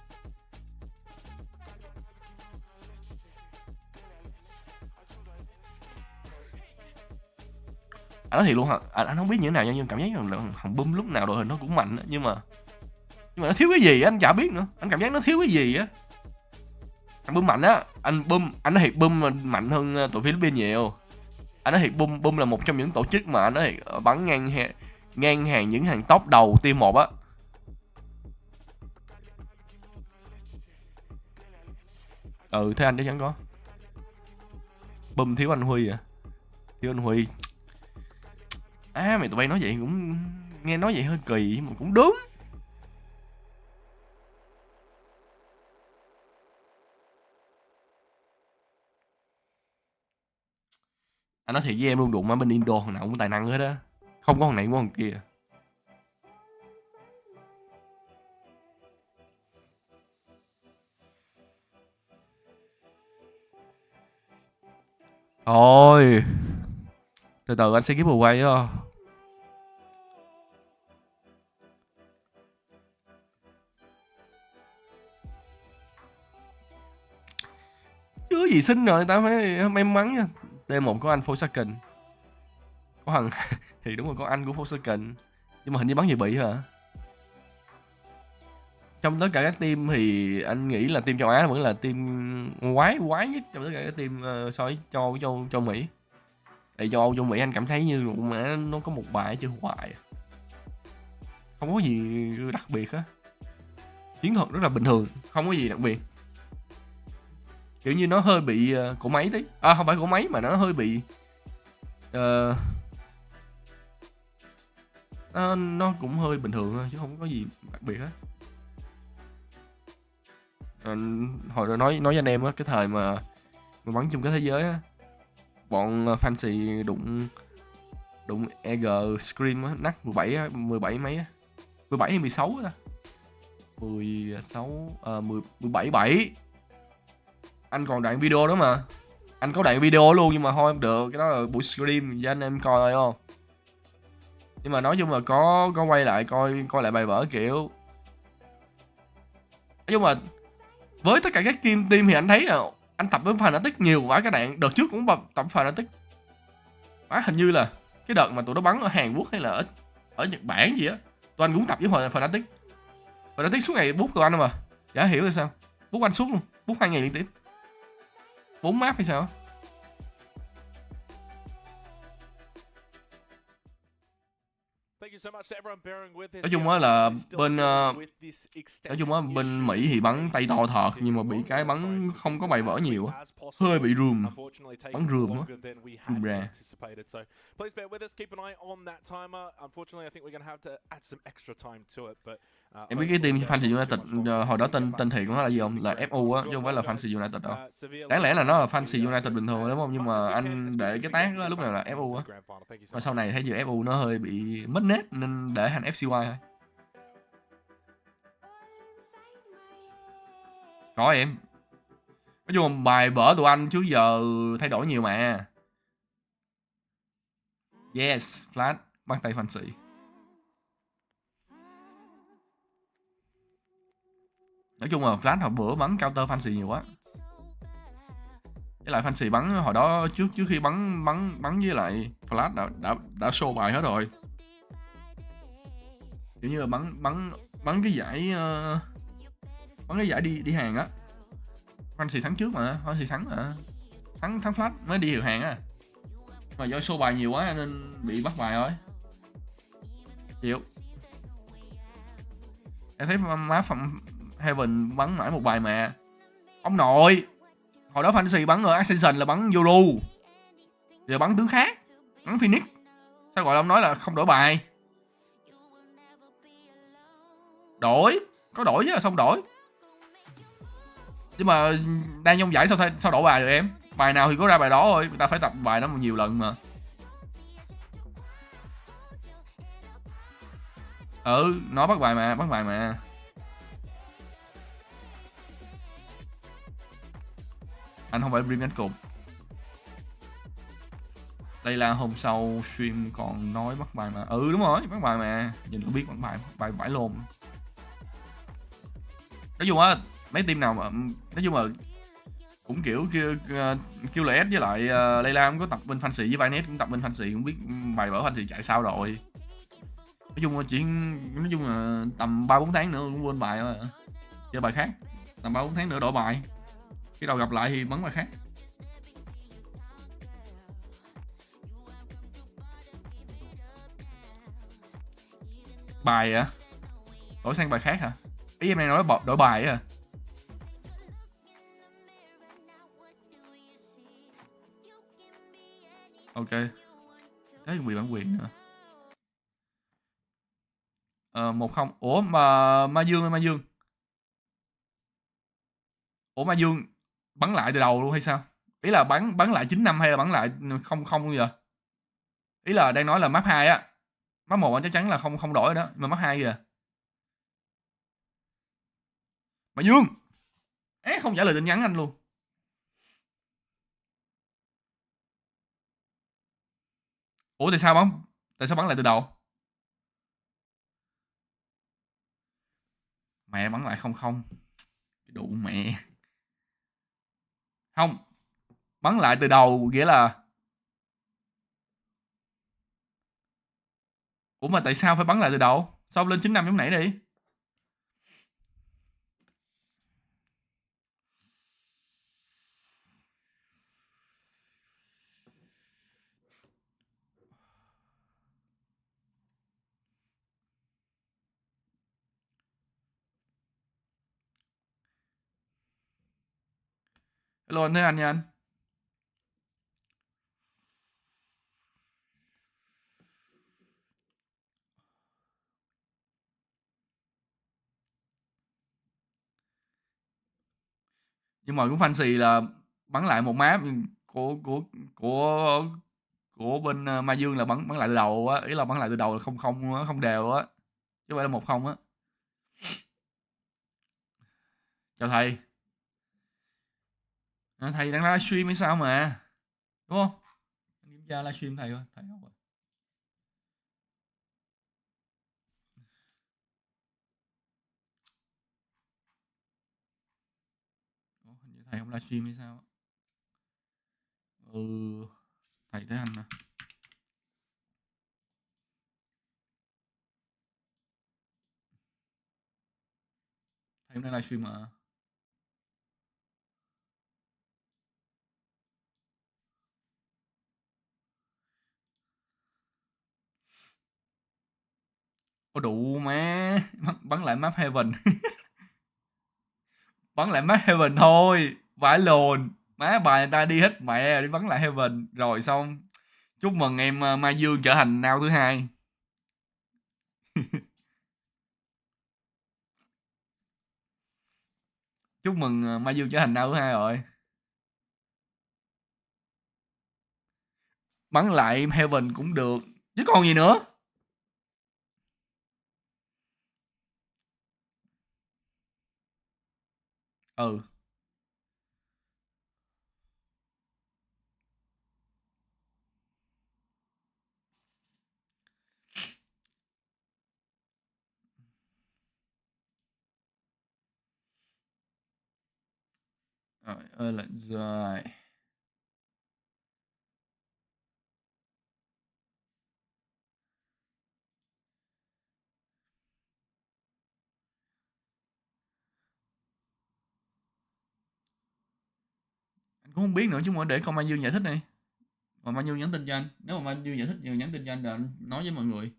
Anh nói thiệt luôn hả? Anh không biết như thế nào nhưng cảm giác là thằng Bum lúc nào đội hình nó cũng mạnh đó, nhưng mà nó thiếu cái gì á, anh chả biết nữa. Anh cảm giác nó thiếu cái gì á. Thằng Bum mạnh á, anh nói thiệt Bum mạnh hơn tụi Philippines nhiều. Anh nói thiệt Bum là một trong những tổ chức mà anh nói thiệt bắn ngang hàng những hàng top đầu team 1 á. Thế anh chắc chắn có. Bum thiếu anh Huy à? Thiếu anh Huy. Mày tụi bay nói vậy cũng nghe nói vậy hơi kỳ mà cũng đúng. Anh nói thiệt với em luôn, đụng mà bên Indo thằng nào cũng tài năng hết á. Không có thằng này cũng có thằng kia. Thôi từ từ anh sẽ give away á. Chưa gì xinh rồi tao phải may mắn nha. T1 có anh Forsaken. Có thằng thì đúng rồi, có anh của Forsaken. Nhưng mà hình như bắn gì bị hả? Trong tất cả các team thì anh nghĩ là team châu Á vẫn là team quái nhất trong tất cả các team so với châu Mỹ. Tại châu Âu châu Mỹ anh cảm thấy như mà nó có một bài chơi hoài, không có gì đặc biệt á. Chiến thuật rất là bình thường, không có gì đặc biệt. Kiểu như nó hơi bị cổ máy tí. Không phải cổ máy mà nó hơi bị nó cũng hơi bình thường thôi chứ không có gì đặc biệt á. Hồi rồi nói với anh em á, cái thời mà bắn chung cái thế giới á, bọn Fancy đụng EG Screen á, nắc 17 mấy á, 17 hay 16 á, 17 7. Anh còn đoạn video đó mà, anh có đoạn video luôn, nhưng mà thôi không được, cái đó là buổi stream cho anh em coi thôi không. Nhưng mà nói chung là có quay lại coi lại bài vở kiểu. Nói chung là với tất cả các team thì anh thấy là anh tập với Fnatic nhiều quá. Cái đoạn đợt trước cũng tập Fnatic. Hình như là cái đợt mà tụi nó bắn ở Hàn Quốc hay là ở Nhật Bản gì á, tụi anh cũng tập với Fnatic. Fnatic suốt ngày bút tụi anh mà. Chả hiểu là sao. Bút anh suốt luôn, bút 2 ngày liên tiếp. 4 map hay sao? Nói chung á là bên Mỹ thì bắn tay to thật, nhưng mà bị cái bắn không có bài vở nhiều á, hơi bị rùm, bắn rùm á, rùm ra. Em biết cái team Fantasy United hồi đó tên thiệt của nó là gì không? Là FU á, chứ không phải là Fantasy United đâu. Đáng lẽ là nó là Fantasy United bình thường đúng không? Nhưng mà anh để cái tag đó lúc nào là FU á. Và sau này thấy giờ FU nó hơi bị mất nét nên để thành FCY thôi. Có em. Nói chung bài vở tụi anh trước giờ thay đổi nhiều mà. Yes, Flash bắt tay Fantasy. Nói chung là Flash hồi bữa bắn counter Fantasy nhiều quá. Với lại Fantasy bắn hồi đó trước khi bắn với lại Flash đã show bài hết rồi. Kiểu như là bắn cái giải đi hàng á. Fantasy thắng trước mà, Fantasy thắng mà. Thắng Flash mới đi hiệu hàng á. Mà do số bài nhiều quá nên bị bắt bài rồi. Chịu. Em thấy má phẩm Heaven bắn mãi một bài mà. Ông nội. Hồi đó Fantasy bắn ở Ascension là bắn Yoru. Giờ bắn tướng khác. Bắn Phoenix. Sao gọi là ông nói là không đổi bài? Đổi. Có đổi chứ, không đổi. Nhưng mà đang trong giải sao đổi bài được em? Bài nào thì có ra bài đó thôi. Người ta phải tập bài đó nhiều lần mà. Ừ, nó bắt bài mà. Anh không phải Brim đánh cục. Đây là hôm sau stream còn nói bắt bài mà. Ừ đúng rồi, bắt bài mà. Nhìn cũng biết bắt bài vãi lồn. Nói chung á, mấy team nào mà nói chung là cũng kiểu kêu là S với lại Layla cũng có tập bên Fancy với Violet cũng tập bên Fancy, cũng biết bài vở Fancy chạy sao rồi. Nói chung là tầm 3-4 tháng nữa cũng quên bài rồi. Chơi bài khác. Tầm 3-4 tháng nữa đổi bài. Khi đầu gặp lại thì bắn bài khác. Bài à? Đổi sang bài khác hả? Ý em này nói đổi bài á. Ok. Thế bị bản quyền nữa. 1-0. Ủa mà Mazuong. Ủa Mazuong bắn lại từ đầu luôn hay sao? Ý là bắn lại 9-5 hay là bắn lại 0-0 luôn vậy? Ý là đang nói là map 2 á. Map 1 anh chắc chắn là không đổi đó, mà map 2 kìa. Mazuong. Không trả lời tin nhắn anh luôn. Ủa tại sao bắn lại từ đầu? Mẹ bắn lại 0-0. Cái đủ mẹ. Không. Bắn lại từ đầu nghĩa là ủa mà tại sao phải bắn lại từ đầu? Sao lên 9-5 giống nãy đi? Hello anh thấy anh nha anh. Nhưng mà cũng fancy là bắn lại một map của của của bên Mazuong là bắn lại từ đầu á, ý là bắn lại từ đầu là không đều á, chứ không phải là 1-0 á. Chào thầy. Thầy đang livestream hay sao mà, đúng không? Kiểm tra livestream thầy coi, thầy không à? Hình như thầy không livestream hay sao? Ừ, thầy thấy anh nè. Thầy hôm nay livestream mà. Có đủ má. Bắn lại map Heaven. Bắn lại map Heaven thôi, vãi lồn. Má bài người ta đi hết mẹ đi bắn lại Heaven rồi xong. Chúc mừng em Mai Dương trở thành nao thứ hai. Chúc mừng Mai Dương trở thành nao thứ hai rồi. Bắn lại Heaven cũng được chứ còn gì nữa. Ừ. Rồi ơi là rồi. Anh cũng không biết nữa chứ mà để con Mai Dương giải thích đi. Mà Mazuong nhắn tin cho anh, nếu mà Mazuong giải thích nhiều nhắn tin cho anh để anh nói với mọi người.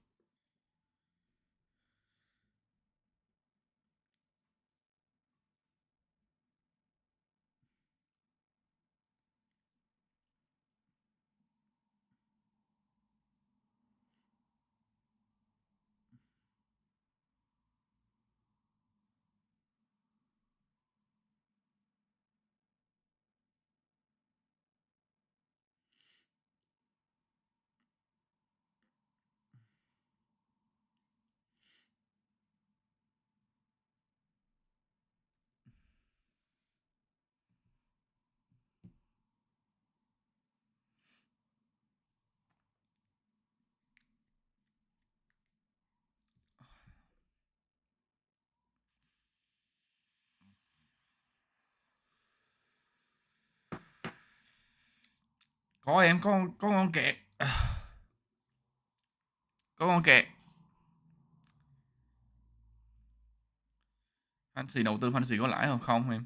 Có em, có con kẹt. Có con kẹt. Fancy đầu tư Fancy có lãi không? Không em.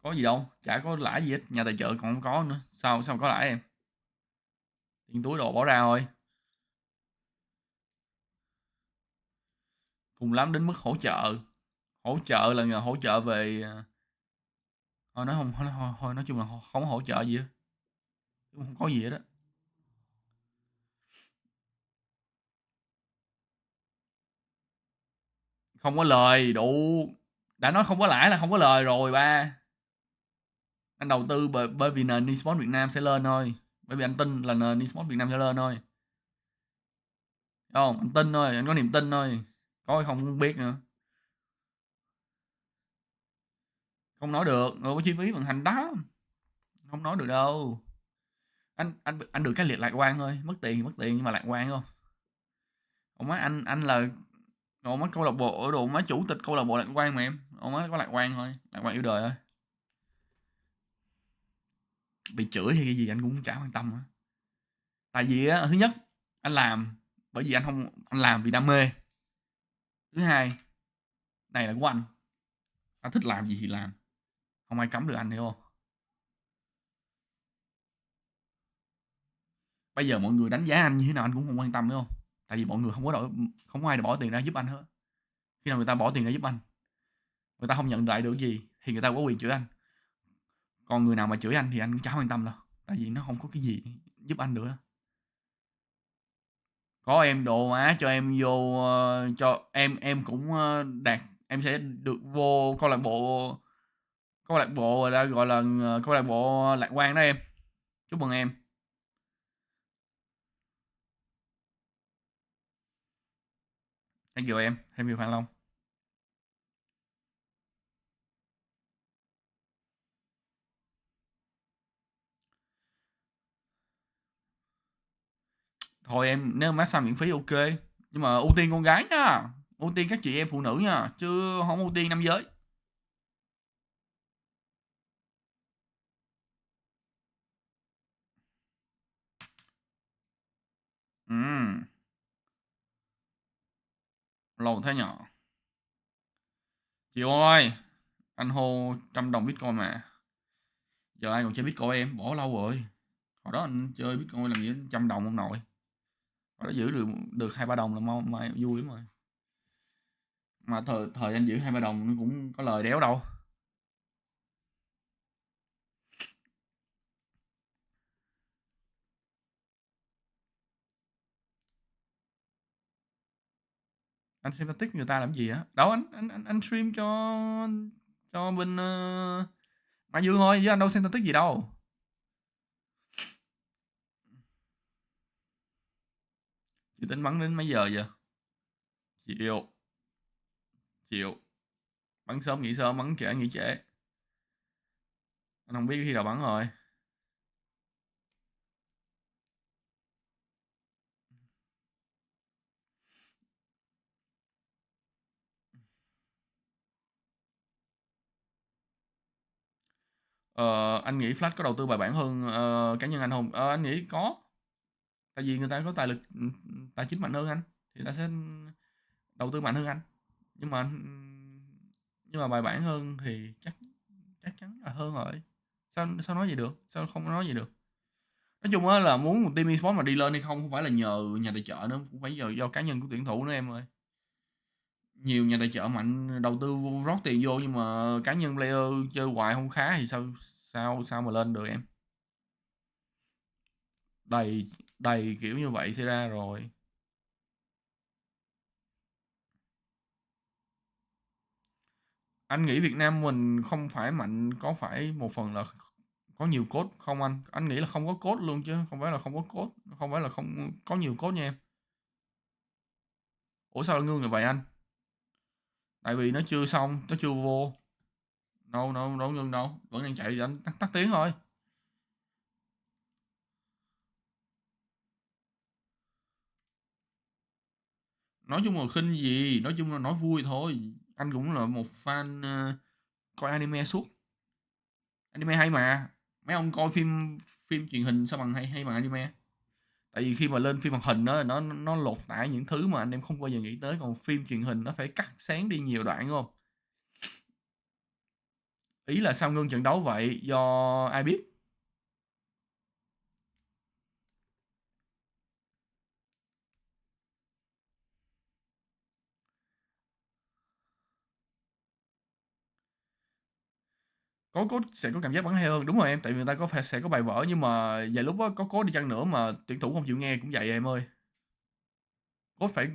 Có gì đâu, chả có lãi gì hết, nhà tài trợ còn không có nữa. Sao có lãi em? Tiền túi đồ bỏ ra thôi. Cùng lắm đến mức hỗ trợ. Hỗ trợ là hỗ trợ về thôi nói không thôi nói chung là không có hỗ trợ gì hết. Không có gì hết đó. Không có lời đủ. Đã nói không có lãi là không có lời rồi ba. Anh đầu tư bởi vì nền Esport Việt Nam sẽ lên thôi. Bởi vì anh tin là nền Esport Việt Nam sẽ lên thôi. Đúng không? Anh tin thôi, anh có niềm tin thôi. Có hay không biết nữa. Không nói được, rồi có chi phí vận hành đó. Không nói được đâu. Anh được cái liệt lạc quan thôi, mất tiền nhưng mà lạc quan không. Ông má anh là ông má câu lạc bộ, đồ má chủ tịch câu lạc bộ lạc quan mà em. Ông má có lạc quan thôi, lạc quan yêu đời thôi. Bị chửi hay cái gì anh cũng chả quan tâm nữa. Tại vì á, thứ nhất anh làm bởi vì anh làm vì đam mê. Thứ hai, này là của anh thích làm gì thì làm, không ai cấm được anh, hiểu không? Bây giờ mọi người đánh giá anh như thế nào anh cũng không quan tâm nữa không, tại vì mọi người không có ai bỏ tiền ra giúp anh hết. Khi nào người ta bỏ tiền ra giúp anh, người ta không nhận lại được gì thì người ta có quyền chửi anh. Còn người nào mà chửi anh thì anh cũng chả quan tâm đâu, tại vì nó không có cái gì giúp anh nữa. Có em đồ má cho em vô cho em cũng đạt, em sẽ được vô câu lạc bộ đã gọi là câu lạc bộ lạc quan đó em. Chúc mừng em. Thank you em, thank you Phan Long. Thôi em, nếu massage miễn phí ok, nhưng mà ưu tiên con gái nha, ưu tiên các chị em phụ nữ nha, chứ không ưu tiên nam giới. Lâu thế nhỏ. Chị ơi, anh hô 100 đồng Bitcoin mà. Giờ ai còn chơi Bitcoin em, bỏ lâu rồi. Hồi đó anh chơi Bitcoin làm gì 100 đồng ông nội. Hồi đó giữ được 2-3 đồng là mai vui lắm rồi. Mà thời anh giữ 2-3 đồng nó cũng có lời đéo đâu. Anh xem tích người ta làm gì á? Đâu anh stream cho bên Mazuong thôi chứ anh đâu xem tích gì đâu. Chị tính bắn đến mấy giờ vậy? Chiều. Chiều. Bắn sớm nghỉ sớm, bắn trễ nghỉ trễ. Anh không biết khi nào bắn rồi. Anh nghĩ Flash có đầu tư bài bản hơn cá nhân anh không? Anh nghĩ có. Tại vì người ta có tài lực tài chính mạnh hơn anh thì ta sẽ đầu tư mạnh hơn anh. Nhưng mà bài bản hơn thì chắc chắn là hơn rồi. Sao nói gì được? Sao không nói gì được? Nói chung á là muốn một team Esport mà đi lên hay không phải là nhờ nhà tài trợ nữa, cũng phải do cá nhân của tuyển thủ nữa em ơi. Nhiều nhà tài trợ mạnh đầu tư rót tiền vô nhưng mà cá nhân player chơi hoài không khá thì sao mà lên được em. Đầy đầy kiểu như vậy sẽ ra rồi. Anh nghĩ Việt Nam mình không phải mạnh, có phải một phần là có nhiều code không anh? Anh nghĩ là không có code luôn chứ không phải là không có code, không phải là không có nhiều code nha em. Ủa sao ngưng như vậy anh? Tại vì nó chưa xong, nó chưa vô. Đâu ngưng đâu, vẫn đang chạy, anh tắt tiếng thôi. Nói chung là khinh gì, nói chung là nói vui thôi. Anh cũng là một fan coi anime suốt. Anime hay mà. Mấy ông coi phim phim truyền hình sao bằng hay hay bằng anime. Tại vì khi mà lên phim hoạt hình đó nó lột tả những thứ mà anh em không bao giờ nghĩ tới, còn phim truyền hình nó phải cắt xén đi nhiều đoạn, đúng không? Ý là sao ngưng trận đấu vậy, do ai biết? Có code sẽ có cảm giác bắn hay hơn, đúng rồi em, tại vì người ta sẽ có bài vở, nhưng mà vài lúc á có code đi chăng nữa mà tuyển thủ không chịu nghe cũng vậy em ơi. Code phải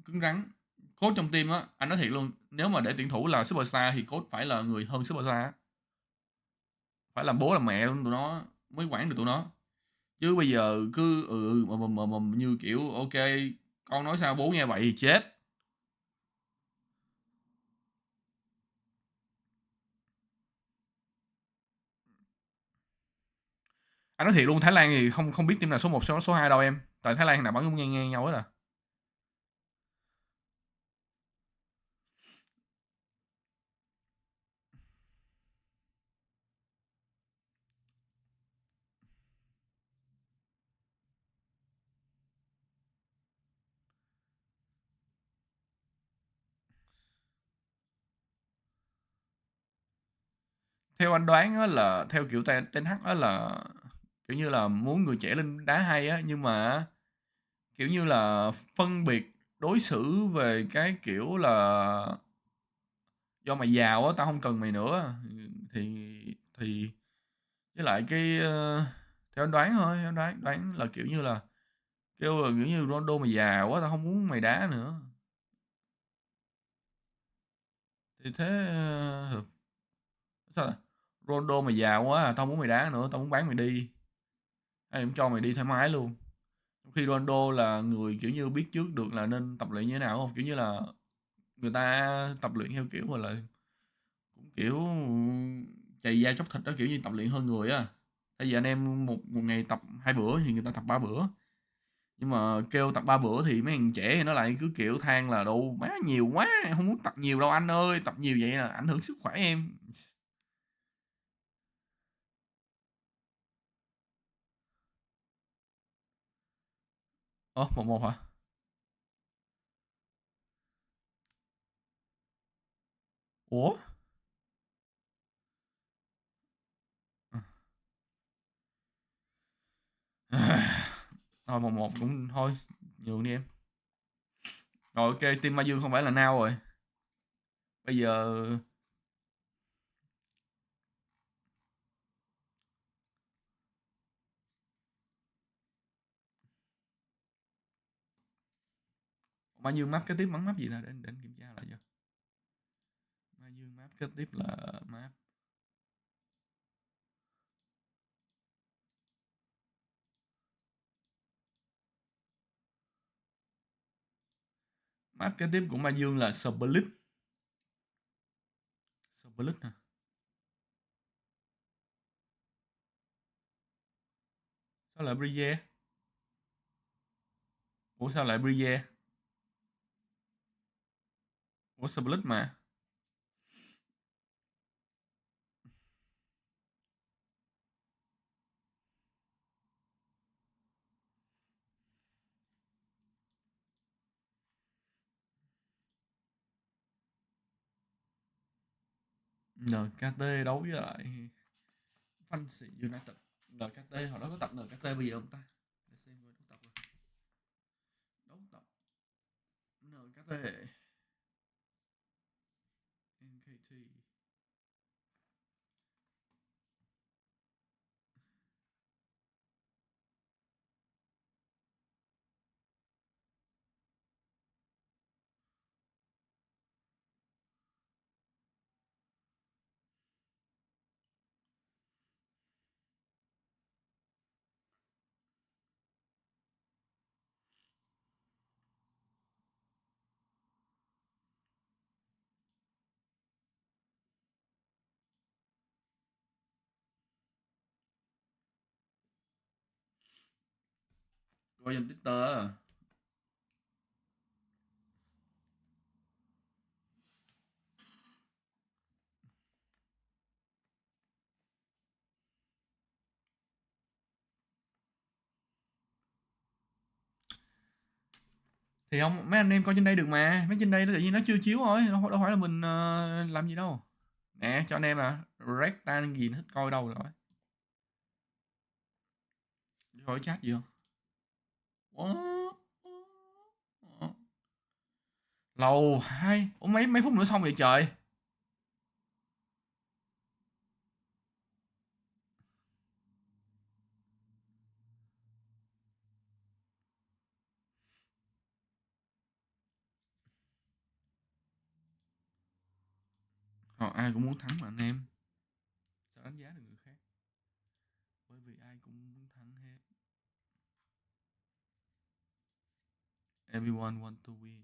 cứng rắn. Code trong team á, anh nói thiệt luôn, nếu mà để tuyển thủ là superstar thì code phải là người hơn superstar á. Phải làm bố làm mẹ luôn tụi nó mới quản được tụi nó. Chứ bây giờ cứ mà như kiểu ok, con nói sao bố nghe vậy thì chết. Anh nói thiệt luôn, Thái Lan thì không không biết team nào số 1 số 2 đâu em. Tại Thái Lan nào bắn cũng ngang ngang nhau hết à. Theo anh đoán á là theo kiểu Ten Hag á là kiểu như là muốn người trẻ lên đá hay á, nhưng mà kiểu như là phân biệt đối xử về cái kiểu là do mày giàu á tao không cần mày nữa, thì với lại cái theo anh đoán thôi, theo anh đoán là kiểu như là kêu là kiểu như Ronaldo mày giàu quá tao không muốn mày đá nữa, thì thế sao là Ronaldo mày giàu quá tao không muốn mày đá nữa, tao muốn bán mày đi, ai cũng cho mày đi thoải mái luôn. Trong khi Ronaldo là người kiểu như biết trước được là nên tập luyện như thế nào, không kiểu như là người ta tập luyện theo kiểu gọi là cũng kiểu chày da chóc thịt đó, kiểu như tập luyện hơn người á. Tại vì anh em một một ngày tập 2 bữa thì người ta tập 3 bữa, nhưng mà kêu tập 3 bữa thì mấy thằng trẻ thì nó lại cứ kiểu than là đâu má nhiều quá, em không muốn tập nhiều đâu anh ơi, tập nhiều vậy là ảnh hưởng sức khỏe em. Ơ 1-1 hả? Ủa? Thôi 1-1 cũng thôi, nhường đi em. Rồi ok, team Mazuong không phải là nào rồi. Bây giờ Mazuong map kế tiếp bắn map gì là để kiểm tra lại cho. Mazuong map kế tiếp là map kế tiếp của Mazuong là Split. Split hả? Sao lại Brie? Ủa sao lại Brie? Ủa Split mà. NKT đấu với lại Fanpage United. NKT hồi đó có tập NKT bây giờ không ta? Để xem coi đấu tập rồi. Đấu tập NKT NKT coi trên Twitter. Thì không, mấy anh em coi trên đây được mà, mấy trên đây nó tự nhiên nó chưa chiếu thôi, đâu phải là mình làm gì đâu. Nè cho anh em à, rectan gì nó thích coi đâu rồi. Coi chat gì không? Lâu hai, ủa mấy phút nữa xong vậy trời. Ai cũng muốn thắng mà anh em. Sao đánh giá được người khác? Bởi vì ai cũng muốn thắng hết. Everyone want to win.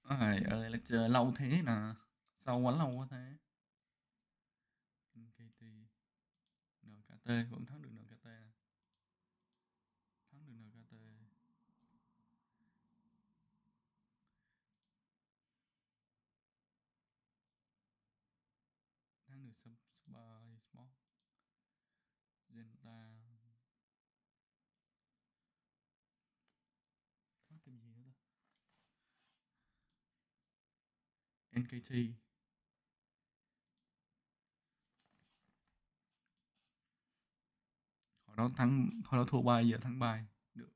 Ai ơi là chờ lâu thế nè. Sao quá lâu quá thế. NKT NKT vẫn thắng được NKT. Thắng được NKT. Thắng được Esport. Zenta. Thắng team gì nữa ta? NKT. Hồi đó thua bài, giờ thắng bài. Được.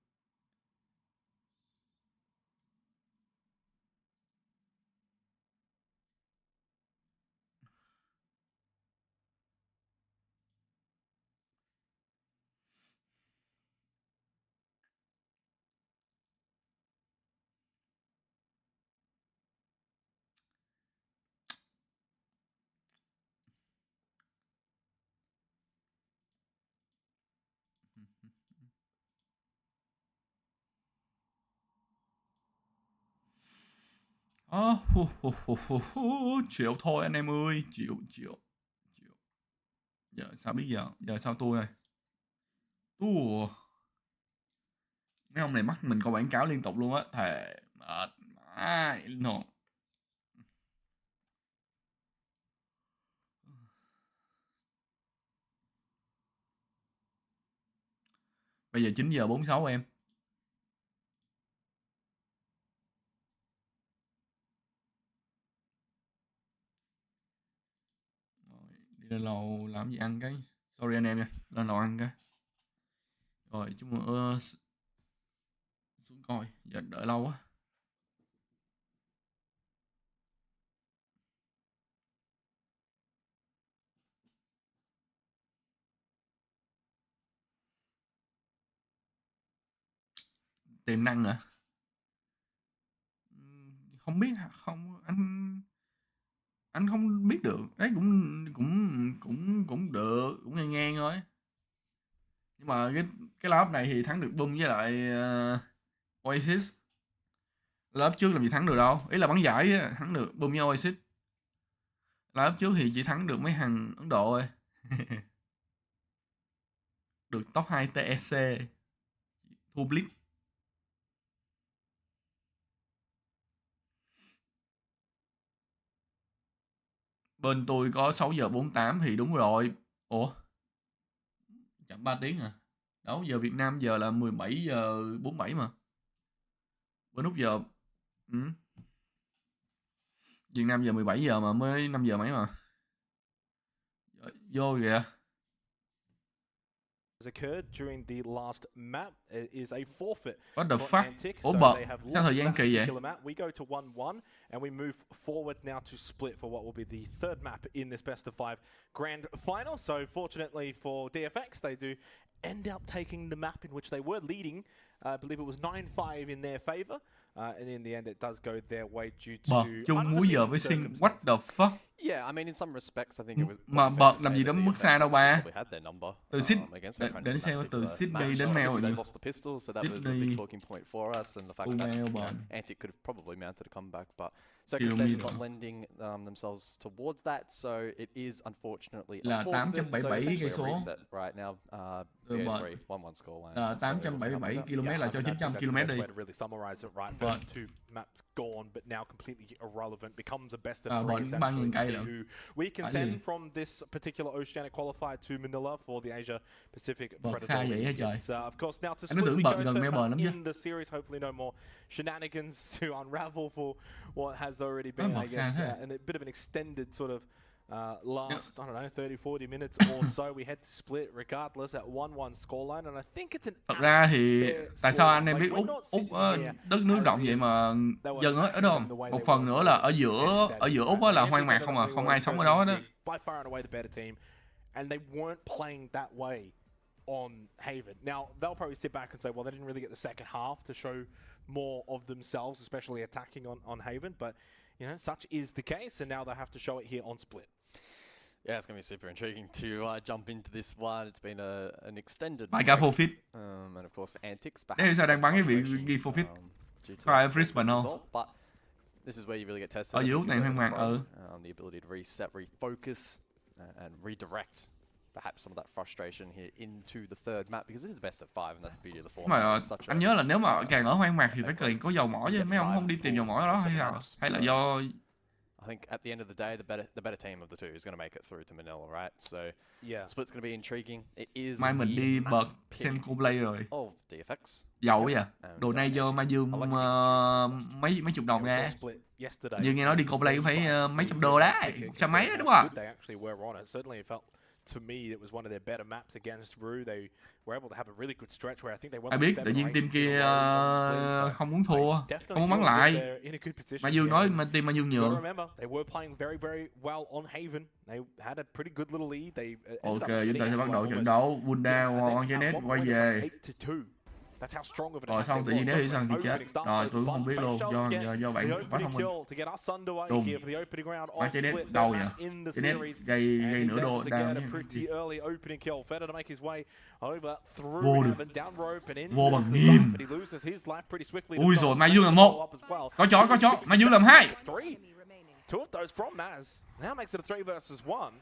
Chịu thôi anh em ơi, chịu. Giờ sao biết giờ sao tôi này. Mấy ông này bắt mình coi quảng cáo liên tục luôn á, thề mệt mãi no. Bây giờ 9:46 em. Rồi, đi lên lầu làm gì ăn cái. Sorry anh em nha, lên lầu ăn cái. Rồi chúng mình xuống coi, giờ đợi lâu quá. Tiềm năng hả? Không biết, không anh không biết được. Đấy cũng được, cũng ngang ngang thôi. Nhưng mà cái lớp này thì thắng được Boom với lại Oasis. Lớp trước làm gì thắng được đâu, ý là bắn giải á, thắng được Boom với Oasis. Live trước thì chỉ thắng được mấy thằng Ấn Độ thôi. Được top 2 TEC. Thua Blitz. Bên tôi có 6 giờ 48 thì đúng rồi. Ủa? Chậm 3 tiếng à? Đâu, giờ Việt Nam giờ là 17 giờ 47 mà. Bên Úc giờ... Ừ. Việt Nam giờ 17 giờ mà mới 5 giờ mấy mà. Vô kìa. Occurred during the last map. It is a forfeit. What the for fuck? Antic, Ủa so bật. they have Sao thời lost gian that kỳ vậy? particular map. We go to 1-1 and we move forward now to split for what will be the third map in this best of 5 grand final. So fortunately for DFX, they do end up taking the map in which they were leading. I believe it was 9-5 in their favor. And in the end, it does go their way due Bật to chung múi giờ với sinh. What the fuck? Yeah, I mean, in some respects, I think it was. Mà probably fair bật to làm say gì that đó mức DFX xa đâu ba. probably had their number, Từ against their đến opponents in xem that từ particular Sydney match. đến Obviously, Melbourne. they lost the pistol, so that was a big talking point for us, and the fact that Melbourne. Antic could have probably mounted a comeback, but circumstances not lending themselves towards that, so it is unfortunately là a forfeit, so 877 essentially cây a số. reset right now. BA3 1-1 scoreline. Là 877 km là cho 900 km đi. To really summarize it, right? Vâng. Two maps gone, but now completely irrelevant. Becomes a best of bọn 3 3.000 essentially to cây see lận. who we can Phải send gì? from this particular Oceanic qualifier to Manila for the Asia Pacific Bật Predator xa vậy hả League. trời? It's, of course, now to Anh cứ split, tưởng we bật go gần third Melbourne map lắm chứ. in the series. Hopefully, no more shenanigans to unravel for what has already been, bật I xa guess, thế. a bit of an extended sort of last, I don't know, 30-40 minutes or so. We head to split regardless at 1-1 scoreline, and I think it's an Thật ra thì fair tại sao anh scoreline. em biết Like, we're Úc not Úc sitting here đất nước as rộng vậy if mà they were dân ở smashing đó them không? the way Một they phần were nữa là ở before. giữa Úc á là hoang mạc không à, không ai sống ở đó đó. By far and away the better team, and they weren't playing that way on Haven. Now they'll probably sit back and say, well, they didn't really get the second half to show more of themselves, especially attacking on Haven. But you know, such is the case, and now they have to show it here on Split. Yeah, it's going to be super intriguing to jump into this one. It's been an extended Bài ca break. forfeit. And of course for Antics, Thế sao đang bắn cái vị frustration, ghi forfeit? due to Coi that Brisbane forfeit không? result, but this is where you really get tested. Ở I giữa think, Úc này as hoang a mạc, pro. The ability to reset, refocus, and redirect perhaps some of that frustration here into the third map, because this is the best of 5 and that's the beauty of the Mà format. It's such anh nhớ là nếu mà càng ở hoang mạc thì phải cần có dầu mỏ chứ, mấy ông không đi tìm dầu mỏ ở đó hay sao? Hay là do I think at the end of the day, the better team of the two is going to make it through to Manila, right? So Yeah, Split's going to be intriguing. It is mai mình đi the bật map xem pick co-play rồi. of DFX. Dầu vậy à? And Đồ này cho Mazuong mấy chục đồng ra. Như nghe nói đi co-play phải mấy trăm đô đấy, 100 mấy đấy đúng không? They actually were on it. Certainly it felt to me it was one of their better maps against Rue. They were able to have a really good stretch where I think they won. Ai biết tự nhiên team kia không muốn thua, không muốn bắn lại. Mazuong nói mà team Mazuong nhường. Remember, they were playing very well on Haven. They had a pretty good little lead. They Ok, chúng ta sẽ bắt đầu trận đấu. Bunda ngon jett quay về. That's how strong of an Rồi xong tự nhiên đéo hiểu sao thì chết. Rồi tôi cũng không biết luôn, do bạn quá thông minh. Đùng. Má trái nét đâu nhỉ? Trái nét gây nửa đô đam nhé. Vô được. Vô bằng nghiêm. Ui rồi Mazuong làm 1. Có chó. Mazuong làm 2. Two of those from Maz. Now makes it a 3 versus 1.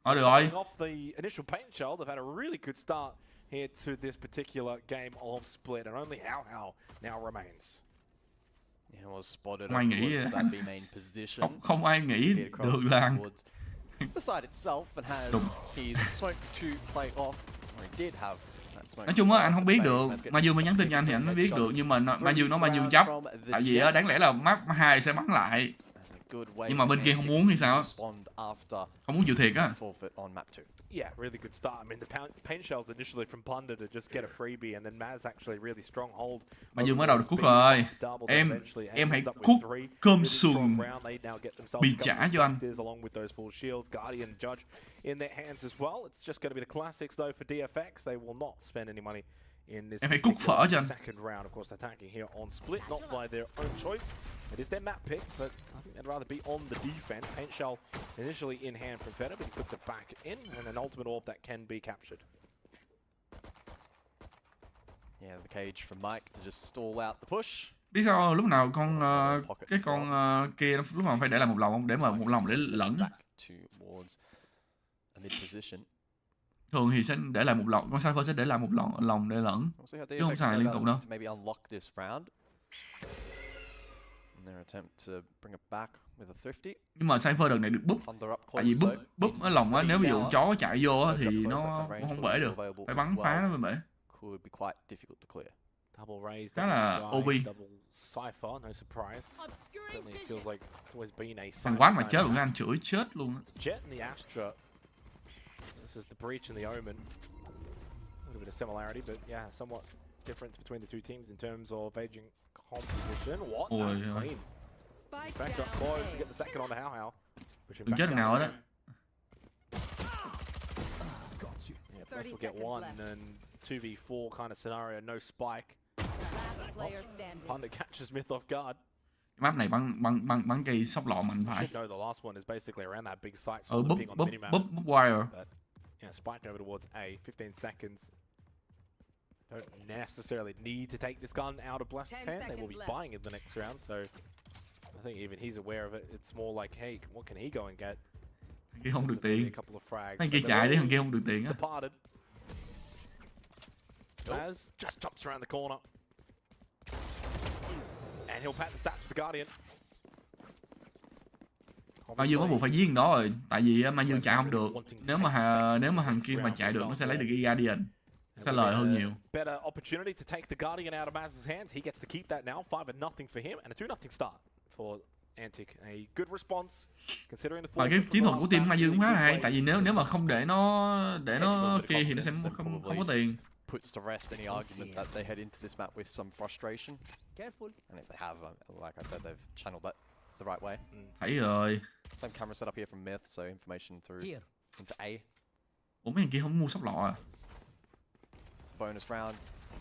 Được rồi. Off the initial paint shell, they've had a really good start here to this particular game of Split, and only How now remains. Yeah, was spotted Không ai nghĩ overlooks that B main position. Không ai nghĩ được là the side itself and has his smoke to play off. Or he did have that smoke. Nói chung á anh không biết được, Mazuong mới nhắn tin cho anh thì anh mới biết được, nhưng mà Mazuong nói Mazuong chấp. Tại vì á đáng lẽ là map 2 sẽ bắn lại. Nhưng mà bên kia không muốn thì sao? Không muốn chịu thiệt á. Yeah, really good start. I mean, the paint shells initially from Plunder to just get a freebie, and then Maz actually really strong hold. Mazuong bắt đầu được cút rồi. Em hãy cút cơm sườn bị trả cho anh. Along with those full shields, Guardian, Judge in their hands as well. It's just going to be the classics though for DFX. They will not spend any money in this second round. Of course, attacking here on Split, not by their own choice. It is their map pick, but I think they'd rather be on the defense. Paint shell initially in hand from Feder, but he puts it back in, and an ultimate orb that can be captured. Yeah, the cage from Mike to just stall out the push. Biết sao lúc nào con cái con kia lúc nào phải để lại một lòng không, để mà một lòng để lẫn á. Towards a mid position. Thường thì sẽ để lại một lòng, con Cypher sẽ để lại một lòng để lẫn, We'll see how chứ không DFX xài go liên about tục đâu. looking to maybe unlock this round. And their attempt to bring it back with a thrifty. Nhưng mà Cypher đợt này được búp, Thunder up tại vì close búp though. ở lòng á, nếu ví dụ chó chạy vô á thì nó cũng không bể được, phải bắn phá nó mới bể. Could be quite difficult to clear. Double raise, Khá double là sky, OB. double cipher, no surprise. Certainly feels like it's always been a Thằng quán mà chết luôn, anh chửi chết luôn á. Jett and the Astra. This is the breach and the omen. A little bit of similarity, but yeah, somewhat difference between the two teams in terms of aging composition. What? Ôi That's ơi. clean. Spike Back up down close, you A. get the second on the how. Pushing Đừng back chết down nào đó. again. Yeah, Bless 30 will get seconds one left. and 2v4 kind of scenario, no spike. Last player standing. Panda catches Myth off guard. Map này bắn cây sóc lọ mạnh phải. Should know the last one is basically around that big site, so Ừ, the búp ping on the búp minimap. búp wire. But yeah, spike over towards A, 15 seconds. Don't necessarily need to take this gun out of Blast's 10 hand. They will be seconds left. buying it the next round, so I think even he's aware of it. It's more like, hey, what can he go and get? Thằng kia không được Maybe tiền. a couple of frags. Thằng but kia they're chạy đi, all thằng kia không được tiền á. departed. Maz just jumps around the corner. And he'll pat the stats with the Guardian. Mazuong có buộc phải giết thằng đó rồi, tại vì Mazuong chạy không được. Nếu mà thằng kia mà chạy được nó sẽ lấy được cái Guardian, sẽ lời hơn nhiều. Better opportunity to take the Guardian out of Maz's hands. He gets to keep that now. 5-0 for him and a 2-0 start for Antic. A good response considering the Và cái chiến thuật của team Mazuong cũng khá là hay, tại vì nếu mà không để nó kia thì nó sẽ không có tiền. Puts to rest any argument that they head into this map with some frustration. Careful. And if they have, like I said, they've channeled that the right way. Thấy rồi. Same camera set up here from Myth, so information through into A. Ủa mấy thằng kia không mua sóc lọ à? It's the bonus round,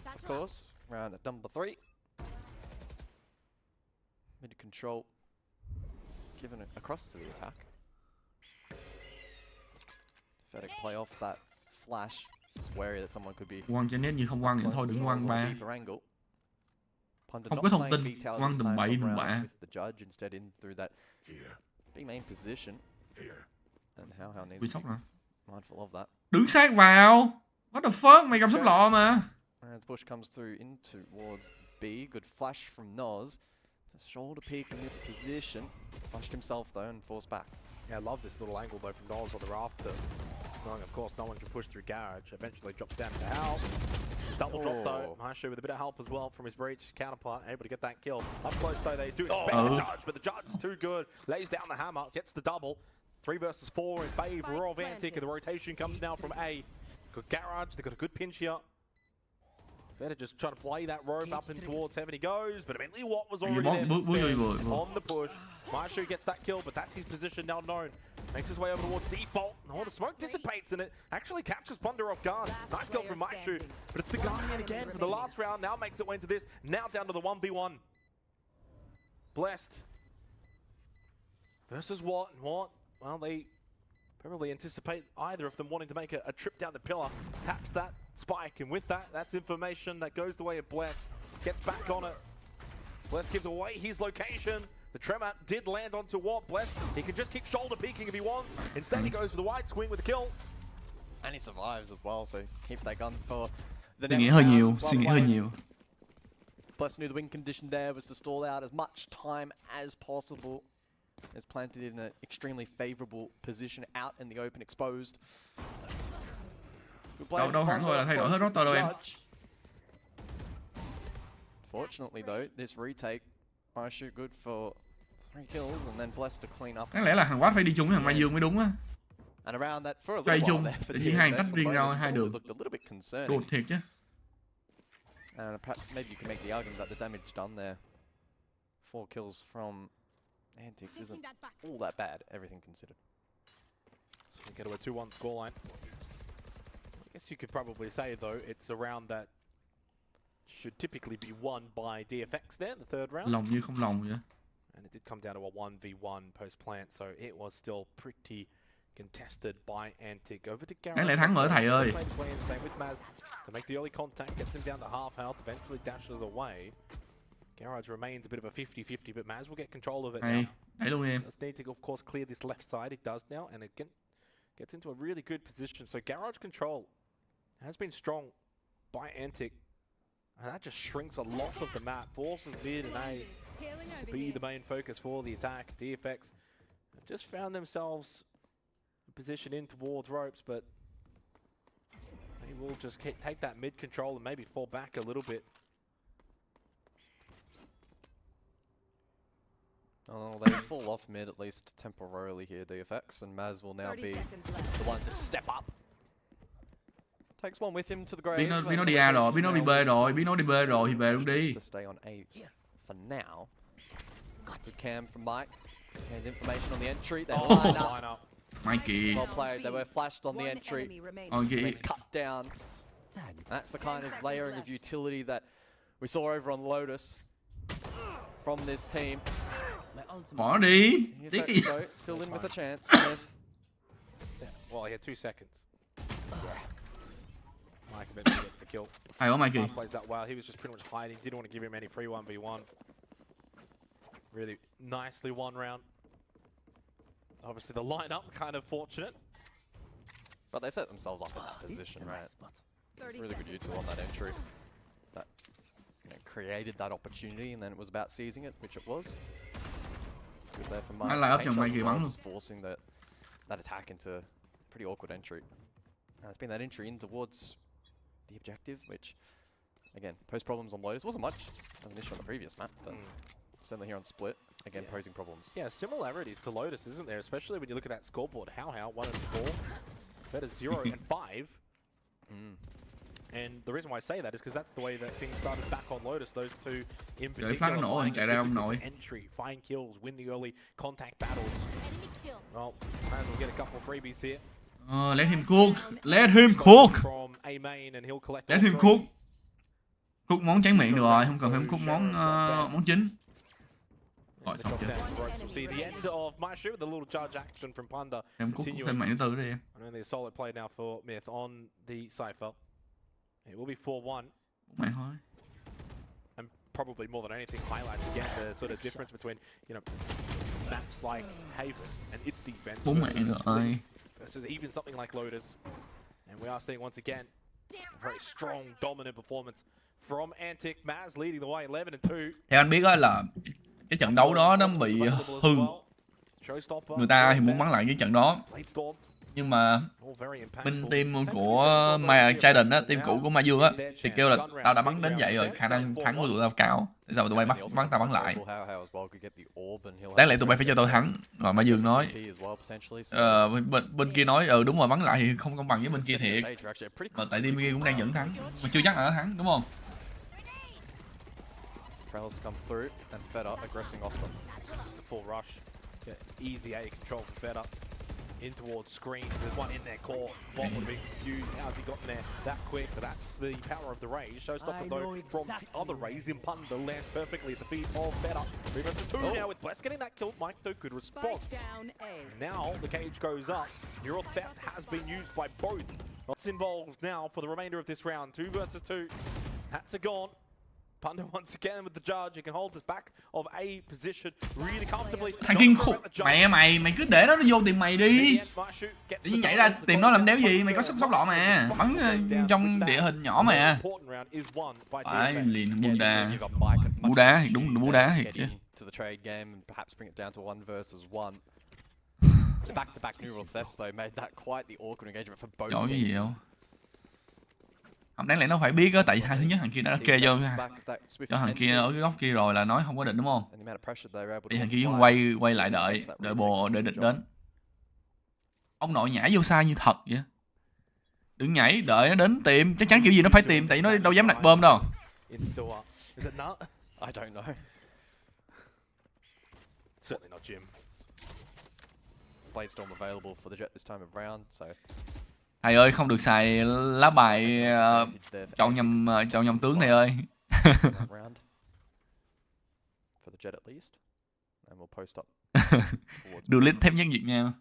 of course. Round at number 3. Mid control. Given it across to the attack. Fedek play off that flash. Just wary that someone could be Quăng cho nét như không quăng thì thôi đừng quăng ba. Không có thông tin, quăng tầm bậy tầm bạ. Bị sốc hả? Đứng sát vào. What the fuck, mày cầm sóc lọ mà. As Bush comes through in towards B, good flash from Noz. Shoulder peek in this position. Flashed himself though and forced back. Yeah, I love this little angle though from Noz on the rafter. Knowing, of course, no one can push through garage. Eventually drops down to Hal. Double drop though. Maishu with a bit of help as well from his breach counterpart, able to get that kill. Up close though, they do expect the judge, but the judge is too good. Lays down the hammer, gets the double. 3 versus 4 in favor of Antic, and the rotation comes now from A. Good garage, they've got a good pinch here. Better just trying to play that rope up and towards heaven he goes, but immediately what was already there on the push. Maishu gets that kill, but that's his position now known. Makes his way over towards default. Oh, the smoke dissipates and it actually captures Ponder off guard. Nice kill from Maishu, but it's the Guardian again for the last round. Now makes it way into this. Now down to the 1v1. Blessed. Versus what? What? Well, they probably anticipate either of them wanting to make a trip down the pillar. Taps that spike, and with that, that's information that goes the way of Blessed. Gets back on it. Blessed gives away his location. The Tremor did land onto what? Blessed. He can just keep shoulder peeking if he wants. Instead, he goes for the wide swing with the kill. And he survives as well, so keeps that gun for the Suy nghĩ next hơi round. nhiều, suy nghĩ hơi nhiều. Blessed knew the win condition there was to stall out as much time as possible. Is planted in an extremely favourable position out in the open, exposed. Đâu hẳn rồi là thay đổi hết roster đâu em. Fortunately though, this retake, Maishu good for 3 kills and then Blessed to clean up. Đáng lẽ là thằng Watt phải đi chung với thằng Mazuong mới đúng á. And around that for a Chơi little chung, while there for tự nhiên hai tách DFX, riêng ra hai đường. looked a little bit concerning. Đột thiệt chứ. And perhaps maybe you can make the argument that the damage done there, 4 kills from Antics isn't all that bad, everything considered. So we get to a 2-1 scoreline. I guess you could probably say though, it's a round that should typically be won by DFX there in the third round. Lòng như không lòng vậy. And it did come down to a 1v1 post-plant, so it was still pretty contested by Antic. Over to Garrett. Đáng lẽ thắng rồi thầy ơi. Same with Maz to make the early contact, gets him down to half health, eventually dashes away. Garage remains a bit of a 50-50, but Maz will get control of it Hay, now. đẩy luôn em. Does need to, of course, clear this left side. It does now, and again, gets into a really good position. So Garage control has been strong by Antic, and that just shrinks a lot of the map, forces mid and A Healing to over be here. the main focus for the attack. DFX have just found themselves a position in towards ropes, but they will just take that mid control and maybe fall back a little bit. Oh, they fall off mid at least temporarily here, DFX, and Maz will now 30 be seconds left. the one to step up. Takes one with him to the grave. Biết nó đi A rồi, biết nó đi B rồi, biết nó đi B rồi thì về luôn đi. To stay on A for now. Good cam from Mike. Has information on the entry. They line up. Line up. Mikey. Well played. They were flashed on the One entry. enemy remaining. Ok. They cut down. That's the kind of layering of utility that we saw over on Lotus from this team. Bỏ đi. Tiếc cái gì? DFX though, still in with a chance. Smith. Yeah, well, he had 2 seconds. Mike eventually gets the kill. Hay quá Mikey. Plays that well. He was just pretty much hiding. Didn't want to give him any free 1v1. Really nicely won round. Obviously, the lineup kind of fortunate. But they set themselves up in that position, right? 30 Really good seconds util on that entry. That created that opportunity, and then it was about seizing it, which it was. Good there from Mike. Nó lại up Paint trong shot Mikey as bắn well, luôn. just forcing that attack into a pretty awkward entry. It's been that entry in towards the objective, which, again, posed problems on Lotus. Wasn't much of an issue on the previous map, but certainly here on Split, again, posing problems. Yeah, similarities to Lotus, isn't there? Especially when you look at that scoreboard. How 1 and 4. Fed is 0 and 5. And the reason why I say that is because that's the way that things started back on Lotus. Those two in Để phát particular. nổ anh chạy ra ông nội. Entry, find kills, win the early contact battles. Enemy kill. Well, might as well get a couple of freebies here. Let him cook. Let him cook. From A main and he'll collect Let all him three. cook. Cook món tráng miệng được rồi, không cần phải cook món chính. Rồi The xong top chưa? 10 for ropes. We'll see the end of my shoot with a little charge action from Panda. Em cook Continuing. thêm mạng thứ tư đi em. And only a solid play now for Myth on the Cypher. It will be 4-1. Mày thôi. And probably more than anything highlights again the sort of difference between, maps like Haven and its defense 4 mạng rồi. versus even something like Lotus. And we are seeing once again a very strong, dominant performance from Antic. Maz leading the way 11-2. Theo anh biết á là cái trận đấu đó nó bị hư. Người ta thì muốn bắn lại cái trận đó. Nhưng mà bên team của Trident á, team cũ của Mazuong á, thì kêu là tao đã bắn đến vậy rồi, khả năng thắng của tụi tao cao. Tại sao tụi bay bắn tao bắn lại? Đáng lẽ tụi bay phải cho tao thắng. Và Mazuong nói, bên kia nói, đúng rồi, bắn lại thì không công bằng với bên kia thiệt. Mà tại team kia cũng đang dẫn thắng, mà chưa chắc là nó thắng, đúng không? Trails come through and Fed up aggressing off them. Just a full rush. Get easy A control from Fed up. In towards screens. There's one in their core. Bot would be used. How's he gotten there that quick? But that's the power of the Raze. Showstopper though from the other Raze. Impunda lands perfectly at the feet of Fed up. 3 versus 2 now with Bless getting that kill. Mike though good response. Spike down A. Now the cage goes up. Neural theft has been used by both. What's involved now for the remainder of this round? 2 versus 2. Hats are gone. Punda once again with the judge. He can hold his back of A position really comfortably. Thằng Kiên khục. Mày cứ để nó vô tìm mày đi. Tự nhiên nhảy ra tìm nó làm đéo gì, mày có sốc lọ mà. Bắn trong địa hình nhỏ mà. Phải liền bú đá thiệt, đúng bú đá thiệt chứ. The back-to-back neural thefts though made that quite the awkward engagement for both Giỏi cái gì teams. đâu. Không, đáng lẽ nó phải biết á, tại thứ nhất thằng kia đã kê cho thằng kia ở cái góc kia rồi là nói không có định, đúng không? Thì thằng kia quay lại đợi địch đến. Ông nội nhảy vô xa như thật vậy. Đừng nhảy, đợi nó đến tìm, chắc chắn kiểu gì nó phải tìm, tại nó đâu dám đặt bom đâu. I don't know. Certainly not Jim. Blade Storm available for the Jett this time of round, so Thầy ơi, không được xài lá bài chọn nhầm tướng thầy ơi. round for the Jett at least, and we'll post up. Duelist thép nhất Việt Nam.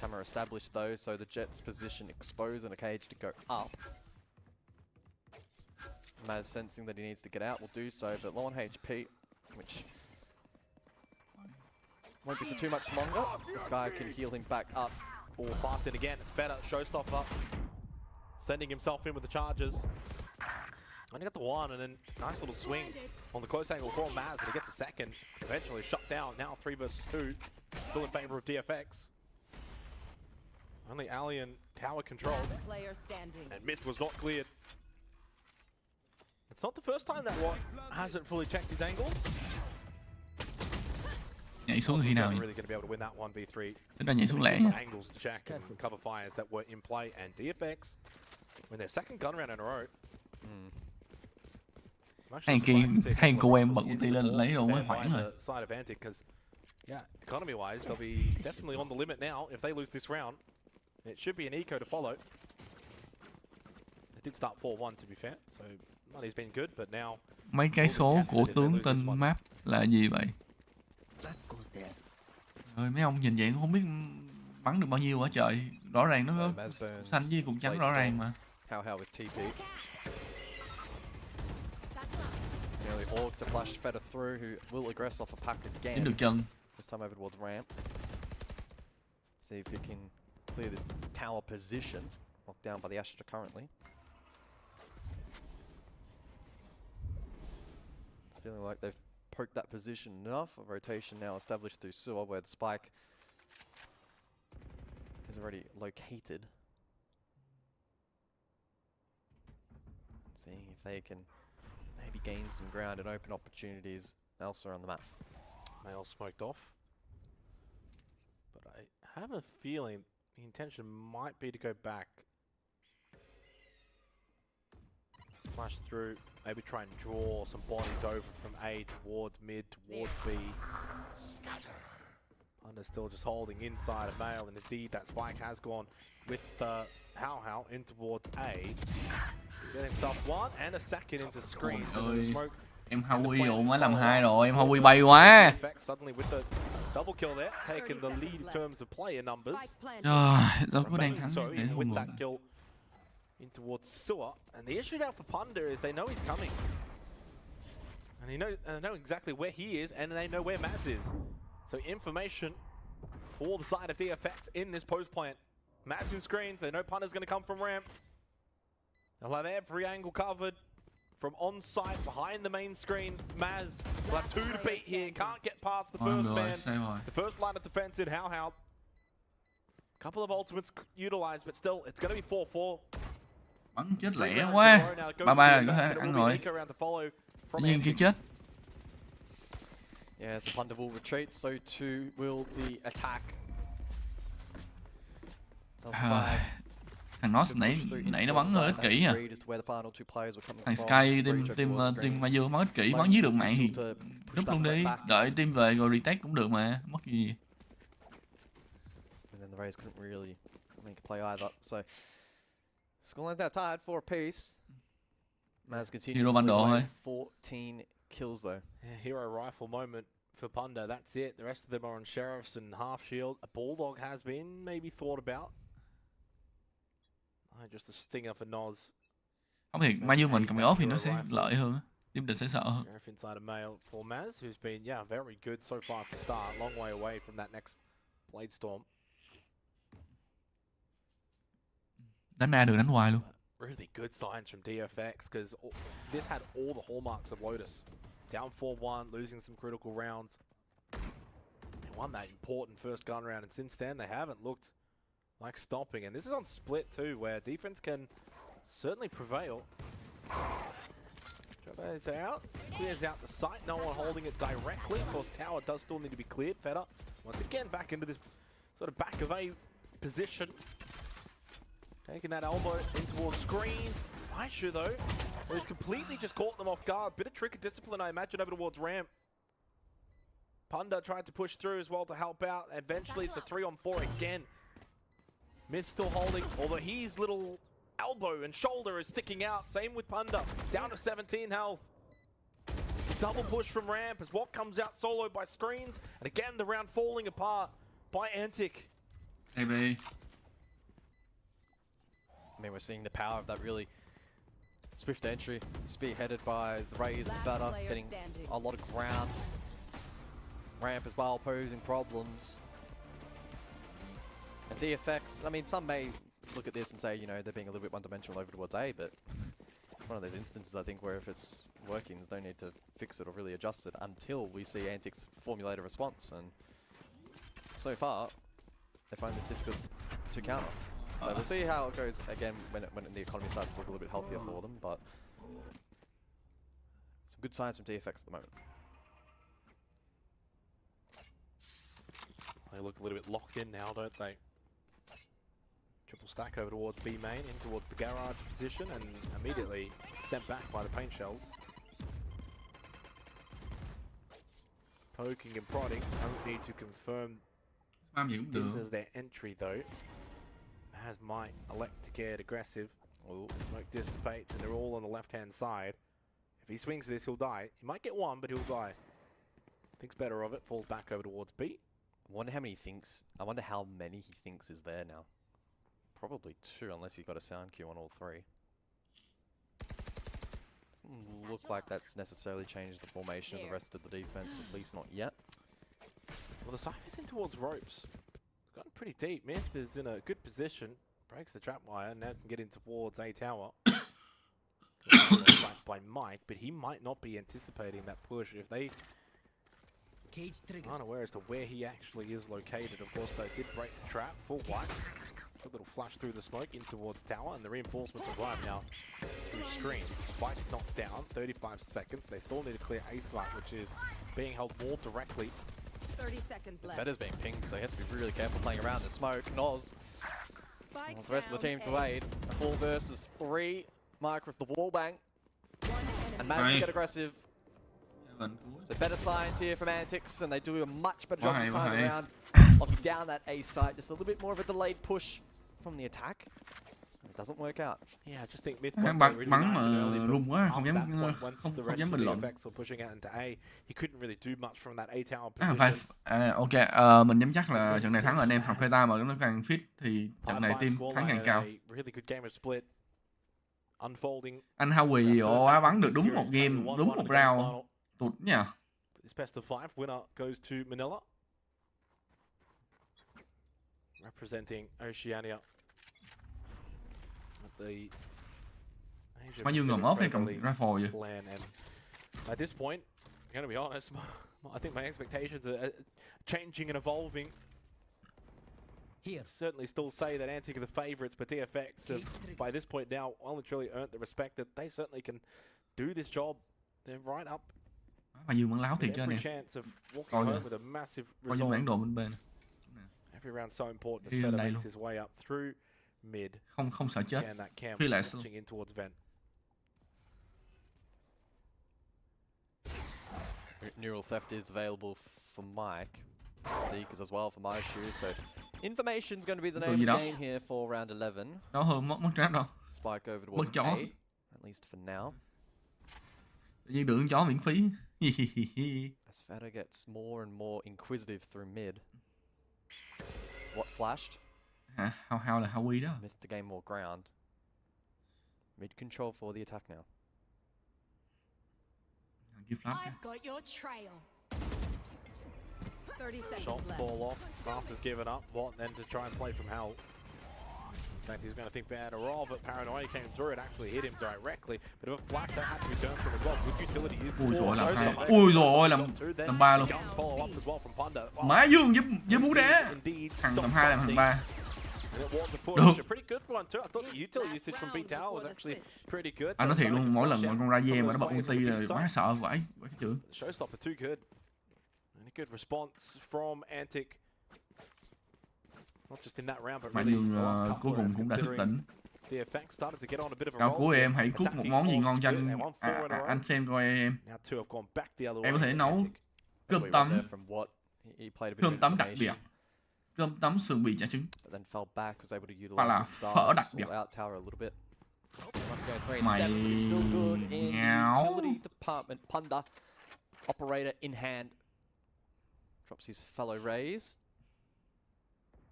Camera established though, so the Jett's position exposed and a cage to go up. Maz sensing that he needs to get out will do so, but low on HP, which won't be for too much longer. This guy can heal him back up. All fast in again. It's better. Showstopper sending himself in with the charges. Only got the one, and then nice little swing on the close angle for Maz, but he gets a second. Eventually shut down. Now 3 versus 2. Still in favor of DFX. Only Alien tower controlled. Player standing. And Myth was not cleared. It's not the first time that Watt hasn't fully checked his angles. Nhảy xuống khi He's nào never vậy? really going to be able to win that 1v3. Tính ra nhảy xuống lẻ Different nha. angles to check and cover fires that were in play, and DFX win their second gun round in a row. I'm actually Hàng kia, surprised to see a hàng couple cô of em rifles bận into ulti the lên wall lấy đồ mới banned khoảng by rồi. the side of Antic, because yeah, economy-wise, they'll be definitely on the limit now if they lose this round. It should be an eco to follow. They did start 4-1 to be fair, so money's been good, but now Mấy cái số của tướng trên map là gì vậy? Rồi mấy ông nhìn vậy cũng không biết bắn được bao nhiêu hả trời. Rõ ràng nó So có Mazuong xanh với cục trắng rõ ràng mà. How with TP. Nearly orc to flash Feder through, who will aggress off a pack Dính again. được chân. This time over towards ramp. See if he can clear this tower position. Locked down by the Astra currently. Feeling like they've poked that position enough. A rotation now established through sewer where the spike is already located. Seeing if they can maybe gain some ground and open opportunities elsewhere on the map. Mail smoked off. But I have a feeling the intention might be to go back. Flash through, maybe try and draw some bodies over from A towards mid, towards B. Under still just holding inside of Mail, and indeed that spike has gone with How in towards A. Get himself one and a second into screen. Ôi ơi. Smoke. Em Howie ồ mới làm 2 rồi, em Howie bay quá. DFX suddenly with the double kill there, taking the lead in terms of player numbers. Trời, đâu có đang Remains thắng so để even không with được. that kill in towards Sewer. And the issue now for Punda is they know he's coming. And they know exactly where he is, and they know where Maz is. So information for the side of DFX in this post plant. Maz in screens, they know Punda's going to come from ramp. They'll have every angle covered. From on site, behind the main screen, Maz will have 2 to beat here. Can't get past the first Rồi, man. sai rồi. The first line of defense in How. Couple of ultimates utilized, but still, it's going to be 4-4. Bắn chết lẻ quá. 3-3 rồi có thể ăn rồi. Tự nhiên kia chết. Yeah, so Punda will retreat, so too will the attack. Thằng nó nãy nó bắn hơi ích kỷ à. Thằng Sky team Mazuong bắn ích kỷ, bắn dưới được mạng thì núp luôn đi. Đợi team về rồi retake cũng được mà, mất gì. And then the Raze couldn't really make a play either. So scoreline's now tied for a piece. Maz continues to lead 14 kills though. Yeah, hero rifle moment for Punda. That's it. The rest of them are on sheriffs and half shield. A bulldog has been maybe thought about. Just a stinger for Noz. Không thì Mazuong mình cầm ốp thì nó sẽ lợi hơn á. Team địch sẽ sợ hơn. Sheriff inside a mail for Maz, who's been very good so far to start. Long way away from that next Blade Storm. Đánh A được đánh hoài luôn. Really good signs from DFX, because this had all the hallmarks of Lotus. Down 4-1, losing some critical rounds. They won that important first gun round, and since then they haven't looked like stopping. And this is on split too, where defense can certainly prevail. Travis out, clears out the site, no one holding it directly. Of course, tower does still need to be cleared. Feder, once again, back into this sort of back of A position. Taking that elbow in towards screens. Aisha though, who's completely just caught them off guard. Bit of trick of discipline, I imagine, over towards ramp. Punda tried to push through as well to help out. Eventually, it's a 3-on-4 again. Mid still holding, although his little elbow and shoulder is sticking out. Same with Punda, down to 17 health. Double push from ramp as Watt comes out solo by screens. And again, the round falling apart by Antic. AB. I mean, we're seeing the power of that really Swift entry, spearheaded by the Raze and Last Feta, player getting standing. a lot of ground. Ramp as well, posing problems. And DFX, I mean, some may look at this and say, you know, they're being a little bit one-dimensional over towards A, but it's one of those instances, I think, where if it's working, there's no need to fix it or really adjust it until we see Antics formulate a response. And so far, they find this difficult to counter. So we'll see how it goes again when the economy starts to look a little bit healthier for them, but some good signs from DFX at the moment. They look a little bit locked in now, don't they? Triple stack over towards B main, in towards the garage position, and immediately sent back by the paint shells. Poking and prodding, don't need to confirm Spam gì cũng được. this is their entry though. As might elect to get aggressive. Ooh. Smoke dissipates and they're all on the left hand side. If he swings this, he'll die. He might get one, but he'll die. Thinks better of it, falls back over towards B. I wonder how many I wonder how many he thinks is there now. Probably 2, unless you've got a sound cue on all 3. Doesn't look like that's necessarily changed the formation of the rest of the defense, at least not yet. Well, the Cypher's in towards ropes. Gotten pretty deep. Myth is in a good position. Breaks the trap wire. Now can get in towards A tower. Back by Mike, but he might not be anticipating that push. If they aren't aware as to where he actually is located, of course, they did break the trap. Full white. A little flash through the smoke in towards tower, and the reinforcements arrive now through screens. Spike knocked down. 35 seconds. They still need to clear A site, which is being held more directly. 30 seconds left. Feta's being pinged, so he has to be really careful playing around the smoke. Noz Spike wants the rest of the team down to A. aid. 4 versus 3. Mike with the wall bang. One And enemy. managed to Right. get aggressive. Evan cuối. So better signs here from Antics, and they do a much better job Right, this time right. around. Locking down that A site. Just a little bit more of a delayed push from the attack. It doesn't work out. Yeah, I just think Myth Bắn- went bắn really mà nice and early, but rung quá, không after dám- that point, once không- the không rest dám of bình the luận. DFX were pushing out into A, he couldn't really do much from that A tower À, position. ok, mình nhắm chắc là trận này thắng anh em. Thằng Feta mà nó càng fit thì trận này team thắng càng cao. Really good game of split. Unfolding. Anh Howie quá bắn được đúng một game, đúng một round. Tụt nha. This best of 5 winner goes to Manila. Representing Oceania. At the Asia Mazuong ngầm Pacific ốp hay cầm Premier League rifle vậy? plan, and at this point, I'm gonna be honest, I think my expectations are changing and evolving. Certainly still say that Antic are the favourites, but DFX have, by this point now, well and truly earned the respect that they certainly can do this job. They're right up Mazuong vẫn láo thiệt with cho anh every em. chance of walking Coi home kìa. with a massive Coi result. trong bản đồ bên bên. Every round so important as Đi lên Feta đây makes luôn. his way up through mid. Không sợ chết. And that cam Phi lại luôn. launching in towards vent. Neural theft is available for Mike. Seekers as well for my shoe. So information's going to be the Đồ name gì of the đó? game here for round 11. Đó hơn mất trap đâu. Spike over Mất towards chó. A, at least for now. Tự nhiên được con chó miễn phí. As Feta gets more and more inquisitive through mid. What flashed? Hả? How là Howie đó. Myth to gain more ground. Mid control for the attack now. Ghi flash. I've got your trail. 30 seconds Shot left. fall off. Rafters given up. What then to try and play from hell? In fact, he's going to think better of it. Paranoia came through. It actually hit him directly. But if a flash that had to be turned from as well. Good utility use. Ui dồi làm Showstopper. hai. Ui dồi làm Then làm ba luôn. gun follow up as well from Panda. Má Dương với bú đá. Indeed, Thằng stop tầm 2 làm thằng something. 3. And it was a push. Được. A pretty good one too. I thought the utility usage from B Tower was actually pretty good. Anh nói thiệt luôn, mỗi lần mà con Raze mà nó bật Some of those ulti players là on the quá sợ vãi cái chữ. Showstopper too good. And a good response from Antic. Not just in that round, but Mà really Dương the last couple cuối cùng rounds, cũng đã thức considering tỉnh. DFX started to get on a bit of a Câu roll cuối here, em hãy cook một attacking món gì on ngon cho split. anh They won 4 in a row. anh xem coi em. Now two have gone back the other Em way có thể for nấu Antic. That's cơm what he went tấm, there from what he played a bit cơm of tấm đặc biệt, information, cơm tấm sườn bì chả trứng. but then fell back, was able to Hoặc là utilize the phở đặc stars, biệt. sort out tower a little bit. Not going 3 and Mày 7, but he's still good in the nháo. utility department. Panda, operator in hand, drops his fellow Raze.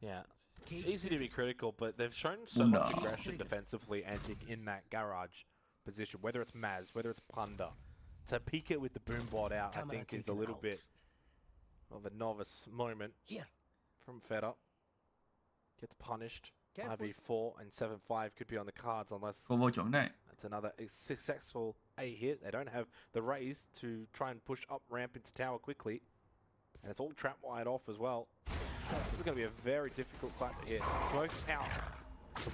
Yeah. Easy to be critical, but they've shown so Wonder. much aggression defensively, Antic, in that garage. position, whether it's Maz, whether it's Punda, to peek it with the boom bot out, I think is a little bit of a novice moment from Feta. Gets punished. 5v4 and 7-5 could be on the cards unless Cô vô chuẩn đấy. that's another successful A hit. They don't have the raise to try and push up ramp into tower quickly. And it's all trap wide off as well. This is going to be a very difficult site to hit. Smoke out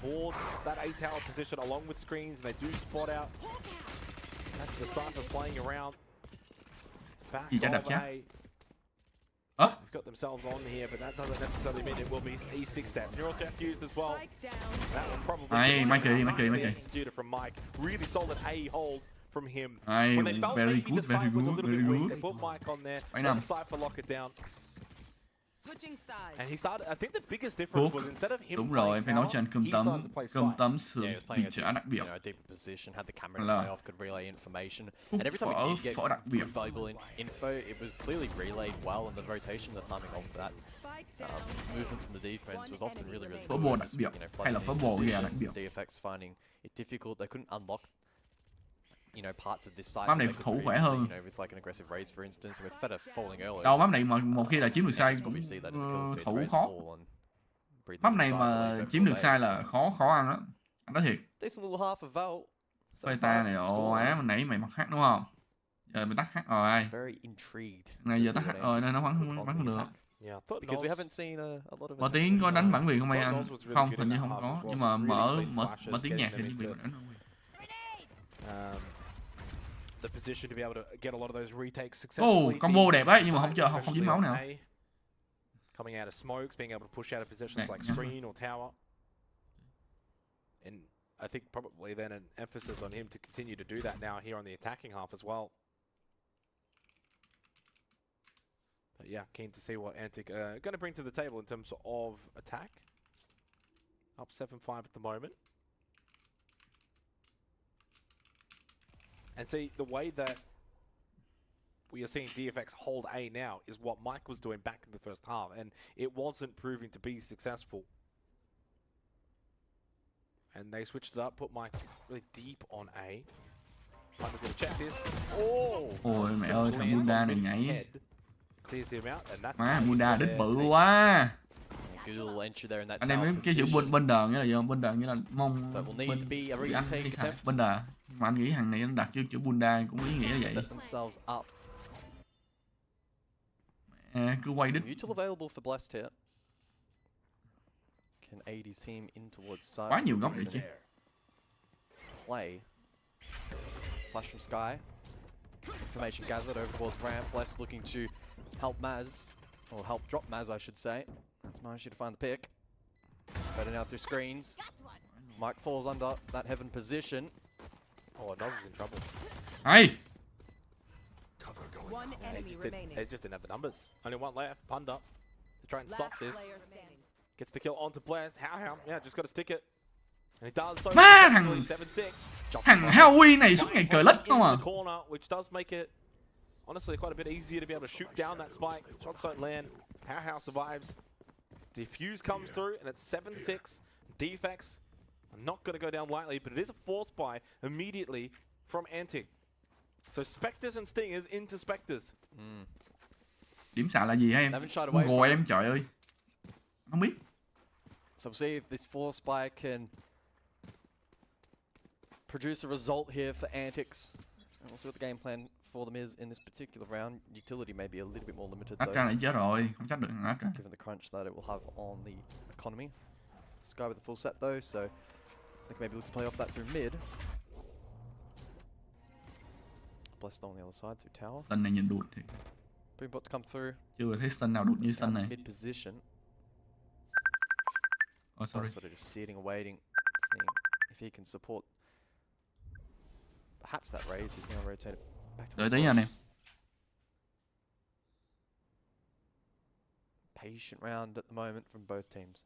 towards that A tower position along with screens, and they do spot out. That's the Cypher playing around. Back Gì chắc đập of chứ? A. Ơ? They've got themselves on here, but that doesn't necessarily mean it will be E6 sets. Neural Death used as well. Spike down. That one probably. Aye, Mikey. Nicely executed from Mike. Really solid A hold from him. Aye, When they felt very maybe good, the very side was a good, little very bit weak, good. they put Mike on there. Phải Let nằm. the Cypher lock it down. Switching sides. And he started. I think the biggest difference Thuốc. was instead of him Đúng rồi, em phải nói cho anh playing tower, he started to play side. sự Yeah, he was bị playing a trả đặc biệt. a deeper position, had the camera to Là play off, could relay information. Thuốc And every time phở, he did get phở đặc biệt. good valuable info, it was clearly relayed well, and the rotation, the timing of that Spike down. movement from the defense was often really, really Phở good. bò It đặc was, biệt, you know, hay là flooding phở these bò gà đặc positions, biệt. DFX finding it difficult. They couldn't unlock, you know, parts of this side. Map that này they could thủ khỏe previously, hơn. you know, with like an aggressive raise, for instance, and with Feta falling early. Đâu map này mà một khi là chiếm được sai cũng Probably see that in the kill feed, thủ raise khó. fall and breathe Map through này the mà cycle, chiếm được overlay. sai là khó ăn lắm. Anh nói thiệt. Decent little half of Val. Beta này ồ á, mình nãy mày mặc hack đúng không? Giờ mình tắt hack rồi. Very intrigued. Này to giờ see tắt what hack rồi nên nó Antics bắn put bắn on không the được. attack. Yeah, thought Because we Nos- haven't seen a lot of Mở tiếng có đánh bản quyền không mấy anh? Nos was really Không, good hình in như that không half có. as well, Nhưng some mà really clean mở flashes, tiếng nhạc thì getting bị them đánh. the position to be able to get a lot of those retakes successfully. Ồ, combo đẹp đấy nhưng mà Side, không chơi không dính especially máu on nào. A. Coming out of smokes, being able to push out of positions Này, like nhá. screen or tower. And I think probably then an emphasis on him to continue to do that now here on the attacking half as well. But yeah, keen to see what Antic are going to bring to the table in terms of attack. Up 7-5 at the moment. And see, the way that we are seeing DFX hold A now is what Mike was doing back in the first half, and it wasn't proving to be successful. And they switched it up, put Mike really deep on A. Hunter's going to check this. Oh! Ôi mẹ ơi, thằng Lands Bunda on này his nhảy. head. Clears him out, and that's Má, A Bunda for đít their bự take. quá. Good little entry there in that Anh em tower biết cái chữ position. Bunda nghĩa là gì không? Bunda nghĩa là mông. So we'll need to be a Anh retake cái attempt. Bunda. Mà anh nghĩ thằng này anh đặt chữ Bunda cũng ý nghĩa là vậy. Set themselves up. Cứ quay đít. Some util available for Blessed here. Can aid his team in towards side. Quá nhiều góc vậy chứ. Play. Flash from Sky. Information gathered over towards ramp. Blessed looking to help Maz. Or help drop Maz, I should say. That's Mazuong to find the pick. Better now through screens. Mike falls under that heaven position. Oh, Nos is in trouble. Hay. One enemy remaining. They just didn't have the numbers. Only one left. Punda. To try and stop Last this. player standing. Gets the kill onto Blast. How? Yeah, just got to stick it. And he does so Má, successfully. thằng 7-6. thằng Howie này suốt ngày cờ lít không à. In the corner, which does make it honestly quite a bit easier to be able to shoot down that spike. Shots don't land. How survives. Defuse comes through, and it's 7-6. DFX are not going to go down lightly, but it is a force buy immediately from Antic. So Spectres and Stingers into Spectres. Điểm xạ là gì hả em? Haven't shied away Google from em trời ơi. Không biết. So we'll see if this force spike can produce a result here for Antics. And we'll see what the game plan for them is in this particular round. Utility may be a little bit more limited Astra though, lại chết rồi, không trách được thằng Astra. given the crunch that it will have on the economy. Sky with the full set though, so they can maybe look to play off that through mid. Blessed on the other side through tower. Tên này nhìn đụt thì Boom bot to come through. chưa thấy tên nào đụt như Let's tên find này. this mid position. Oh, sorry. Sort of just sitting and waiting, seeing if he can support perhaps that raise. He's going to rotate it back to Đợi tí nha anh em. patient round at the moment from both teams.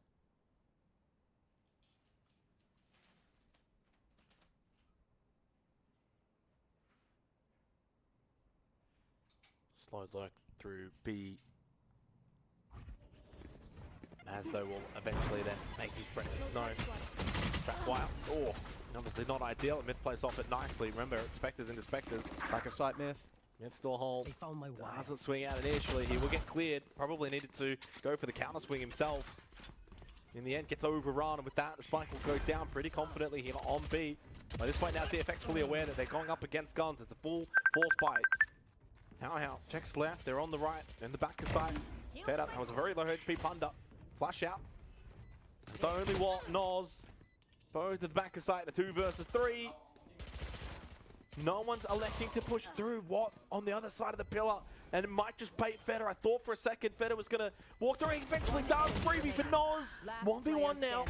Slow lurk through B. As though will eventually then make his presence known. Back wire. Oh, obviously not ideal. Myth plays off it nicely. Remember, it's Spectres into Spectres. Back of sight, Myth. Myth still holds. They found my wire. Doesn't swing out initially. He will get cleared. Probably needed to go for the counter swing himself. In the end, gets overrun, and with that, the spike will go down pretty confidently here on B. By this point now, DFX fully aware that they're going up against guns. It's a full force bite. How checks left. They're on the right and the back side. Fed up. That was a very low HP plunder. Flash out. It's only what Noz. Both to the back side. The 2 versus 3. No one's electing to push through. What on the other side of the pillar? And it might just bait Feder. I thought for a second Feder was going to walk through. He eventually does. Freebie for Noz. 1v1 now.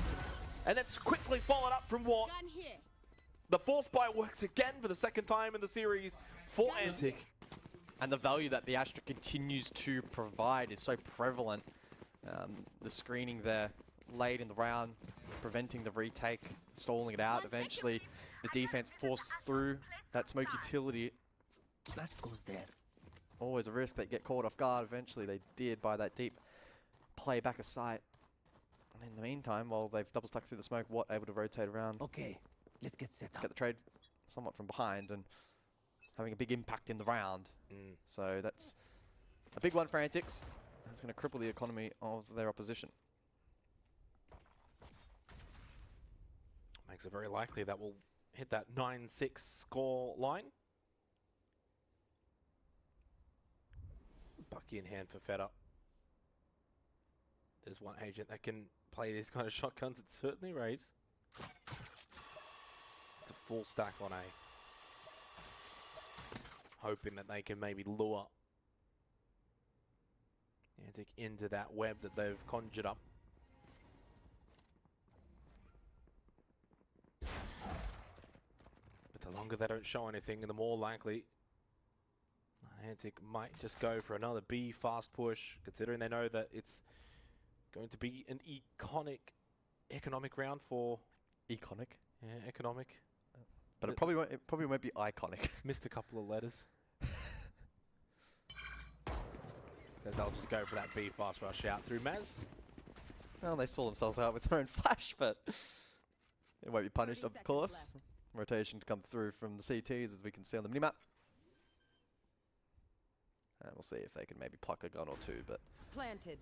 And that's quickly followed up from what? The force bite works again for the second time in the series for Antic. And the value that the Astra continues to provide is so prevalent. The screening there late in the round, preventing the retake, stalling it out. Eventually, the defense forced through that smoke utility. That goes there. Always a risk they get caught off guard. Eventually, they did by that deep play back of sight. And in the meantime, while they've double stuck through the smoke, Watt able to rotate around, Okay, let's get set up. get the trade somewhat from behind, and having a big impact in the round. So that's a big one for Antics. That's going to cripple the economy of their opposition. Makes it very likely that we'll hit that 9-6 score line. Bucky in hand for Feder. There's one agent that can play these kind of shotguns. It's certainly raze. It's a full stack on A. Hoping that they can maybe lure Antic into that web that they've conjured up. But the longer they don't show anything, the more likely Antic might just go for another B fast push, considering they know that it's going to be an economic round for... Iconic. Yeah, economic. But it probably won't be iconic. Missed a couple of letters. They'll just go for that B fast rush out through Maz. Well, they saw themselves out with their own flash, but it won't be punished, of course. Rotation to come through from the CTs, as we can see on the minimap. And we'll see if they can maybe pluck a gun or two, but... Planted.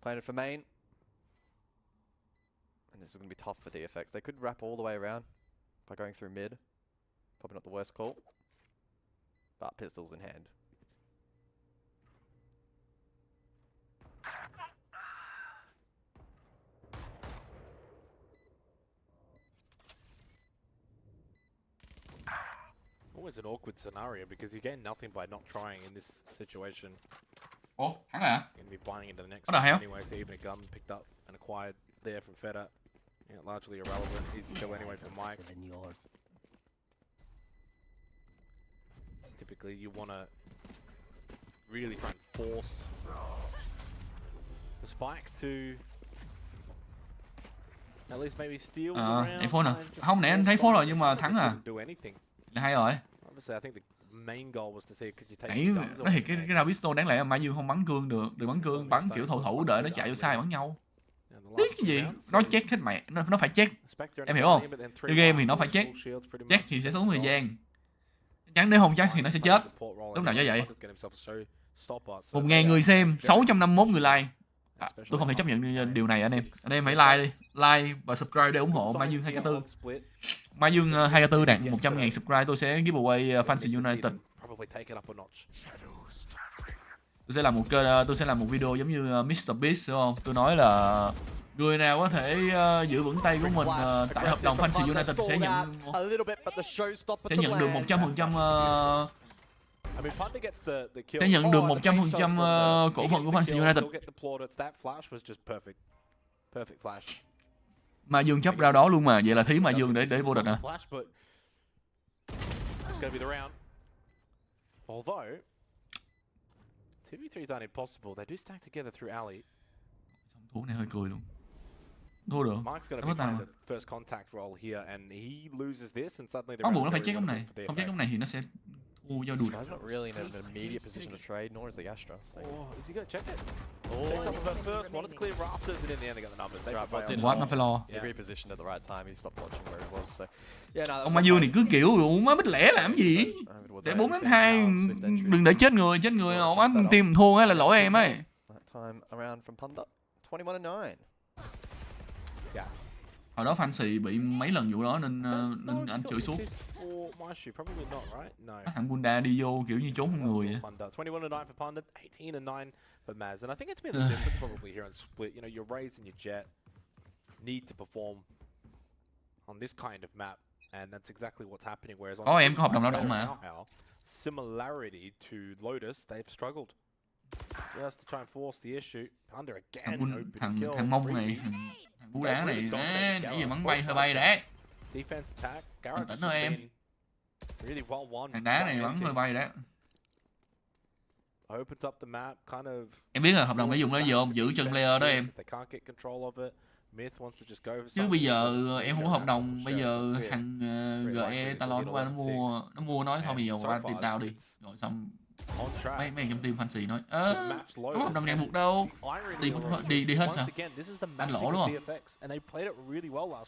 Planted for main. And this is going to be tough for DFX. They could wrap all the way around by going through mid. Probably not the worst call. But pistols in hand. Always an awkward scenario because you gain nothing by not trying in this situation. Ủa, thắng rồi hả? You're going to be buying into the next Có đợi one không? anyway, so even a gun picked up and acquired there from Feder. Yeah, largely irrelevant. Easy kill anyway for Mike. Than yours. Typically, you want to really try and force the spike to at least maybe steal the round. Thấy phone à? and just Không, nãy em thấy force phone rồi it. nhưng mà Just thắng à. didn't do anything. Là hay rồi. Obviously, I think the main goal was to see could you take Nãy some guns nói away thiệt from cái ra pistol đáng lẽ là Mai Dương không bắn cương được, đừng bắn cương, bắn kiểu thủ thủ đợi nó chạy vô sai bắn nhau. And the Tiếc last cái gì? round, Nó so check hết mẹ, nó phải check. Spectre Em and hiểu không? Guardian, but then Chơi three game thì nó rifles, phải check. full shields pretty Check much. thì sẽ tốn thời Cross. gian. Chắc chắn nếu không chắc thì nó sẽ chết. Support roll Lúc nào cho vậy? anyway. Just get himself a showstopper. So 1.000 người xem, 651 người like. Tôi không thể chấp nhận điều này anh em. Anh em hãy like đi, like và subscribe để ủng hộ Mai Dương 2k4. Mai Dương 2k4 đạt 100.000 subscribe, tôi sẽ giveaway Fanpage United. Tôi sẽ làm một video giống như Mr Beast, đúng không? Tôi nói là người nào có thể giữ vững tay của mình tại hợp đồng Fanpage United sẽ nhận được 100% sẽ nhận được 100% cổ phần của Fanpage United. Mai Dương chấp ra đó luôn mà, vậy là thí Mai Dương để vô địch à? Although 2v3 is not impossible. They do stack together through alley. Thua này hơi cười luôn. Thua được. Mike's going to be playing the first contact role here, and he loses this, and suddenly Có buồn nó phải check cái này. Không check cái này thì nó sẽ thua Ô, giao đùi. Sky's not really in an immediate position to trade, nor is the Astra. So. Oh, is he going to check it? Oh, Takes up the first, wanted to clear rafters, and in the end they got the numbers. They That's right, prevailed. but Quá nó phải lo. he repositioned at the right time. He stopped watching where he was. So, yeah, no, that Ông was Mazuong này cứ kiểu ủa má bích lẻ làm gì? Để 4-2 đừng để chết người ổng anh team thua hay là lỗi em ấy. That time around from Panda, 21-9. Yeah. Hồi đó Fancy bị mấy lần vụ đó nên anh chửi suốt. Probably not, right? No. Thằng Bunda đi vô kiểu như trốn con người vậy. 21-9 for Panda, 18-9 for Maz, and I think it's been the difference probably here on Split. You know, your raze and your jett need to perform on this kind of map, and that's exactly what's happening. Whereas on Có em có hợp đồng lao động mà. Similarity to Lotus, they've struggled just to try and force the issue. Panda again, thằng Mông này, thằng Bú Đá này, nãy giờ bắn bay hơi bay đấy. Defense attack, Garage Tỉnh thôi em. Really well won. Thằng đá này bắn hơi bay đấy. Opens up the map, kind of. Em biết là hợp đồng phải dùng nó giờ không giữ chân player đó em. Chứ bây giờ em không có hợp đồng, bây giờ thằng GE Talon qua nó mua nói thôi bây giờ qua tìm tao đi. Rồi xong mấy trong team Fancy nói có hợp đồng ràng buộc đâu. Đi hết sao? Anh lỗ đúng không?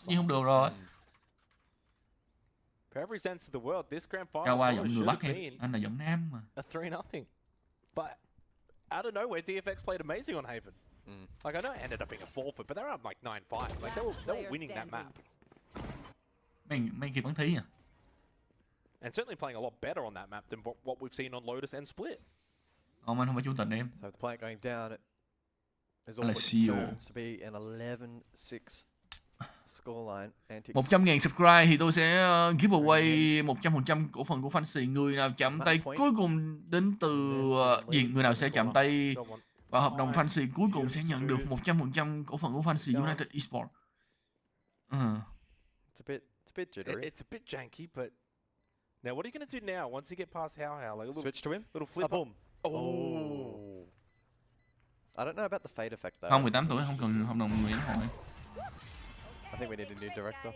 Nhưng không được rồi. Cao qua giọng người Bắc em, anh là giọng Nam mà. A 3-0. But out of nowhere, DFX played amazing on Haven. Like, I know it ended up being a forfeit, but they're up like 9-5. Like, they were winning that map. Mấy kia bắn thí à? And certainly playing a lot better on that map than what we've seen on Lotus and Split. Ông anh không phải chủ tình em. So the play going down, it is Là all siêu. to be an 11-6 scoreline. 100.000 subscribe thì tôi sẽ giveaway 100% cổ phần của Fancy. Người nào chạm tay cuối cùng đến từ người nào sẽ chạm tay vào hợp đồng Fancy cuối cùng sẽ nhận được 100% cổ phần của Fancy United Esport. It's a bit jittery. It's a bit janky, but now what are you going to do now once you get past How, like a little switch to him, little flip. Boom. Oh. I don't know about the fade effect though. Không, 18 tuổi không cần hợp đồng người hội. I think we need a new director.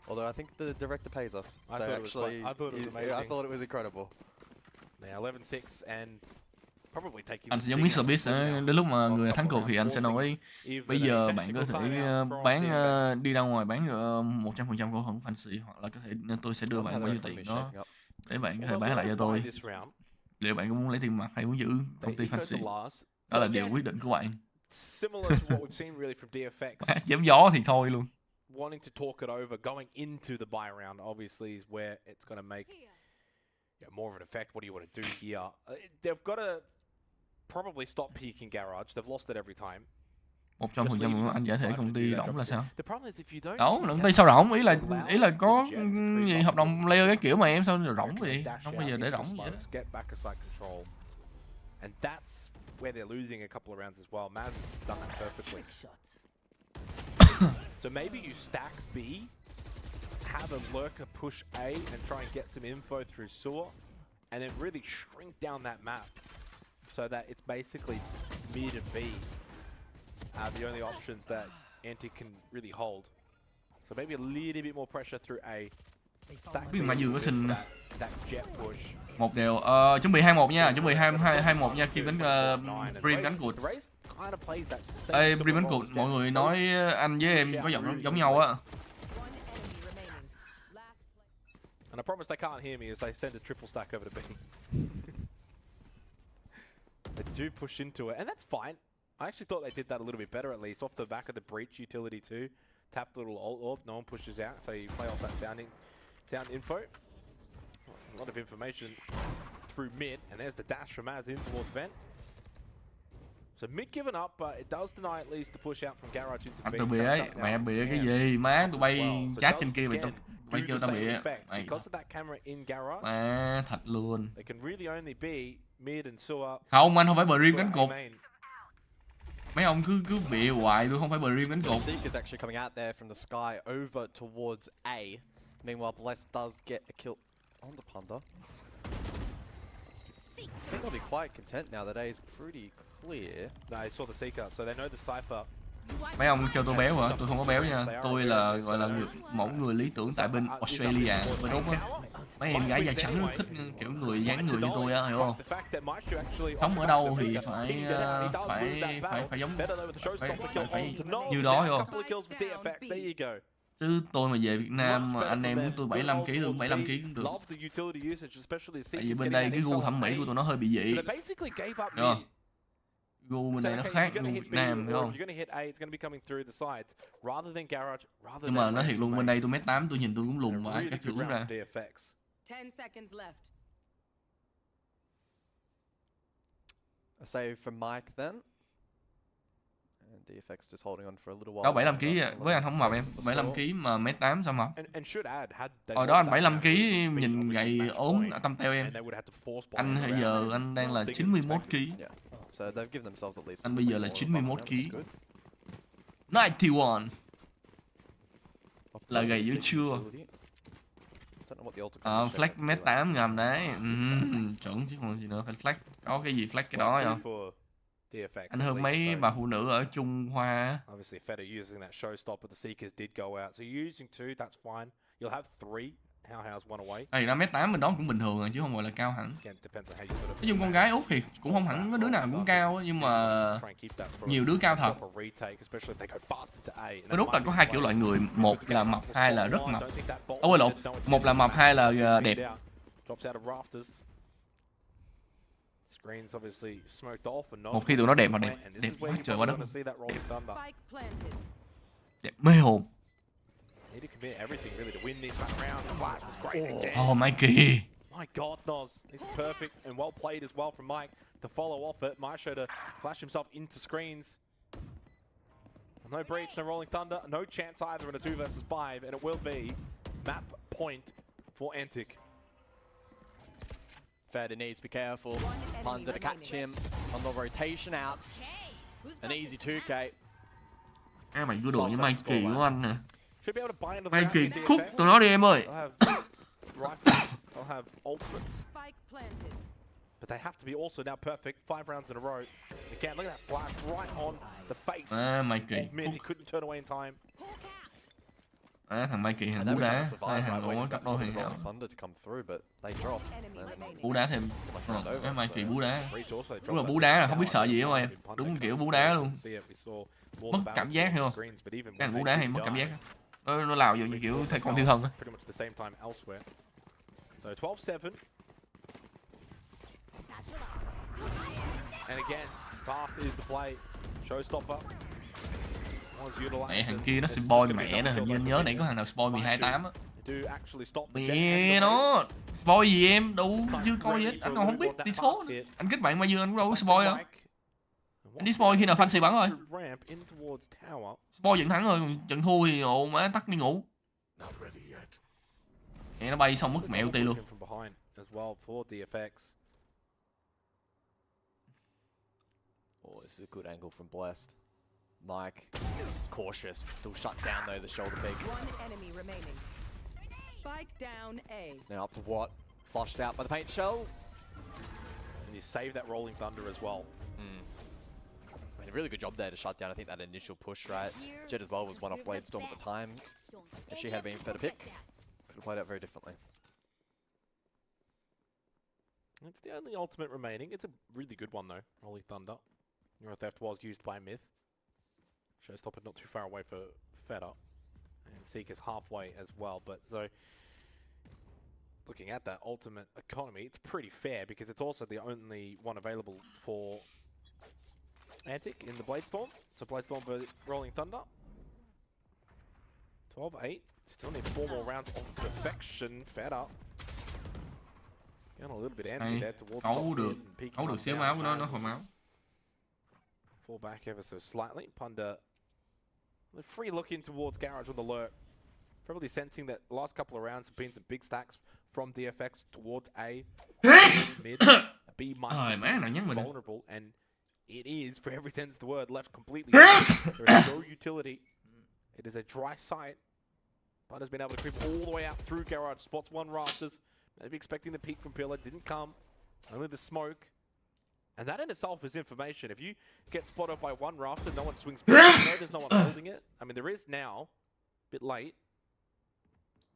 Although I think the director pays us. So actually, I thought it was amazing. I thought it was incredible. Now 11-6 and probably taking. Anh sẽ giống Mr. Beast đến lúc mà người thắng cuộc thì anh sẽ nói bây giờ bạn có thể bán đi ra ngoài bán 100% cổ phần Fancy, hoặc là có thể tôi sẽ đưa bạn bao nhiêu tiền đó để bạn có thể bán lại cho tôi. Liệu bạn có muốn lấy tiền mặt hay muốn giữ công ty Fancy? Đó là điều quyết định của bạn. Similar to what we've seen really from DFX. Giấm gió thì thôi luôn. Wanting to talk it over, going into the buy round obviously is where it's going to make more of an effect. What do you want to do here? They've got to probably stop peeking Garage. They've lost it every time. 100% anh giải thể công ty rỗng là sao? The problem is if you don't. Đâu, công ty sao rỗng? Ý là có gì hợp đồng layer cái kiểu mà em sao rỗng vậy? Không bao giờ để rỗng vậy. Get back aside control. And that's where they're losing a couple of rounds as well. Maz done that perfectly. So maybe you stack B, have a lurker push A and try and get some info through sewer, and then really shrink down that map so that it's basically mid and B are the only options that Anti can really hold. So maybe a little bit more pressure through A. Stack B Mazuong có xin that jet push. Một đều chuẩn bị 2-1 nha, chuẩn bị 2-1 nha khi đến Brim đánh cụt. Ê, Brim đánh cụt, mọi người nói anh với em có giọng giống nhau á. And I promise they can't hear me as they send a triple stack over to B. They do push into it, and that's fine. I actually thought they did that a little bit better at least, off the back of the breach utility too. Tap the little ult orb, no one pushes out, so you play off that sound info. A lot of information through mid, and there's the dash from Maz in towards vent. So mid given up, but it does deny at least the push out from Garage into anh tụi bịa ấy, mẹ bịa cái gì, má tụi bay chat trên kia mày kêu tao bịa. Má thật luôn. Không, anh không phải Brim đánh cục. Mấy ông cứ bịa hoài luôn, không phải Brim đánh cục. Seek is actually coming out there from the sky over towards A. Meanwhile, Bless does get a kill on the Panda. I think they'll be quite content now that A is pretty clear. No, I saw the Seeker, so they know the Cypher. Mấy ông kêu tôi béo hả? Tôi không có béo nha. Tôi là gọi là mẫu người lý tưởng tại bên Australia, bên Úc á. Mấy em gái da trắng rất thích kiểu người dáng người như tôi á, hiểu không? Sống ở đâu thì phải giống phải như đó, hiểu không? Chứ tôi mà về Việt Nam mà anh em muốn tôi 75 kg tôi 75 kg cũng được. Tại vì bên đây cái gu thẩm mỹ của tôi nó hơi bị dị, hiểu không? Gu bên đây nó khác gu Việt Nam, hiểu không? Nhưng mà nói thiệt luôn, bên đây tôi 1m8 tôi nhìn tôi cũng lùn vãi các kiểu ra. 10 seconds left. A save from Mike then. And DFX just holding on for a little while. Đó 75 kg à, với anh không mập em, 75 kg mà 1m8 sao mập? Hồi đó anh 75 kg nhìn gầy ốm tăm teo em. Anh bây giờ anh đang là 91 kg. So they've given themselves at least. Anh bây giờ là 91 kg. 91. Là gầy dữ chưa? Flex 1m8 ngầm đấy. Chuẩn chứ còn gì nữa, phải flex. Có cái gì flex cái đó không? Anh hơn mấy bà phụ nữ ở Trung Hoa. Obviously, Feta using that showstopper. The Seekers did go out, so you're using 2. That's fine. You'll have 3. How's one away? Thì 5m8 mình đó cũng bình thường rồi chứ không gọi là cao hẳn. Again, depends on how you sort of. Nói chung con gái Úc thì cũng không hẳn có đứa nào cũng cao á, nhưng mà nhiều đứa cao thật. Bên Úc là có hai kiểu loại người, một là mập, hai là rất mập. Quên lộn, một là mập, hai là đẹp. Một khi tụi nó đẹp mà đẹp quá trời quá đất, đẹp mê hồn. Oh Mikey. My God, Noz. It's perfect and well played as well from Mike to follow off it. Mike showed to flash himself into screens. No breach, no rolling thunder, no chance either in a 2 versus 5, and it will be map point for Antic. Feta needs to be careful. Panda to catch him on the rotation out. An easy 2k. Mày cứ đùa với Mikey của anh nè. Should be able to buy into Mikey khúc tụi nó đi em ơi. They'll have ultimates. Spike planted. But they have to be also now perfect. 5 rounds in a row. Again, look at that flash right on the face. Mikey. Mid, he couldn't turn away in time. Thằng Mikey thằng bú đá, hai thằng ổn cặp đôi hoàn hảo. Bú đá thêm. Mikey bú đá. Đúng là bú đá là không biết sợ gì không em. Đúng kiểu bú đá luôn. Mất cảm giác hiểu không? Cái thằng bú đá hay mất cảm giác. Nó lào vô như kiểu thay con thiên thần á. So 12-7. And again, fast is the play. Showstopper. Mẹ thằng kia nó spoil mẹ nó, hình như nhớ nãy có thằng nào spoil 12-8 á. Mẹ nó spoil gì em, đâu chưa coi gì hết, anh còn không biết tỷ số nữa. Anh kết bạn Mazuong anh cũng đâu có spoil đâu. Anh đi spoil khi nào Fanpage bắn rồi. Spoil trận thắng rồi, trận thua thì ồ má tắt đi ngủ. Mẹ nó bay xong mất mẹ ulti luôn. Oh, this is a good angle from Blessed. Mike, cautious, still shut down though, the shoulder pick. One enemy remaining. Spike down A. Now up to Watt, flushed out by the paint shells. And you save that rolling thunder as well. Made a really good job there to shut down, I think, that initial push, right? Jett as well was one off Blade Storm at the time. If she had been Feta pick, could have played out very differently. It's the only ultimate remaining. It's a really good one though, Rolling Thunder. Euro Theft was used by Myth. Showstopper not too far away for Feta. And Seeker's halfway as well. But so, looking at that ultimate economy, it's pretty fair because it's also the only one available for Antic in the Bladestorm. So Bladestorm for Rolling Thunder. 12-8. Still need 4 more rounds of perfection. Feta. Getting a little bit antsy there towards cấu được xíu máu của nó hồi máu. Fall back ever so slightly. Punda, the free look in towards Garage with alert. Probably sensing that the last couple of rounds have been some big stacks from DFX towards A. Mid. B might be vulnerable, and it is, for every sense of the word, left completely. There is no utility. It is a dry site. Punda's been able to creep all the way out through Garage. Spots one rafters. Maybe expecting the peek from Pillar. Didn't come. Only the smoke. And that in itself is information. If you get spotted by one rafter, no one swings back. There's no one holding it. I mean, there is now. A bit late.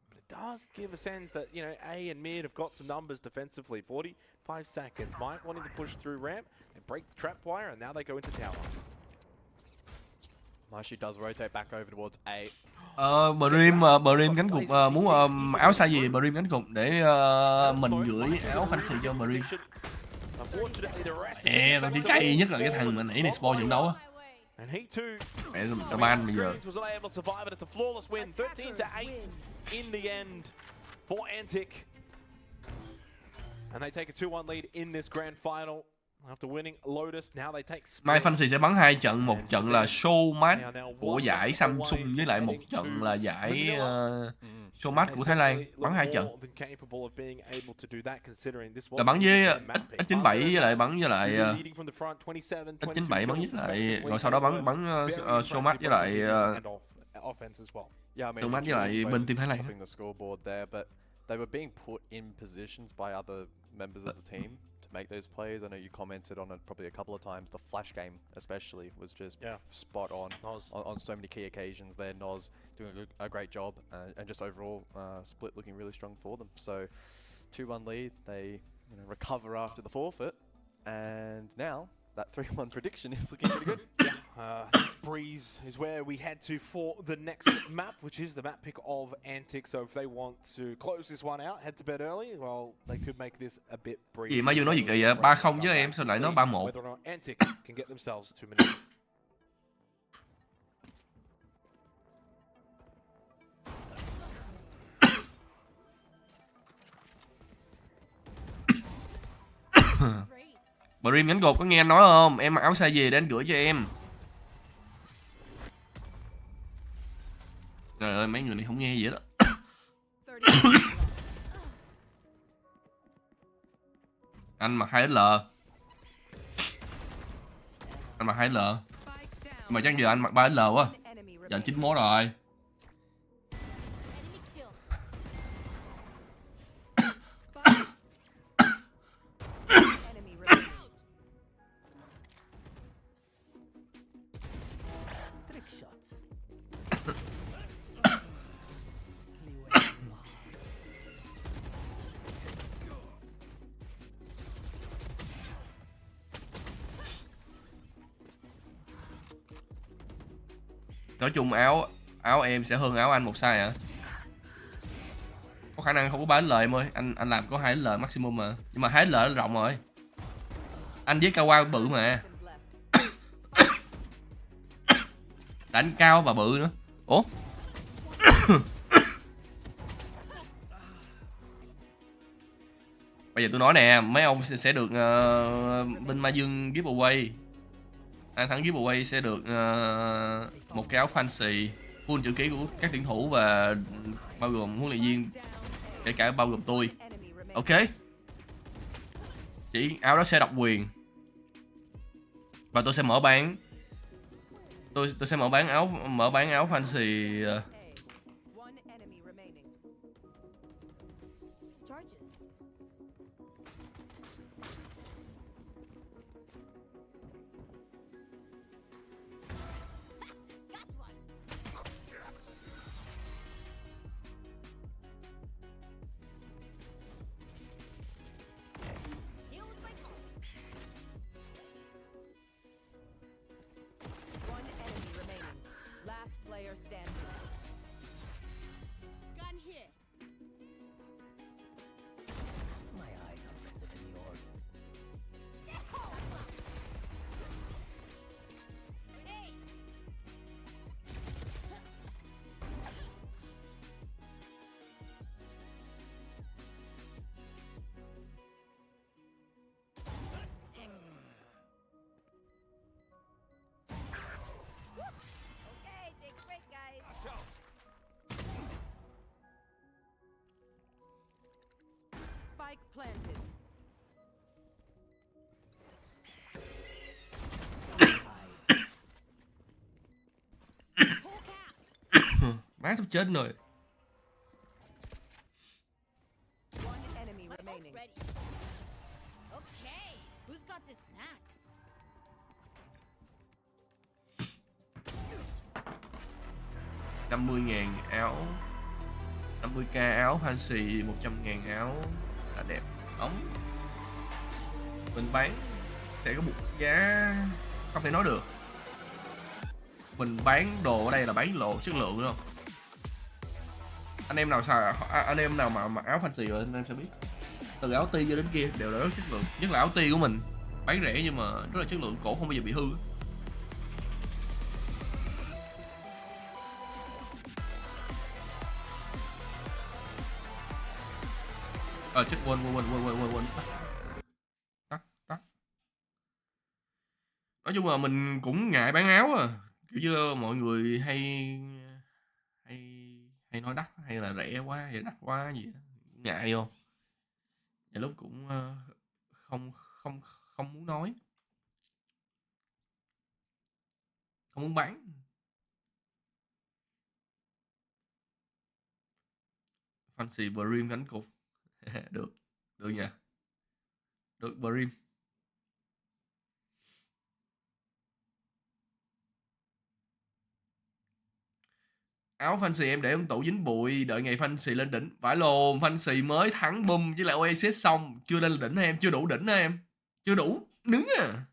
But it does give a sense that, you know, A and mid have got some numbers defensively. 45 seconds. Mike wanting to push through ramp and break the trap wire, and now they go into tower. Mashi does rotate back over towards A. Brim cánh cục muốn áo size gì Brim cánh cục để mình gửi áo fancy cho Brim. Tao chỉ cay nhất là cái thằng mà nãy này Esport trận đấu á. Mẹ tao ban bây giờ. And they take a 2-1 lead in this grand final. After winning Lotus, now they take Mai Fancy sẽ bắn 2 trận, một trận là show match của giải Samsung với lại một trận là giải show match của Thái Lan, bắn 2 trận. Là bắn với X97 với lại bắn với lại X97 bắn với lại rồi sau đó bắn show match với lại show match với lại bên team Thái Lan. They were being put in positions by other members of the team to make those plays. I know you commented on it probably a couple of times. The flash game especially was just spot on so many key occasions there. Noz doing a great job and just overall split looking really strong for them. So 2-1 lead, they recover after the forfeit, and now that 3-1 prediction is looking pretty good. Breeze is where we head to for the next map, which is the map pick of Antic. So if they want to close this one out, head to bed early, well, they could make this a bit breezy. Gì Mazuong nói gì kỳ vậy? 3-0 chứ em, sao lại nói 3-1? Whether or not Antic can get themselves to minutes. Brim nhánh cột có nghe anh nói không? Em mặc áo size gì để anh gửi cho em. Trời ơi, mấy người này không nghe gì hết đó. Anh mặc 2XL. Anh mặc 2XL. Mà chắc giờ anh mặc 3XL quá. Giờ anh 9 mốt rồi. Nói chung áo em sẽ hơn áo anh một size hả? Có khả năng không có 3XL em ơi, anh làm có 2XL maximum mà. Nhưng mà 2XL nó rộng rồi. Anh với Kawa bự mà. Đánh cao và bự nữa. Ủa? Bây giờ tôi nói nè, mấy ông sẽ được bên Mazuong giveaway. Ai thắng giveaway sẽ được một cái áo fancy full chữ ký của các tuyển thủ và bao gồm huấn luyện viên, kể cả bao gồm tôi. Ok. Chỉ áo đó sẽ độc quyền. Và tôi sẽ mở bán. Tôi sẽ mở bán áo fancy. Spike planted. Má sắp chết rồi. One enemy remaining. Okay, who's got the snacks? $50.000 áo 50k áo fancy, 100.000 áo là đẹp ống. Mình bán sẽ có một giá không thể nói được. Mình bán đồ ở đây là bán lộ chất lượng đúng không? Anh em nào xài, anh em nào mà mặc áo fancy rồi anh em sẽ biết. Từ áo ti cho đến kia đều là rất chất lượng. Nhất là áo ti của mình bán rẻ nhưng mà rất là chất lượng, cổ không bao giờ bị hư. Chết quên. Tắt. Nói chung là mình cũng ngại bán áo à, kiểu như mọi người hay nói đắt hay là rẻ quá hay đắt quá gì đó. Ngại không? Và lúc cũng không muốn nói, không muốn bán. Fancy Brim cánh cục. được nha, được Brim. Áo fancy em để trong tủ dính bụi, đợi ngày fancy lên đỉnh. Phải lồn, fancy mới thắng bum với lại Oasis xong, chưa lên đỉnh hả em? Chưa đủ đỉnh hả em? Chưa đủ, đứng à.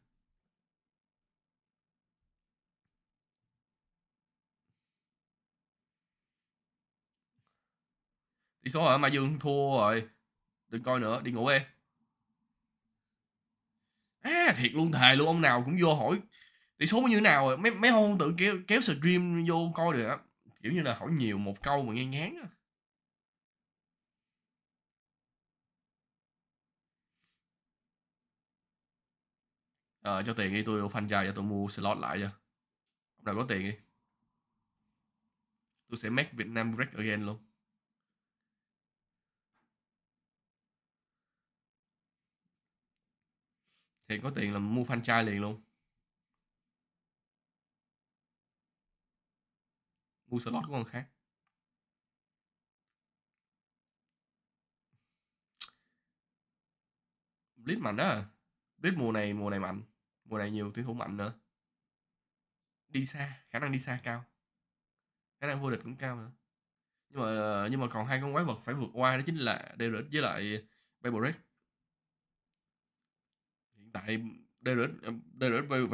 Tỷ số ở Mazuong thua rồi. Đừng coi nữa, đi ngủ em. Thiệt luôn, thề luôn, ông nào cũng vô hỏi tỷ số bao nhiêu nào rồi. Mấy ông tự kéo stream vô coi được á. Kiểu như là hỏi nhiều một câu mà nghe ngán á. Cho tiền đi, tôi fan trai cho tôi mua slot lại cho. Ông nào có tiền đi. Tôi sẽ make Việt Nam great again luôn. Thì có tiền là mua fan trai liền luôn. Mua slot của con khác. Blitz mạnh đó. Blitz mùa này mạnh. Mùa này nhiều tuyển thủ mạnh nữa. Đi xa, khả năng đi xa cao. Khả năng vô địch cũng cao nữa. Nhưng mà còn hai con quái vật phải vượt qua, đó chính là DFX với lại Break. Hiện tại DFX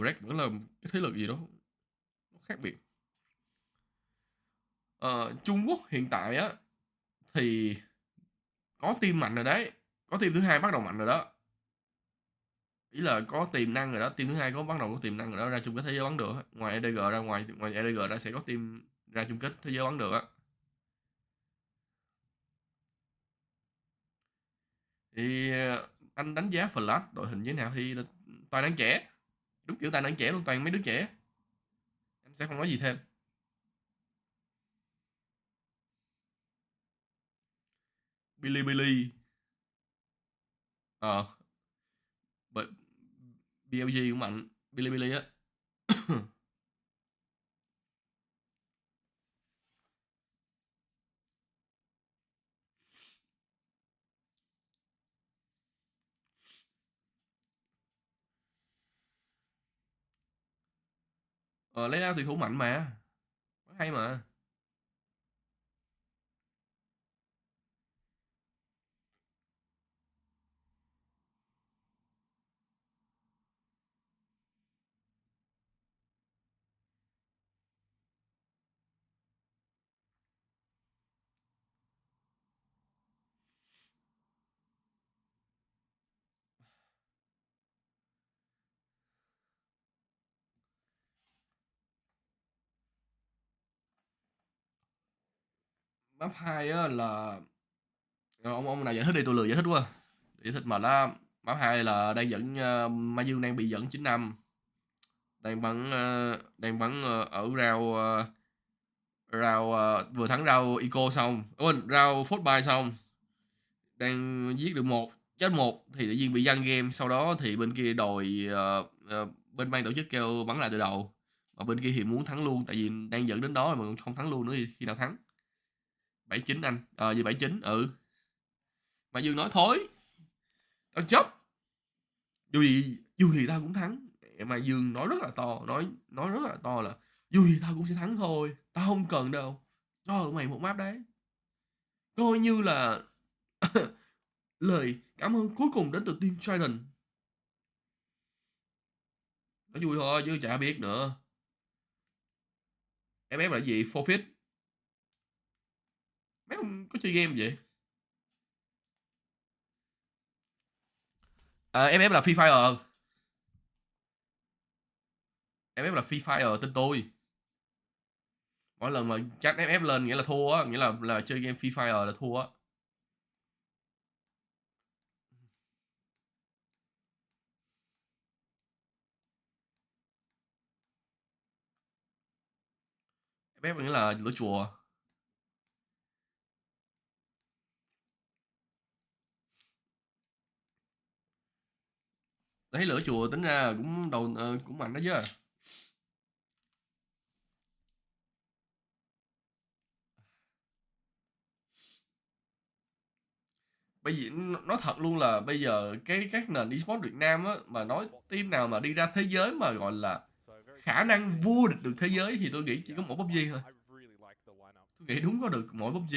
Break vẫn là cái thế lực gì đó nó khác biệt. Trung Quốc hiện tại á thì có team mạnh rồi đấy, có team thứ hai bắt đầu mạnh rồi đó, ý là có tiềm năng rồi đó. Team thứ hai bắt đầu có tiềm năng rồi đó, ra chung kết thế giới bắn được. Ngoài EDG ra, ngoài EDG ra sẽ có team ra chung kết thế giới bắn được á. Thì anh đánh giá Flash đội hình như thế nào thì toàn đang trẻ, đúng kiểu toàn đang trẻ luôn, toàn mấy đứa trẻ. Anh sẽ không nói gì thêm. Billy BLG cũng mạnh. Billy á. Lấy ra tuyển thủ mạnh mà, hay mà. Map 2 á là ông nào giải thích đi, tôi lười giải thích quá. Giải thích mà đó. Map 2 là đang dẫn Mazuong đang bị dẫn 9-5, đang bắn ở vừa thắng round eco xong, round force buy xong, đang giết được một chết một thì tự nhiên bị giăng game. Sau đó thì bên kia đòi bên ban tổ chức kêu bắn lại từ đầu, mà bên kia thì muốn thắng luôn, tại vì đang dẫn đến đó mà không thắng luôn nữa thì khi nào thắng. 7-9 anh, gì 7-9. Mà Dương nói thôi tao chấp, dù gì tao cũng thắng. Mà Dương nói rất là to, nói rất là to là dù gì tao cũng sẽ thắng thôi, tao không cần đâu, cho mày một map đấy. Coi như là lời cảm ơn cuối cùng đến từ team Trident. Nó vui thôi chứ chả biết nữa. FF là gì? Forfeit. Mấy ông có chơi game vậy? FF là Free Fire. FF là Free Fire tên tôi. Mỗi lần mà chat FF lên nghĩa là thua á, nghĩa là chơi game Free Fire là thua á. FF nghĩa là lửa chùa. Thấy lửa chùa tính ra cũng cũng mạnh đó chứ. Bây giờ nói thật luôn là bây giờ các nền eSport Việt Nam á, mà nói team nào mà đi ra thế giới mà gọi là khả năng vô địch được thế giới thì tôi nghĩ chỉ có mỗi PUBG thôi. Tôi nghĩ đúng có được mỗi PUBG.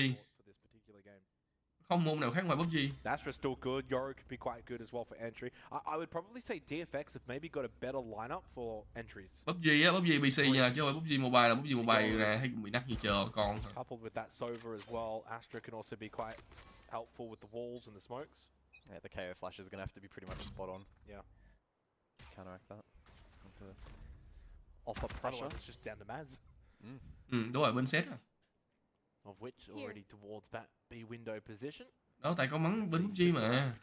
Không môn nào khác ngoài PUBG. Astra's still good. Yoro could be quite good as well for entry. I would probably say DFX have maybe got a better lineup for entries. PUBG á, PUBG PC nha, chứ không phải PUBG Mobile là PUBG Mobile nè, hay bị nắc như chờ con. Coupled with that sever as well, Astra can also be quite helpful with the walls and the smokes. Yeah, the KO flash is going to have to be pretty much spot on. Yeah. Counteract that. Offer pressure. Otherwise, it's just down to Maz. Đúng rồi, bên set. Of which already towards that B window position. Đâu tại con bắn bên PUBG mà.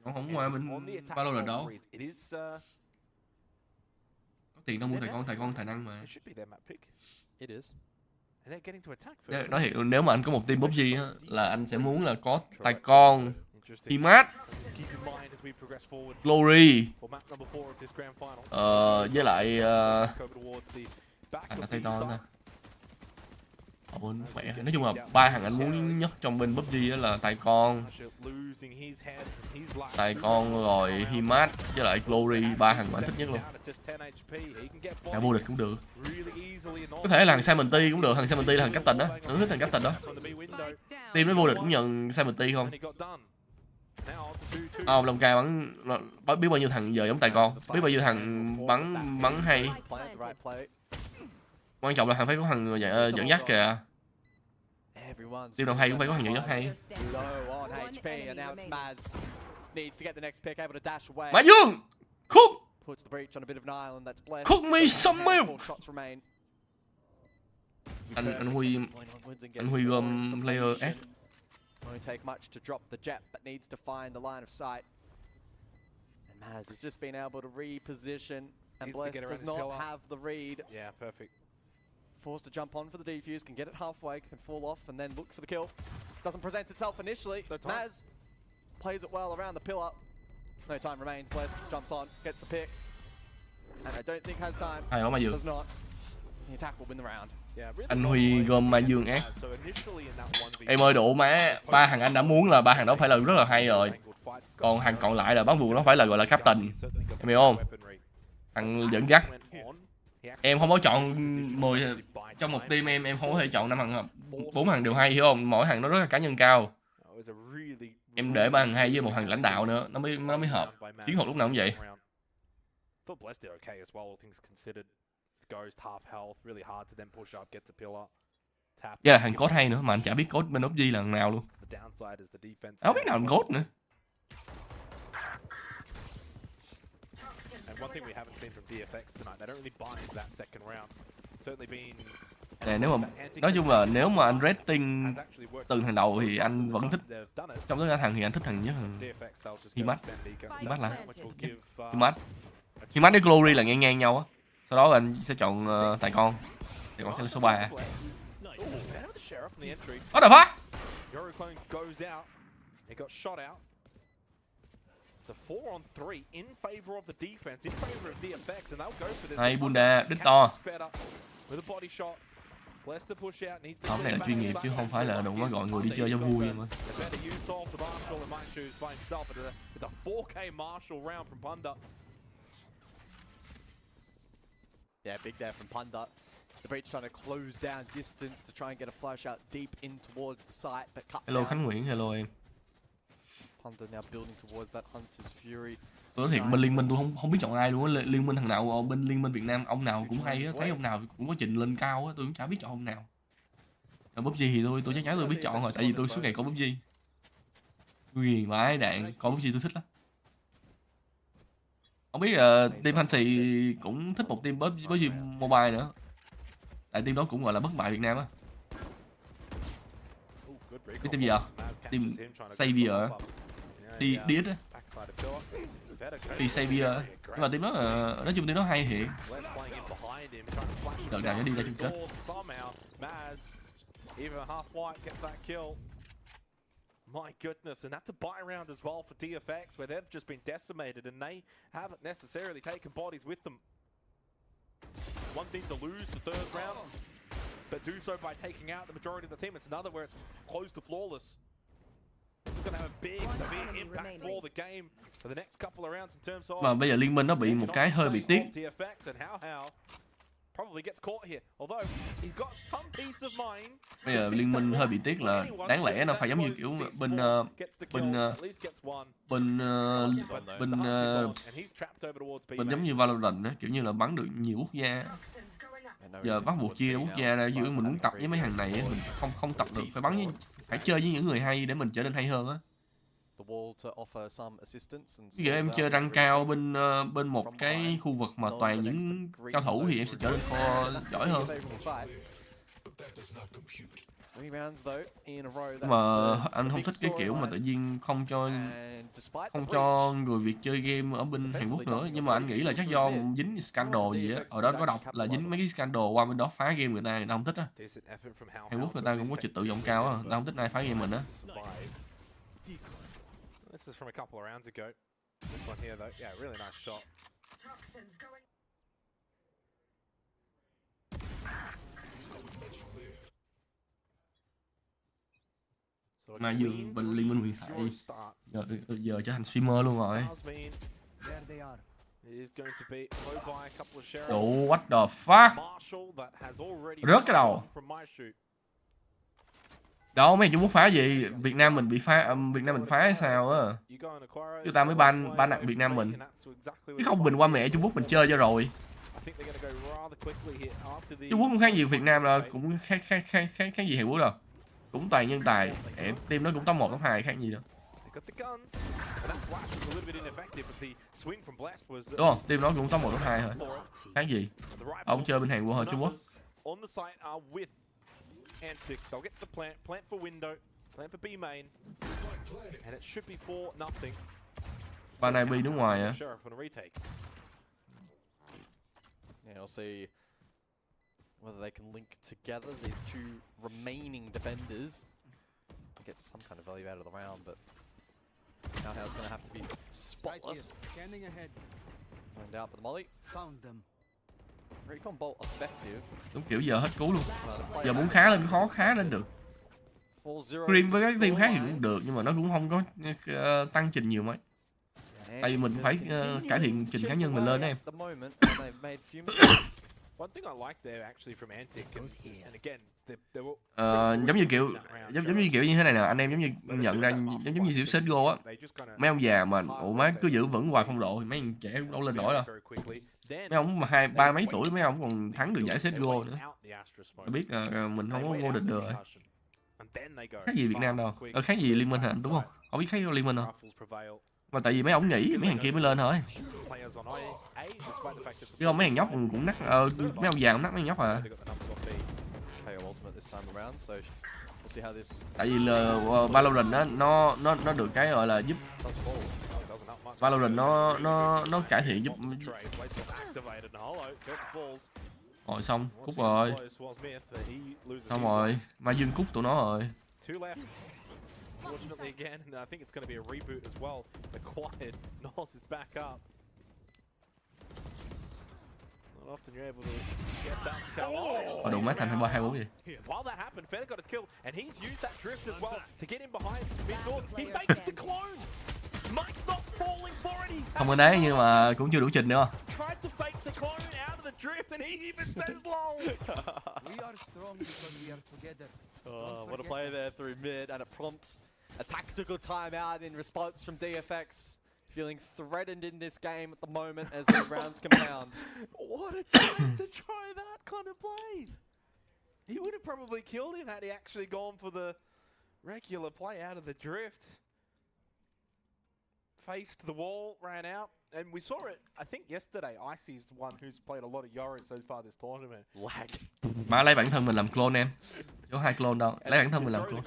Con không qua bên Valorant đâu. Có tiền đâu mua thầy con tài năng mà. It is. Nói thiệt nếu mà anh có một team PUBG á, là anh sẽ muốn là có tài con, Himat, Glory, với lại anh là tay to nè. Mẹ, nói chung là ba thằng anh muốn nhất trong bên PUBG đó là tài con rồi Himat với lại Glory, ba thằng mà anh thích nhất luôn. Cả vô địch cũng được, có thể là thằng Simon T cũng được, thằng Simon T là thằng captain đó, tôi thích thằng captain đó. Team nó vô địch cũng nhận Simon T không? Long ca bắn biết bao nhiêu thằng giờ giống tài con, biết bao nhiêu thằng bắn hay. Quan trọng là thằng phải có thằng dẫn dắt kìa. Team nào hay cũng phải có thằng dẫn dắt hay. Mazuong! Cook me some milk! Anh Huy gom player S. Won't take much to drop the jett, but needs to find the line of sight. And Maz has just been able to reposition, and Bless does not have the read. Yeah, perfect. Forced to jump on for the defuse, can get it halfway, can fall off, and then look for the kill. Doesn't present itself initially. Maz plays it well around the pillar. No time remains. Bless jumps on, gets the pick, and I don't think has time. Does not. The attack will win the round. Anh Huy gom Mazuong S. Em ơi độ má, ba thằng anh đã muốn là ba thằng đó phải là rất là hay rồi. Còn thằng còn lại là bắt buộc nó phải là gọi là captain. Em hiểu không? Thằng dẫn dắt. Em không có chọn 10 trong một team, em không có thể chọn 5 thằng, 4 thằng đều hay, hiểu không? Mỗi thằng nó rất là cá nhân cao. Em để ba thằng hay với một thằng lãnh đạo nữa, nó mới hợp. Chiến thuật lúc nào cũng vậy. Là thằng code hay nữa, mà anh chả biết code bên PUBG là thằng nào luôn. Anh không biết nào làm code nữa. Nè, nếu mà nói chung là nếu mà anh rating từng thằng đầu thì anh vẫn thích, trong tất cả thằng thì anh thích thằng nhất thằng Himat. Himat là Himat với Glory là ngang nhau á. Sau đó anh sẽ chọn tài con sẽ là số 3. What the fuck? Hay Bunda, đích to. Cái này là chuyên nghiệp chứ không phải là đụng nó gọi người đi chơi cho vui mà. Yeah, big there from Punda. The Breach trying to close down distance to try and get a flash out deep in towards the site, but cut Hello down. Khánh Nguyễn, hello em. Hunter now building towards that Hunter's Fury. Tôi nói thiệt bên liên minh tôi không biết chọn ai luôn á. Liên minh thằng nào bên liên minh Việt Nam ông nào cũng hay á, thấy ông nào cũng có trình lên cao á, tôi cũng chả biết chọn ông nào. Ở PUBG thì tôi chắc chắn tôi biết chọn rồi, tại vì tôi suốt ngày có PUBG. Ghiền vãi đạn, có PUBG tôi thích lắm. Không biết team Fanpage cũng thích một team PUBG Mobile nữa. Tại team đó cũng gọi là bất bại Việt Nam á. Biết team gì à? Team Savior, DFX á. Thì Savior, nhưng mà team đó nói chung team đó hay thiệt. Đợt nào nó đi ra chung kết. My goodness, and that's a buy round as well for DFX, where they've just been decimated and they haven't necessarily taken bodies with them. One team to lose the third round, but do so by taking out the majority of the team. It's another where it's close to flawless. This is going to have a big, severe impact for the game for the next couple of rounds in terms of. Mà bây giờ liên minh nó bị một cái hơi bị tiếc. DFX and how probably gets caught here. Although he's got some peace of mind. Bây giờ liên minh hơi bị tiếc là đáng lẽ nó phải giống như kiểu bên giống như Valorant á, kiểu như là bắn được nhiều quốc gia. Giờ bắt buộc chia quốc gia ra, giữa mình muốn tập với mấy thằng này ấy, mình không tập được, phải chơi với những người hay để mình trở nên hay hơn á. Bây giờ em chơi rank cao bên một cái khu vực mà toàn những cao thủ thì em sẽ trở nên giỏi hơn. Mà anh không thích cái kiểu mà tự nhiên không cho người Việt chơi game ở bên Hàn Quốc nữa, nhưng mà anh nghĩ là chắc do dính scandal gì á, ở đó có đọc là dính mấy cái scandal qua bên đó phá game người ta không thích á. Hàn Quốc người ta cũng có trật tự giọng cao á, người ta không thích ai phá game mình á. This is from a couple of rounds ago. This one here though, yeah, really nice shot. Mazuong bên liên minh huyền thoại giờ trở thành streamer luôn rồi. Ủa, what the fuck? Rớt cái đầu. Đâu mấy Trung Quốc phá gì? Việt Nam mình bị phá, Việt Nam mình phá hay sao á? Chúng ta mới ban nặng Việt Nam mình. Chứ không bình qua mẹ Trung Quốc mình chơi cho rồi. Trung Quốc không khác gì Việt Nam là cũng khác gì Hàn Quốc đâu. Cũng toàn nhân tài, team nó cũng top 1, top 2 khác gì đâu. Đúng không? Team nó cũng top 1, top 2 thôi. Khác gì? Ông chơi bên Hàn Quốc hơn Trung Quốc. Antic, they'll get the plant for window, plant for B main, and it should be 4-0. Ba này B nước ngoài à? Yeah, I'll see whether they can link together these two remaining defenders and get some kind of value out of the round, but now it's going to have to be spotless. Scanning ahead. Zoned out for the molly. Found them. Recon bolt effective. Đúng kiểu giờ hết cứu luôn. Giờ muốn khá lên khó khá lên được. Cream với các team khác thì cũng được, nhưng mà nó cũng không có tăng trình nhiều mấy. Tại vì mình phải cải thiện trình cá nhân mình lên đó em. Giống như kiểu như thế này nè, anh em giống như nhận ra giống như xỉu CSGO á, mấy ông già mà má cứ giữ vững hoài phong độ thì mấy thằng trẻ cũng đâu lên nổi đâu. Mấy ông mà 20 mấy tuổi mấy ông còn thắng được giải CSGO nữa. Tôi biết mình không có vô địch được rồi. Khác gì Việt Nam đâu, khác gì liên minh hả đúng không? Không biết khác gì liên minh không? Mà tại vì mấy ông nghỉ mấy thằng kia mới lên thôi. Chứ không mấy thằng nhóc cũng nắc, mấy ông già cũng nắc mấy thằng nhóc à. Tại vì là Valorant á, nó được cái gọi là giúp Valorant nó cải thiện giúp. Rồi xong, cút rồi. Xong rồi, Mazuong cút tụi nó rồi. Unfortunately again, and I think it's going to be a reboot as well. Acquired, Nos is back up. Not often you're able to get that to go. Đụng mát thành 2-4 gì. While that happened, Feather got a kill, and he's used that drift as well to get in behind mid doors. He fakes the clone. Mike's not falling for it. Không có đá nhưng mà cũng chưa đủ trình nữa. Tried to fake the clone out of the drift, and he even says lol. are strong because we are together. Oh, what a play there through mid, and it prompts a tactical timeout in response from DFX. Feeling threatened in this game at the moment as the rounds compound. What a time to try that kind of play. He would have probably killed him had he actually gone for the regular play out of the drift. Faced the wall, ran out, and we saw it, I think yesterday. Icy's the one who's played a lot of Yoro so far this tournament. Lag. Má lấy bản thân mình làm clone em. Chứ có 2 clone đâu. Lấy bản thân mình làm clone.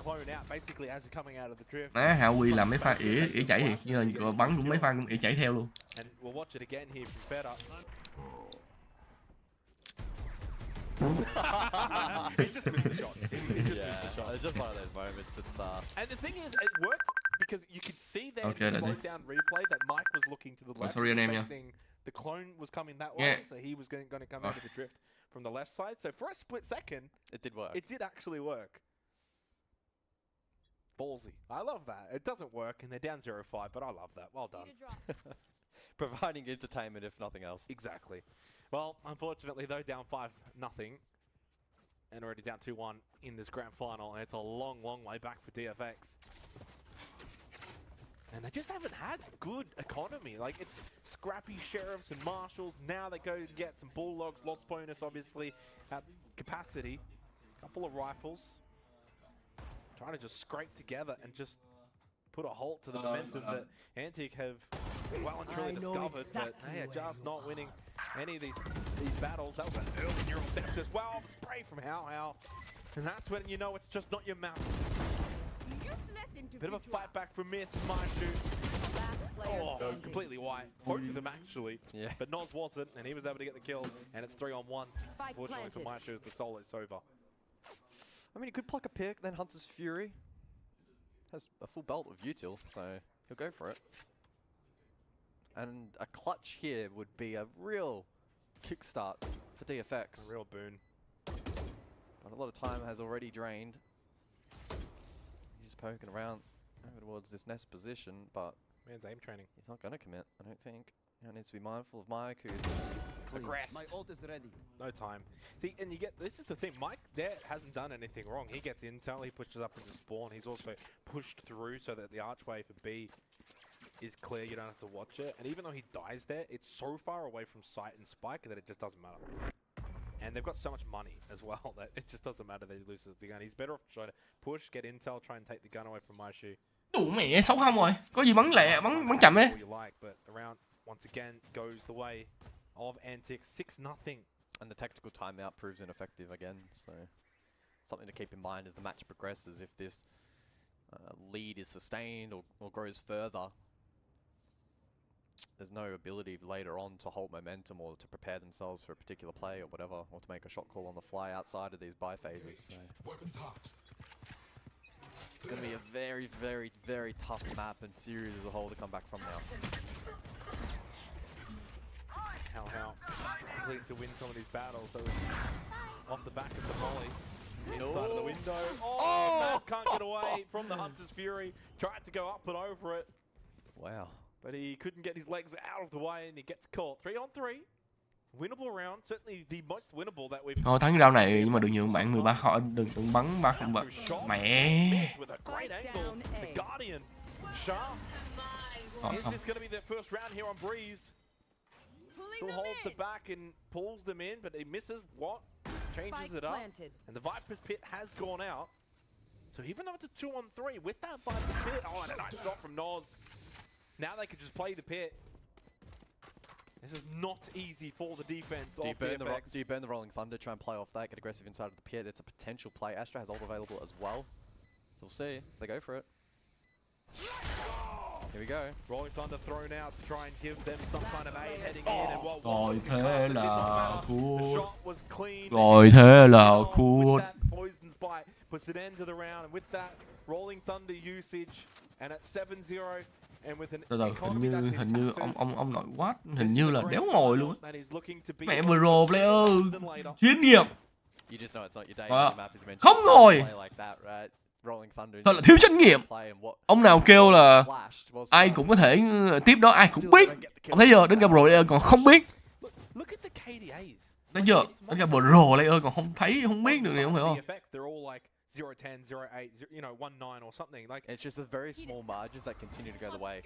Má Hạ Quy làm mấy pha ỉa chảy thiệt, nhưng mà bắn cũng mấy pha cũng ỉa chảy theo luôn. And we'll watch it again here from Fed Up. He just missed the shots. He just missed the shots. It's just one of those moments with And the thing is, it worked because you could see there in the slowed down replay that Mike was looking to the left, expecting the clone was coming that way, so he was going to come out of the drift from the left side. So for a split second, it did work. It did actually work. Ballsy. I love that. It doesn't work, and they're down 0-5, but I love that. Well done. Providing entertainment, if nothing else. Exactly. Well, unfortunately, though, down 5-0, and already down 2-1 in this grand final, and it's a long, long way back for DFX. And they just haven't had good economy. Like, it's scrappy sheriffs and marshals. Now they go and get some bulldogs, lots bonus, obviously, at capacity. Couple of rifles. Trying to just scrape together and just put a halt to the momentum that Antic have well and truly discovered. But they are just not winning any of these battles. That was an early neural theft as well. The spray from How. And that's when you know it's just not your map. Bit of a fight back from Myth, Maishu. Oh, completely white. Both of them actually. Yeah. But Noz wasn't, and he was able to get the kill. And it's 3-on-1. Fortunately for Maishu, the solo's over. I mean, he could pluck a pick, then Hunter's Fury. Has a full belt of util, so he'll go for it. And a clutch here would be a real kickstart for DFX. A real boon. But a lot of time has already drained. He's just poking around over towards this nest position, but Man's aim training. he's not going to commit, I don't think. He needs to be mindful of Mike, who's aggressed. My ult is ready. No time. See, and you get, this is the thing, Mike there hasn't done anything wrong. He gets intel, he pushes up into spawn. He's also pushed through so that the archway for B is clear, you don't have to watch it. And even though he dies there, it's so far away from sight and Spike that it just doesn't matter. And they've got so much money as well that it just doesn't matter that he loses the gun. He's better off trying to push, get intel, try and take the gun away from Maishu. Đủ mẹ 6-0 rồi. Có gì bắn lẹ, bắn chậm đi. But the round once again goes the way of Antic, 6-0. And the tactical timeout proves ineffective again, so something to keep in mind as the match progresses. If this lead is sustained or grows further, there's no ability later on to hold momentum or to prepare themselves for a particular play or whatever, or to make a shot call on the fly outside of these buy phases. So it's going to be a very, very, very tough map and series as a whole to come back from now. How struggling to win some of these battles. So off the back of the volley, inside of the window. Oh, Maz can't get away from the Hunter's Fury. Tried to go up and over it. Wow. But he couldn't get his legs out of the way and he gets caught. 3-on-3. Winnable round, certainly the most winnable that we've. Thôi thắng cái round này nhưng mà đừng nhường bạn 13 khỏi, đừng bắn 3-0 mẹ. With a great angle, the Guardian, sharp. Is this going to be their first round here on Breeze? Still holds the back and pulls them in, but he misses what? Changes it up. And the Viper's Pit has gone out. So even though it's a 2-on-3, with that Viper's Pit, oh, and a nice shot from Noz. Now they could just play the pit. This is not easy for the defense of DFX. Do you burn the Rolling Thunder, try and play off that, get aggressive inside of the pit? It's a potential play. Astra has ult available as well. So we'll see if they go for it. Here we go. Rolling Thunder thrown out to try and give them some kind of aid heading in. And what Rồi thế là the cút. shot was clean. Rồi thế là With cút. that Poison's Bite puts an end to the round. And with that Rolling Thunder usage and at 7-0 and with an economy that's Hình như intact, ông nội what? Hình như là đéo ngồi luôn. and he's looking to be Mẹ pro player later. chuyên nghiệp. You just know it's not your day when the map is mentioned. Không ngồi. Play like that, right? Rolling Thunder. Thật là thiếu trách nhiệm. Ông nào kêu là ai cũng có thể tiếp đó, ai cũng biết. Ông thấy giờ đến gặp rồi còn không biết. Look at the KDAs. Thấy chưa? Nó là pro layer còn không thấy, không biết được này, không hiểu không? DFX, they're all like 0-10, 0-8, you know, 1-9 or something. Like It's just the very small margins that continue to go the way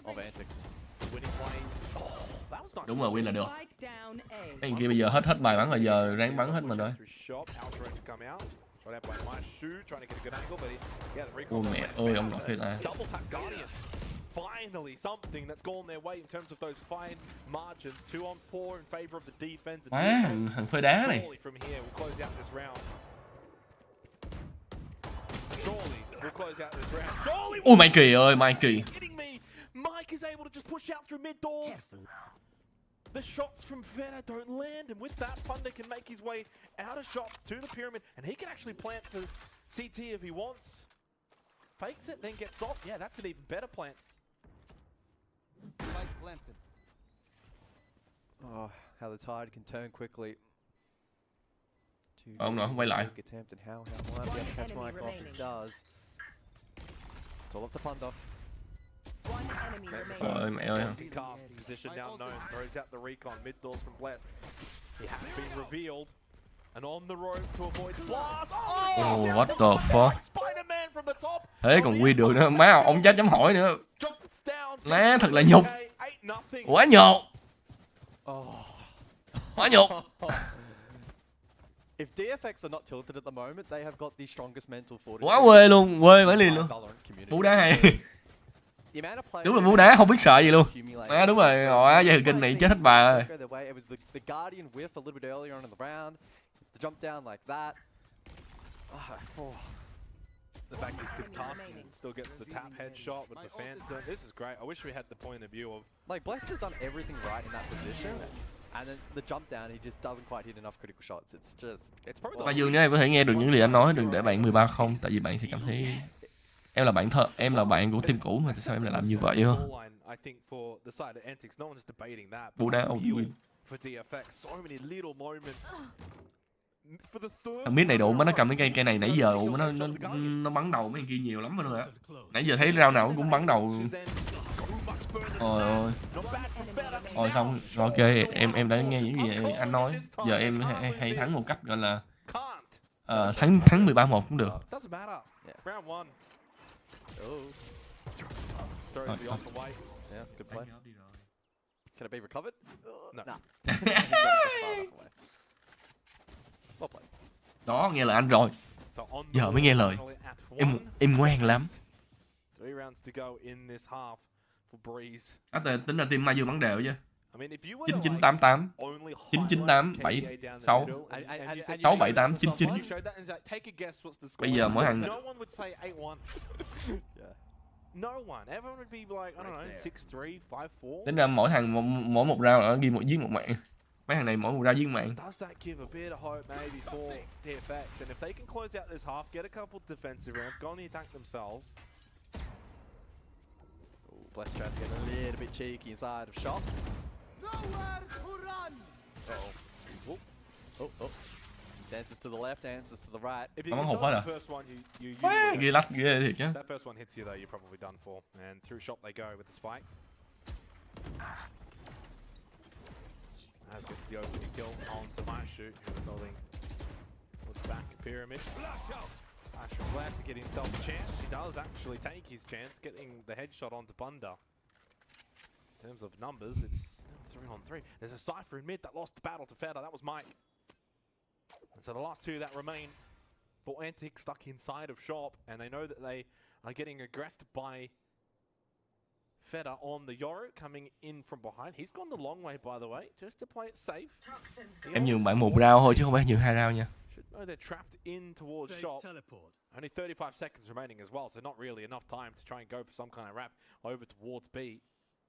of Antics. winning plays. Oh, that was nice. Đúng rồi, win là được. Spike down A. Cái thằng kia bây giờ hết bài bắn rồi, giờ ráng bắn hết mình rồi. Ôi mẹ ơi, ông Ngọc Phê ta. Double tap Guardian. Finally, something that's gone their way in terms of those fine margins. 2-on-4 in favor of the defense. Má, thằng phê đá này. Surely from here we'll close out this round. Surely we'll close out this round. Surely. Ui Mikey ơi, Mikey. Kidding me? Mike is able to just push out through mid doors. The shots from Vena don't land, and with that, Thunder can make his way out of shot to the pyramid, and he can actually plant for CT if he wants. Fakes it, then gets off. Yeah, that's an even better plant. Spike planted. Oh, how the tide can turn quickly. Ông nào không quay lại. Attempt and how might be able to catch Mike off. It does. It's all up to Thunder. One enemy remaining. Trời ơi mẹ ơi. Cast position now known, throws out the recon, mid doors from Blessed. He has been revealed, and on the rope to avoid blast. Oh, what the fuck? Spider-Man from the top. Thế còn win được nữa, má ông chết chấm hỏi nữa. Má thật là nhục. Quá nhục. Quá nhục. If DFX are not tilted at the moment, they have got the strongest mental fortitude. Quá quê luôn, quê phải liền luôn. Vũ đá hay. Đúng là vũ đá không biết sợ gì luôn. Má đúng rồi, dây thần kinh này chết hết bà rồi. It was the Guardian whiff a little bit earlier on in the round. The jump down like that. The fact he's good casting and still gets the tap headshot with the Phantom. This is great. I wish we had the point of view of... Like, Blessed has done everything right in that position. And then the jump down, he just doesn't quite hit enough critical shots. It's just... It's probably Mazuong nếu em có thể nghe được những gì anh nói, đừng để bạn 13 không. Tại vì bạn sẽ cảm thấy... Em là bạn em là bạn của team cũ mà tại sao em lại làm như vậy hả? Vũ đá win. Thằng mid này độ mà nó cầm cái cây này nãy giờ nó bắn đầu mấy thằng kia nhiều lắm rồi ạ. Nãy giờ thấy round nào cũng bắn đầu. Rồi xong, rồi ok, em đã nghe những gì anh nói. Giờ em hay thắng một cách gọi là thắng 13-1 cũng được. Yeah, good play. Can it be recovered? No. Nah. Well played. Đó, nghe lời anh rồi. Giờ mới nghe lời. Em ngoan lắm. Tính là team Mazuong bắn đều chứ. 9988 998 76 678 99. Bây giờ mỗi thằng tính ra mỗi thằng mỗi một round ở ghi một giết một mạng. Mấy thằng này mỗi một round giết một mạng. Blessed tries to get a little bit cheeky inside of shot. Nowhere to run. Oh. Dances to the left, dances to the right. Nó bắn hụt hết à? Ghi lách ghê thiệt chứ. That first one hits you though, you're probably done for. And through shot they go with the spike. As gets the opening kill onto my shoot, who was holding what's back pyramid. Ashram glad to get himself a chance. He does actually take his chance, getting the headshot onto Bunda. In terms of numbers, it's 3-on-3. There's a Cypher in mid that lost the battle to Feder. That was Mike. And so the last two that remain for Antic stuck inside of shop, and they know that they are getting aggressed by Feder on the Yoru coming in from behind. He's gone the long way, by the way, just to play it safe. Em nhường bạn một round thôi chứ không phải nhường 2 round nha. Should know they're trapped in towards shop. Only 35 seconds remaining as well, so not really enough time to try and go for some kind of wrap over towards B.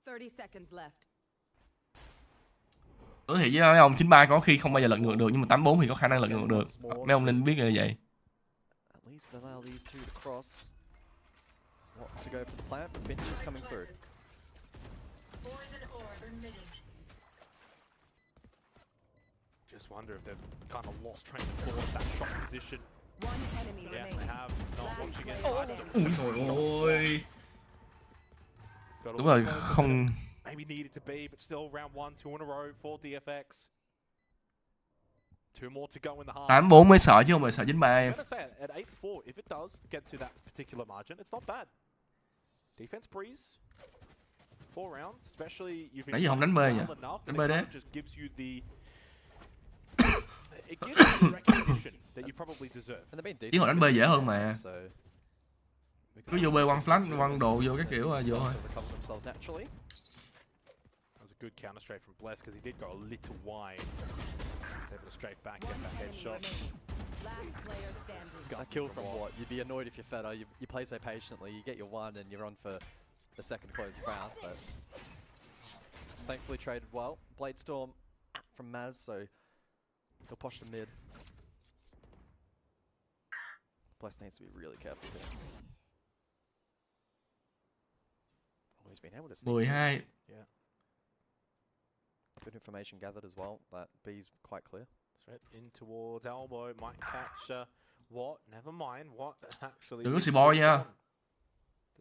30 seconds left. Nói thiệt với mấy ông 93 có khi không bao giờ lật ngược được, nhưng mà 84 thì có khả năng lật ngược được. Mấy ông nên biết là vậy. At least allow these two to cross. What to go for the plant, but Finch is coming through. Just wonder if they've kind of lost train of thought that shot position. One enemy Yeah, remaining. they have. Not watching it. Ui trời ơi. Đúng rồi, không... Maybe needed to be, but still round 1, 2 in a row for DFX. 2 more to go in the half. 8-4 mới sợ chứ không phải sợ 9-3 em. I'm gonna say at 8-4, if it does get to that particular margin, it's not bad. Defense breeze. 4 rounds, especially you've been Nãy giờ không đánh B nhỉ? Đánh B đấy. just gives you the it gives you the recognition that you probably deserve. And they've been decent. Chứ họ đánh B dễ hơn mà. So Cứ vô B quăng flash, quăng đồ vô cái kiểu là vô thôi. recover themselves naturally. That was a good counter straight from Bless because he did go a little wide. He's able to straight back, get that headshot. Last player standing. A kill from what? You'd be annoyed if you're Feta. You play so patiently, you get your one and you're on for the second closed round, but thankfully traded well. Blade Storm from Maz, so he'll push to mid. Bless needs to be really careful here. Oh, he's been able to sneak 12. Yeah. Good information gathered as well. That B's quite clear. Straight in towards elbow, might catch what? Never mind. What actually? Đừng có spoil nha.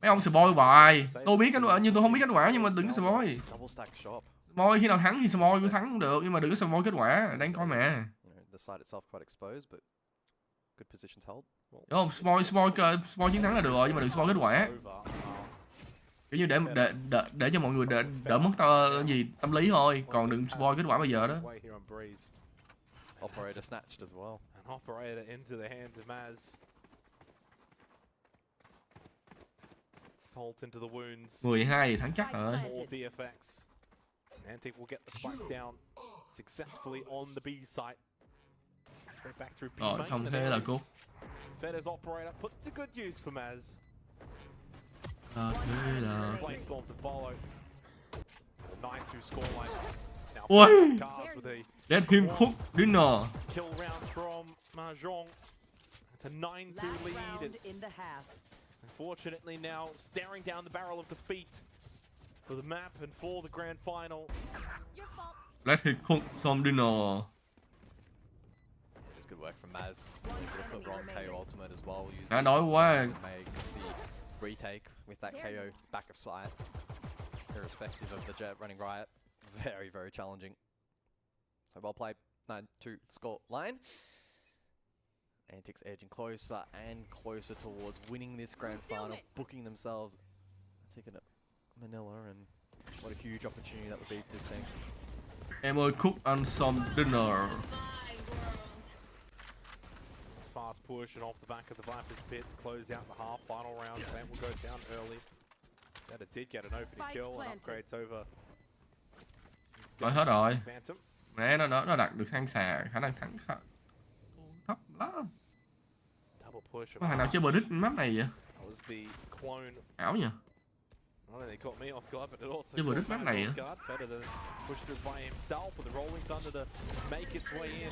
Mấy ông spoil hoài. Tôi biết kết quả nhưng tôi không biết kết quả, nhưng mà đừng có spoil. Double stack shop. Spoil khi nào thắng thì spoil, cứ thắng cũng được, nhưng mà đừng có spoil kết quả, đang coi mà. The side itself quite exposed, but good positions held. Đúng không? Spoil chiến thắng là được rồi, nhưng mà đừng spoil kết quả. Kiểu như để cho mọi người đỡ mất tâm lý thôi, còn đừng spoil kết quả bây giờ đó. Operator snatched as well. An operator into the hands of Maz. Salt into the wounds. 12 thì thắng chắc rồi. More DFX. Antic will get the spike down successfully on the B site. Straight back through B main. Không thế là cô. Fedder's operator put to good use for Maz. Thế là Blade Storm to follow. 9-2 scoreline. Now Ôi! cards with a Let him cook dinner. kill round from Mazuong. It's a 9-2 Last lead. round It's in the half. unfortunately now staring down the barrel of defeat for the map and for the grand final. Your fault. Let him cook some dinner. It's good work from Maz. Really good for KO ultimate as well. Đã đói quá. Makes the retake with that KO back of sight. Irrespective of the Jett running riot. Very, very challenging. So well played. 9-2 score line. Antics edging closer and closer towards winning this grand final, booking themselves a ticket at Manila, and what a huge opportunity that would be for this team. Em ơi, cook and some dinner. Fast push and off the back of the Viper's pit to close out the half. Final round, Plant will go down early. That it did get an opening kill and upgrades over. Rồi hết rồi. Phantom. Mẹ nó đặt được sang xà, khả năng thắng thấp lắm. Double push. Có thằng nào chơi bờ đít map này vậy? That was the clone. Ảo nhỉ? Not only caught me off guard, but it also Chứ bờ đít caught map Maz này off á. guard. Better to push through by himself with the rolling thunder to make its way in.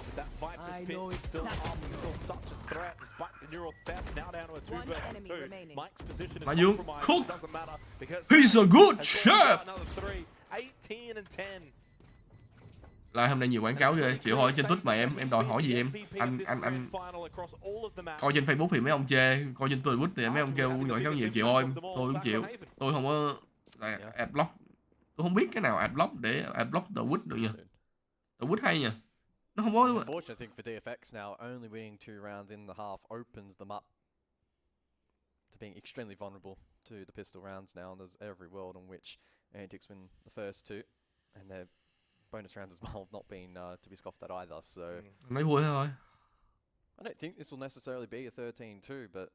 But that Viper's pit is still up, he's still such a threat despite the neural theft. Now down to a 2 versus 2. Mike's position is Mazuong compromised. cook. It doesn't matter because He's a good has scored chef. another 3. 18 and 10. Lại hôm nay nhiều quảng cáo ghê, chịu hỏi trên Twitch mà em đòi hỏi gì em? Anh coi trên Facebook thì mấy ông chê, coi trên Twitch thì mấy ông kêu quảng cáo nhiều, chịu ơi, tôi không chịu. Tôi không có adblock. Tôi không biết cái nào adblock để adblock the Witch được nha. The Witch hay nha. Nó không có. The unfortunate thing for DFX now, only winning 2 rounds in the half opens them up to being extremely vulnerable to the pistol rounds now. And there's every world in which Antics win the first 2, and their bonus rounds as well have not been to be scoffed at either. So Mấy vui thôi. I don't think this will necessarily be a 13-2, but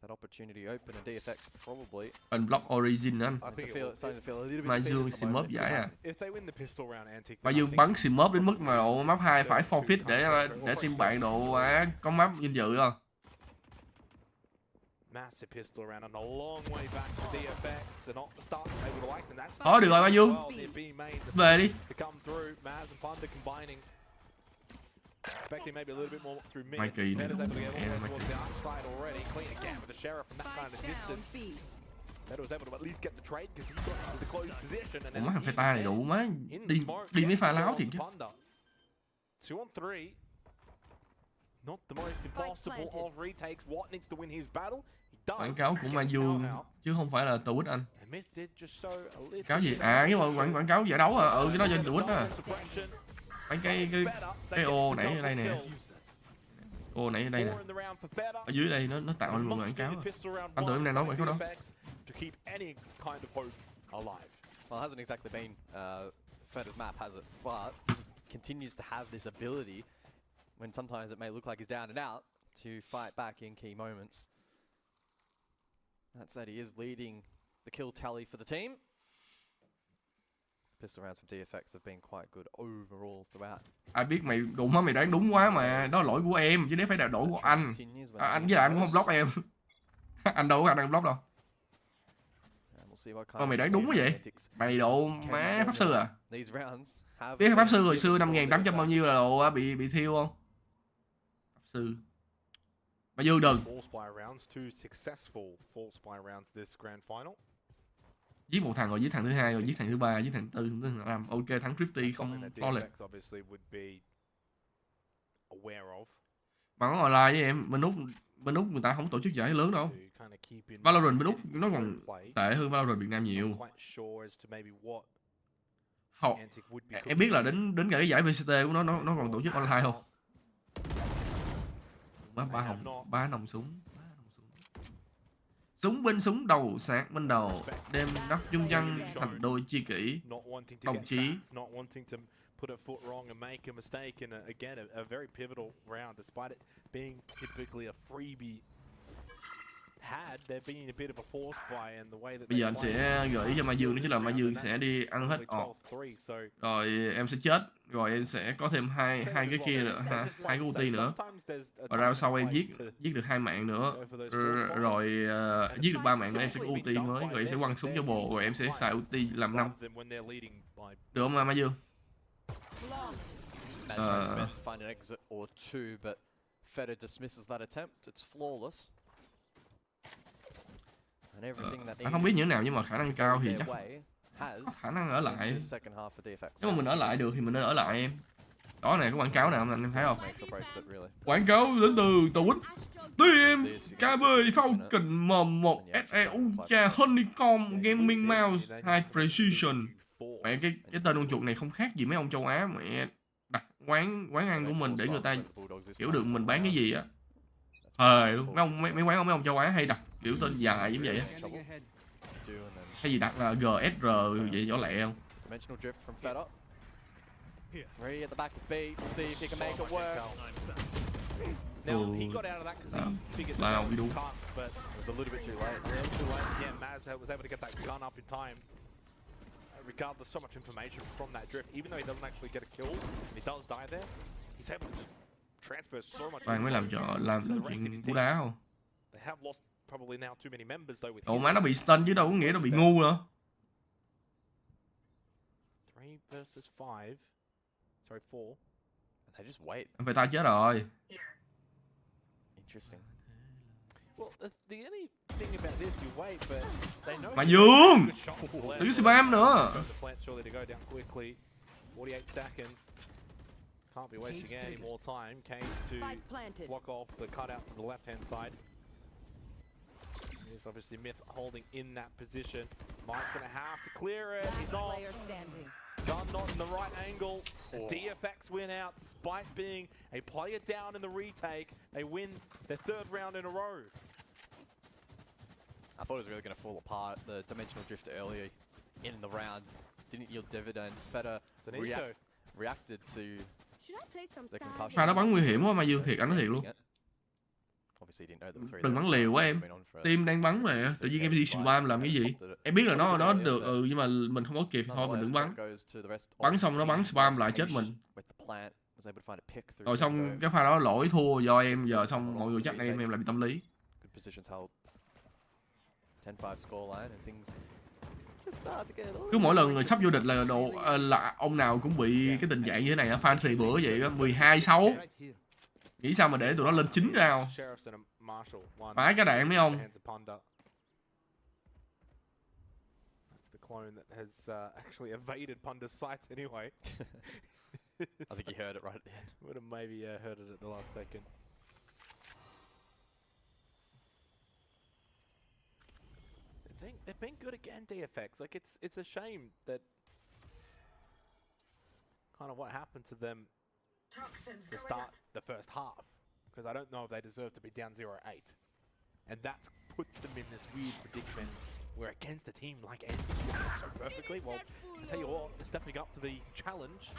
that opportunity open and DFX probably. Unblock Origin anh. Starting to feel a little bit Mazuong xì mớp giải à. If they win the pistol round, Antic. Mazuong bắn xì mớp đến mức mà độ map 2 phải forfeit để team bạn độ có map danh dự không? Massive pistol round and a long way back to DFX, and not the start they would have liked, and that's Thôi được rồi Mazuong. Về đi. to come through. Maz and Panda combining. Expecting maybe a little bit more through mid. Mikey. Fedder's able to get all the way towards the outside already. Clean again with the Sheriff from that kind of Spike down distance. B. Fedder was able to at least get the trade because he got to the closed position. And Ủa now mấy thằng he phe ta này then đủ má. in the Đi smoke đi mấy gets pha the láo kill thiệt on chứ. Panda. 2 on 3. Not the most impossible planted. of retakes. Watt needs to win his battle. He Quảng cáo của Mazuong chứ không phải là Twitch anh. And Myth did just show a little Cáo gì? bit À cái of quảng cáo giải đấu à? Cái đó trên Twitch á. suppression. Mấy cái ô nãy ở đây nè. Ô nãy ở đây nè. Four in the round for Feta. Ở dưới đây nó tạo nên một quảng cáo. Anh tưởng em đang nói quảng cáo đó. To keep any kind of hope alive. Well, it hasn't exactly been Feta's map, has it? But he continues to have this ability when sometimes it may look like he's down and out to fight back in key moments. That said, he is leading the kill tally for the team. Pistol rounds from DFX have been quite good overall throughout. Ai biết mày đụng á, mày đoán đúng quá mà. Đó là lỗi của em chứ nếu phải là lỗi của anh. Anh với lại anh cũng không block em. Anh đâu có khả năng block đâu. Mà mày đoán đúng quá vậy? Mày độ má pháp sư à? Biết pháp sư hồi xưa 5.800 bao nhiêu là độ bị thiêu không? Pháp sư. Mà Dương đừng. Giết một thằng rồi giết thằng thứ hai rồi giết thằng thứ ba giết thằng tư thằng năm. Ok thắng 50 không lo lệ. Mà có online với em bên Úc người ta không tổ chức giải lớn đâu. Valorant bên Úc nó còn tệ hơn Valorant Việt Nam nhiều. Em biết là đến cả cái giải VCT của nó còn tổ chức online không? Ba nòng súng. Súng bên súng đầu sạc bên đầu đem đắp chung chân thành đôi chi kỷ đồng chí. Put a foot wrong and make a mistake in a very pivotal round, despite it being typically a freebie. Bây giờ anh sẽ gợi ý cho Mazuong đó chính là Mazuong sẽ đi ăn hết ọt. Rồi em sẽ chết. Rồi em sẽ có thêm hai cái kia nữa, hai cái ulti nữa. Và ra sau em giết được 2 mạng nữa. Rồi giết được 3 mạng nữa em sẽ có ulti mới. Rồi em sẽ quăng súng cho bồ. Rồi em sẽ xài ulti làm 5. Được không Mazuong? Anh không biết như thế nào nhưng mà khả năng cao thì chắc có khả năng ở lại. Nếu mà mình ở lại được thì mình nên ở lại em. Đó này có quảng cáo nào anh thấy không? Quảng cáo đến từ Twitch. Team KB Falcon M1 SE Ultra Honeycomb Gaming Mouse High Precision. Mẹ cái tên con chuột này không khác gì mấy ông châu Á mẹ đặt quán ăn của mình để người ta hiểu được mình bán cái gì á. Luôn mấy quán mấy ông châu Á hay đặt kiểu tên dài giống vậy á. Hay gì đặt là GSR vậy cho lẹ không? Lao đi đúng. Regardless, so much information from that drift, even though he doesn't actually get a kill, and he does die there, he's able to just transfer so much. Toàn mới làm chuyện cú đá không? They have lost probably now too many members though with. Ồ má nó bị stun chứ đâu có nghĩa nó bị ngu nữa. 3 versus 5. Sorry, 4. And they just wait. Anh phải ta chết rồi. Interesting. Well, the only thing about this, you wait, but they know. Mazuong! Đừng có spam nữa. Surely to go down quickly. 48 seconds. Can't be wasting any more time. Came to block off the cutout to the left-hand side. There's obviously Myth holding in that position. Mike's gonna have to clear it. He's not. Gun not in the right angle. DFX win out despite being a player down in the retake. They win their 3rd round in a row. I thought it was really going to fall apart. The dimensional drift earlier in the round didn't yield dividends. Feta reacted to the concussion. Pha nó bắn nguy hiểm quá Mazuong thiệt, anh nói thiệt luôn. Đừng bắn liều quá em. Team đang bắn mà tự nhiên em đi spam làm cái gì? Em biết là nó được nhưng mà mình không có kịp thôi mình đừng bắn. Bắn xong nó bắn spam lại chết mình. Rồi xong cái pha đó lỗi thua do em giờ xong mọi người chắc em lại bị tâm lý. Cứ mỗi lần người sắp vô địch là là ông nào cũng bị cái tình trạng như thế này á. Fancy bữa vậy á 12-6. Nghĩ sao mà để tụi nó lên 9 round. Phá cái đạn mấy ông. Clone that has actually evaded Punda's sights anyway. I think he heard it right at the end. Would have maybe heard it at the last second. they've been good again, DFX. Like it's a shame that kind of what happened to them to start the first half, because I don't know if they deserve to be down 0-8, and that's put them in this weird predicament where against a team like Antics so perfectly. Well, I tell you what, they're stepping up to the challenge,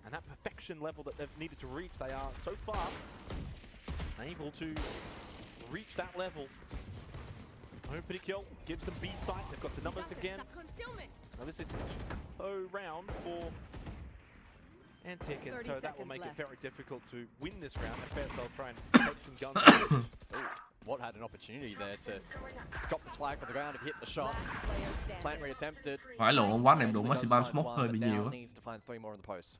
and that perfection level that they've needed to reach, they are so far able to reach that level. Opening kill gives them B site. They've got the numbers again. Obviously, it's a round for Antic, and so that will make it very difficult to win this round. At first, they'll try and take some guns. What had an opportunity there to drop the spike on the ground and hit the shot. Plant reattempted. Phải lộ quá em đụng Maxi Bam smoke hơi bị nhiều á. Needs to find 3 more in the post.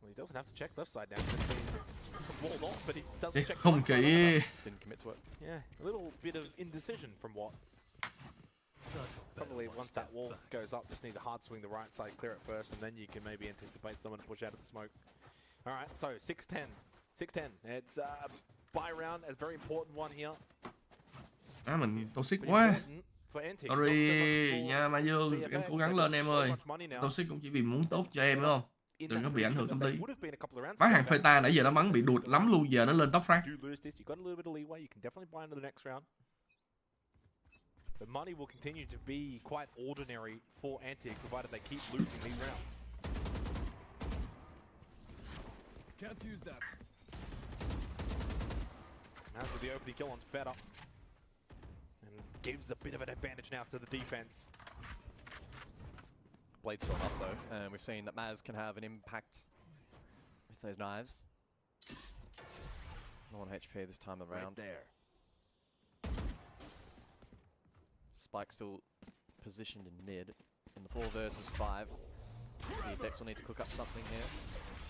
Well, he doesn't have to check left side now. Walled off, but he doesn't Cái check không right side. kỹ. Didn't commit to it. Yeah, a little bit of indecision from what. Probably once that wall goes up, just need to hard swing the right side, clear it first, and then you can maybe anticipate someone to push out of the smoke. All right, so 6-10. 6-10. It's a buy round, a very important one here. Mình toxic Pretty quá. important for Antic. Sorry nha Mazuong, em cố gắng lên em ơi. Toxic cũng chỉ vì muốn tốt cho em đúng không? Đừng có bị ảnh hưởng tâm lý. Bán hàng Feta nãy giờ nó bắn bị đụt lắm luôn, giờ nó lên top frag. Duelist, you got a little bit of leeway. You can definitely buy into the next round. The money will continue to be quite ordinary for Antic, provided they keep losing these rounds. Can't use that. As with the opening kill on Feta, and gives a bit of an advantage now to the defense. Blade storm up though, and we've seen that Maz can have an impact with those knives. No 1 HP this time around. Right there. Spike still positioned in mid in the 4 versus 5. DFX will need to cook up something here.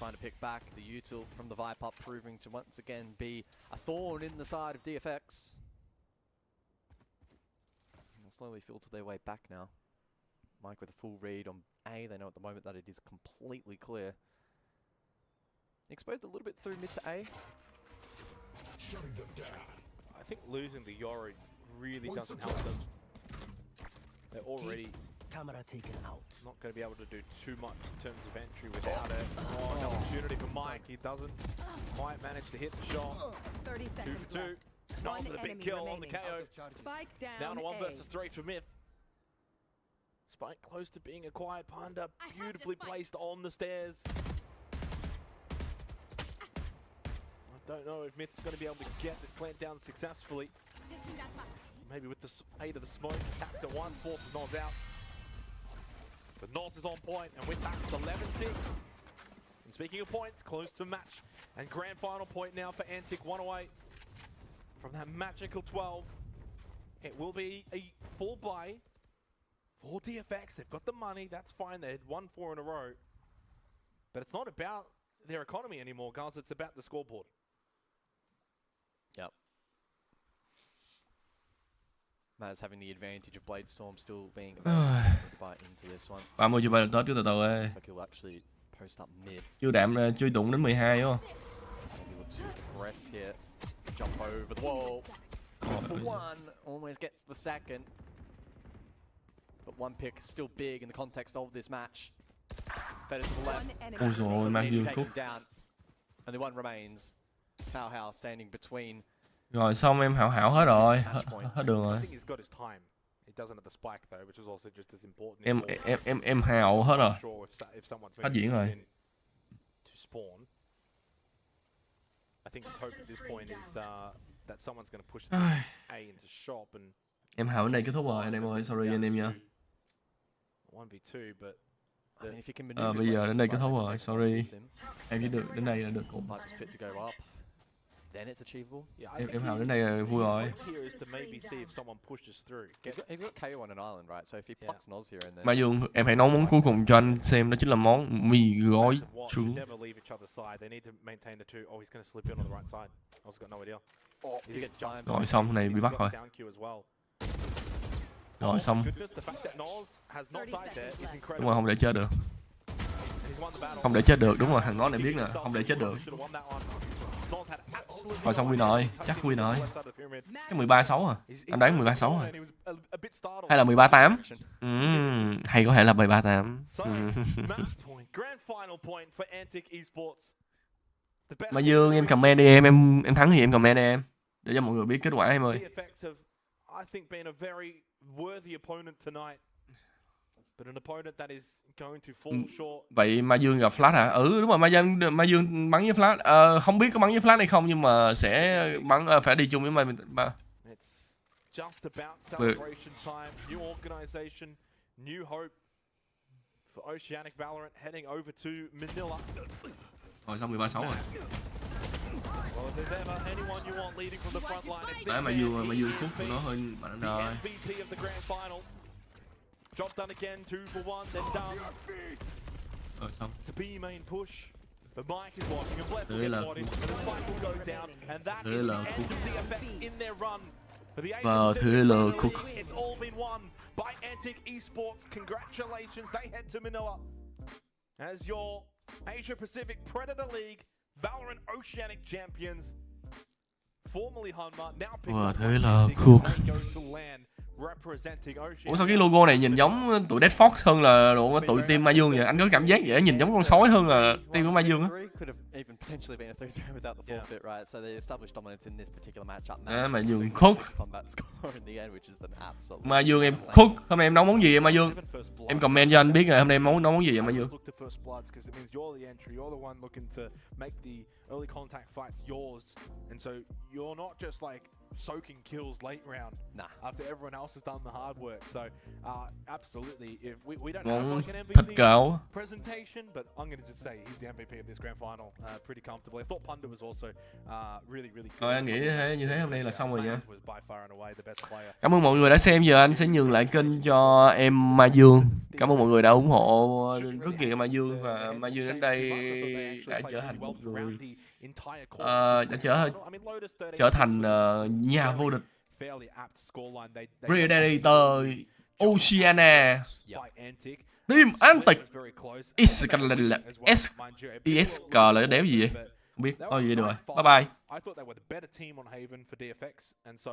Find a pick back. The util from the Viper proving to once again be a thorn in the side of DFX. And they'll slowly filter their way back now. Mike with a full read on A. They know at the moment that it is completely clear. Exposed a little bit through mid to A. I think losing the Yoro really doesn't help them. They're already Camera taken out. not going to be able to do too much in terms of entry without it. Oh, an opportunity for Mike. He doesn't quite manage to hit the shot. 30 2 seconds for 2. left. Nas One with a big enemy kill on the remaining. KO. Spike down Down to 1 A. versus 3 for Myth. Spike close to being a quiet panda. Beautifully placed on the stairs. I don't know if Myth's going to be able to get this plant down successfully. Maybe with the aid of the smoke, taps at once, forces Nos out. But Nos is on point, and with that, it's 11-6. And speaking of points, close to match. And grand final point now for Antic, 1 away from that magical 12. It will be a full buy for DFX. They've got the money, that's fine. They had won 4 in a row. But it's not about their economy anymore, guys. It's about the scoreboard. Yep. Maz having the advantage of Blade Storm still being available to buy into this one. 30 chưa bay lên Tết cứ từ từ ơi. Looks like he'll actually post up mid. Chưa đạm chưa đụng đến 12 đúng không? Maybe look to progress here. Jump over the wall. For 1, almost gets the second. But 1 pick is still big in the context of this match. Fed to the left. Ôi dồi ôi, Doesn't need Mazuong to take khúc. him down. Only 1 remains. How standing between. Rồi xong em hảo hết rồi, hết đường I rồi. think he's got his time. He doesn't have the spike though, which is also just as important. Em hào hết rồi. Not sure if someone's Hết diễn rồi. to spawn. I think his hope at this point is that someone's going to push the A into shop and Em hào đến đây kết thúc rồi anh em ơi, sorry anh em nha. 1v2, but I mean, if he can maneuver Bây giờ đến đây kết thúc side, rồi, take sorry. with him, Em chỉ được đến đây là được cũng. fight this pit to go up, then it's achievable. yeah, I think Em hào his đến đây là vui rồi. point here is to maybe see if someone pushes through. He's got KO on an island, right? So if he plucks Nos here and then. Mazuong, em hãy nấu món cuối cùng cho anh xem, đó chính là món mì gói Watch and trứng. never leave each other's side. They need to maintain the two. Oh, he's going to slip in on the right side. I also got no idea. Oh, he gets time. Rồi xong này bị bắt rồi. Sound cue as well. Rồi xong. Goodness, the fact that Nos has not died there is Đúng incredible. rồi, không để chết được. He's won the battle. Không để chết được, đúng rồi, thằng nó này biết nè, không để chết được. Should have won that one. Nos had Rồi xong win rồi, chắc win rồi. Cái 13-6 à? Anh đoán 13-6 rồi. Hay là 13-8? Hay có thể là 13-8. Mazuong em comment đi em thắng thì em comment đi em. Để cho mọi người biết kết quả em ơi. I think been a very worthy opponent tonight. But an opponent that is going to fall short. Vậy Mazuong gặp flash hả? Đúng rồi, Mazuong bắn với flash. Không biết có bắn với flash hay không nhưng mà sẽ bắn phải đi chung với mà. It's just about celebration time. New organization, new hope for Oceanic Valorant heading over to Manila. Rồi xong 13-6 rồi. Well, if there's ever anyone you want leading from the front line, it's this Đấy Mazuong khúc của nó hơi mạnh rồi. MVP of the grand final. Job done again, 2 for 1, then done. Rồi xong. To be main push. The mic is watching and Bled will get bodied, and the spike will go down, and that is the end of DFX in their run. For the Asian Pacific, it's all been won by Antic Esports. Congratulations, they head to Manila as your Asia Pacific Predator League Valorant Oceanic Champions. Formerly Hanma, now picked up by Antic, and they go to LAN. Ủa sao cái logo này nhìn giống tụi DFX hơn là độ tụi team Mazuong vậy? Anh có cảm giác vậy, nhìn giống con sói hơn là team của Mazuong á. Mazuong khúc. Mazuong em khúc. Hôm nay em nấu món gì vậy Mazuong? Em comment cho anh biết là hôm nay em nấu món gì vậy Mazuong? Early contact fights yours, and so you're not just like soaking kills late round. Nah. After everyone else has done the hard work, so absolutely, if we don't Món have like an thịt MVP cạo. presentation, but I'm going to just say he's the MVP of this grand final pretty comfortably. I thought Punda was also really good. Rồi anh nghĩ như thế hôm nay là xong rồi nha. Was by far and away the best player. Cảm ơn mọi người đã xem, giờ anh sẽ nhường lại kênh cho em Mazuong. Cảm ơn mọi người đã ủng hộ rất nhiều Mazuong, và Mazuong đến đây đã trở thành một người đã trở thành nhà vô địch Predator Oceania Team Antic ESK là đéo gì vậy? Không biết. Thôi vậy được rồi. Bye bye. I thought they were the better team on Haven for DFX, and so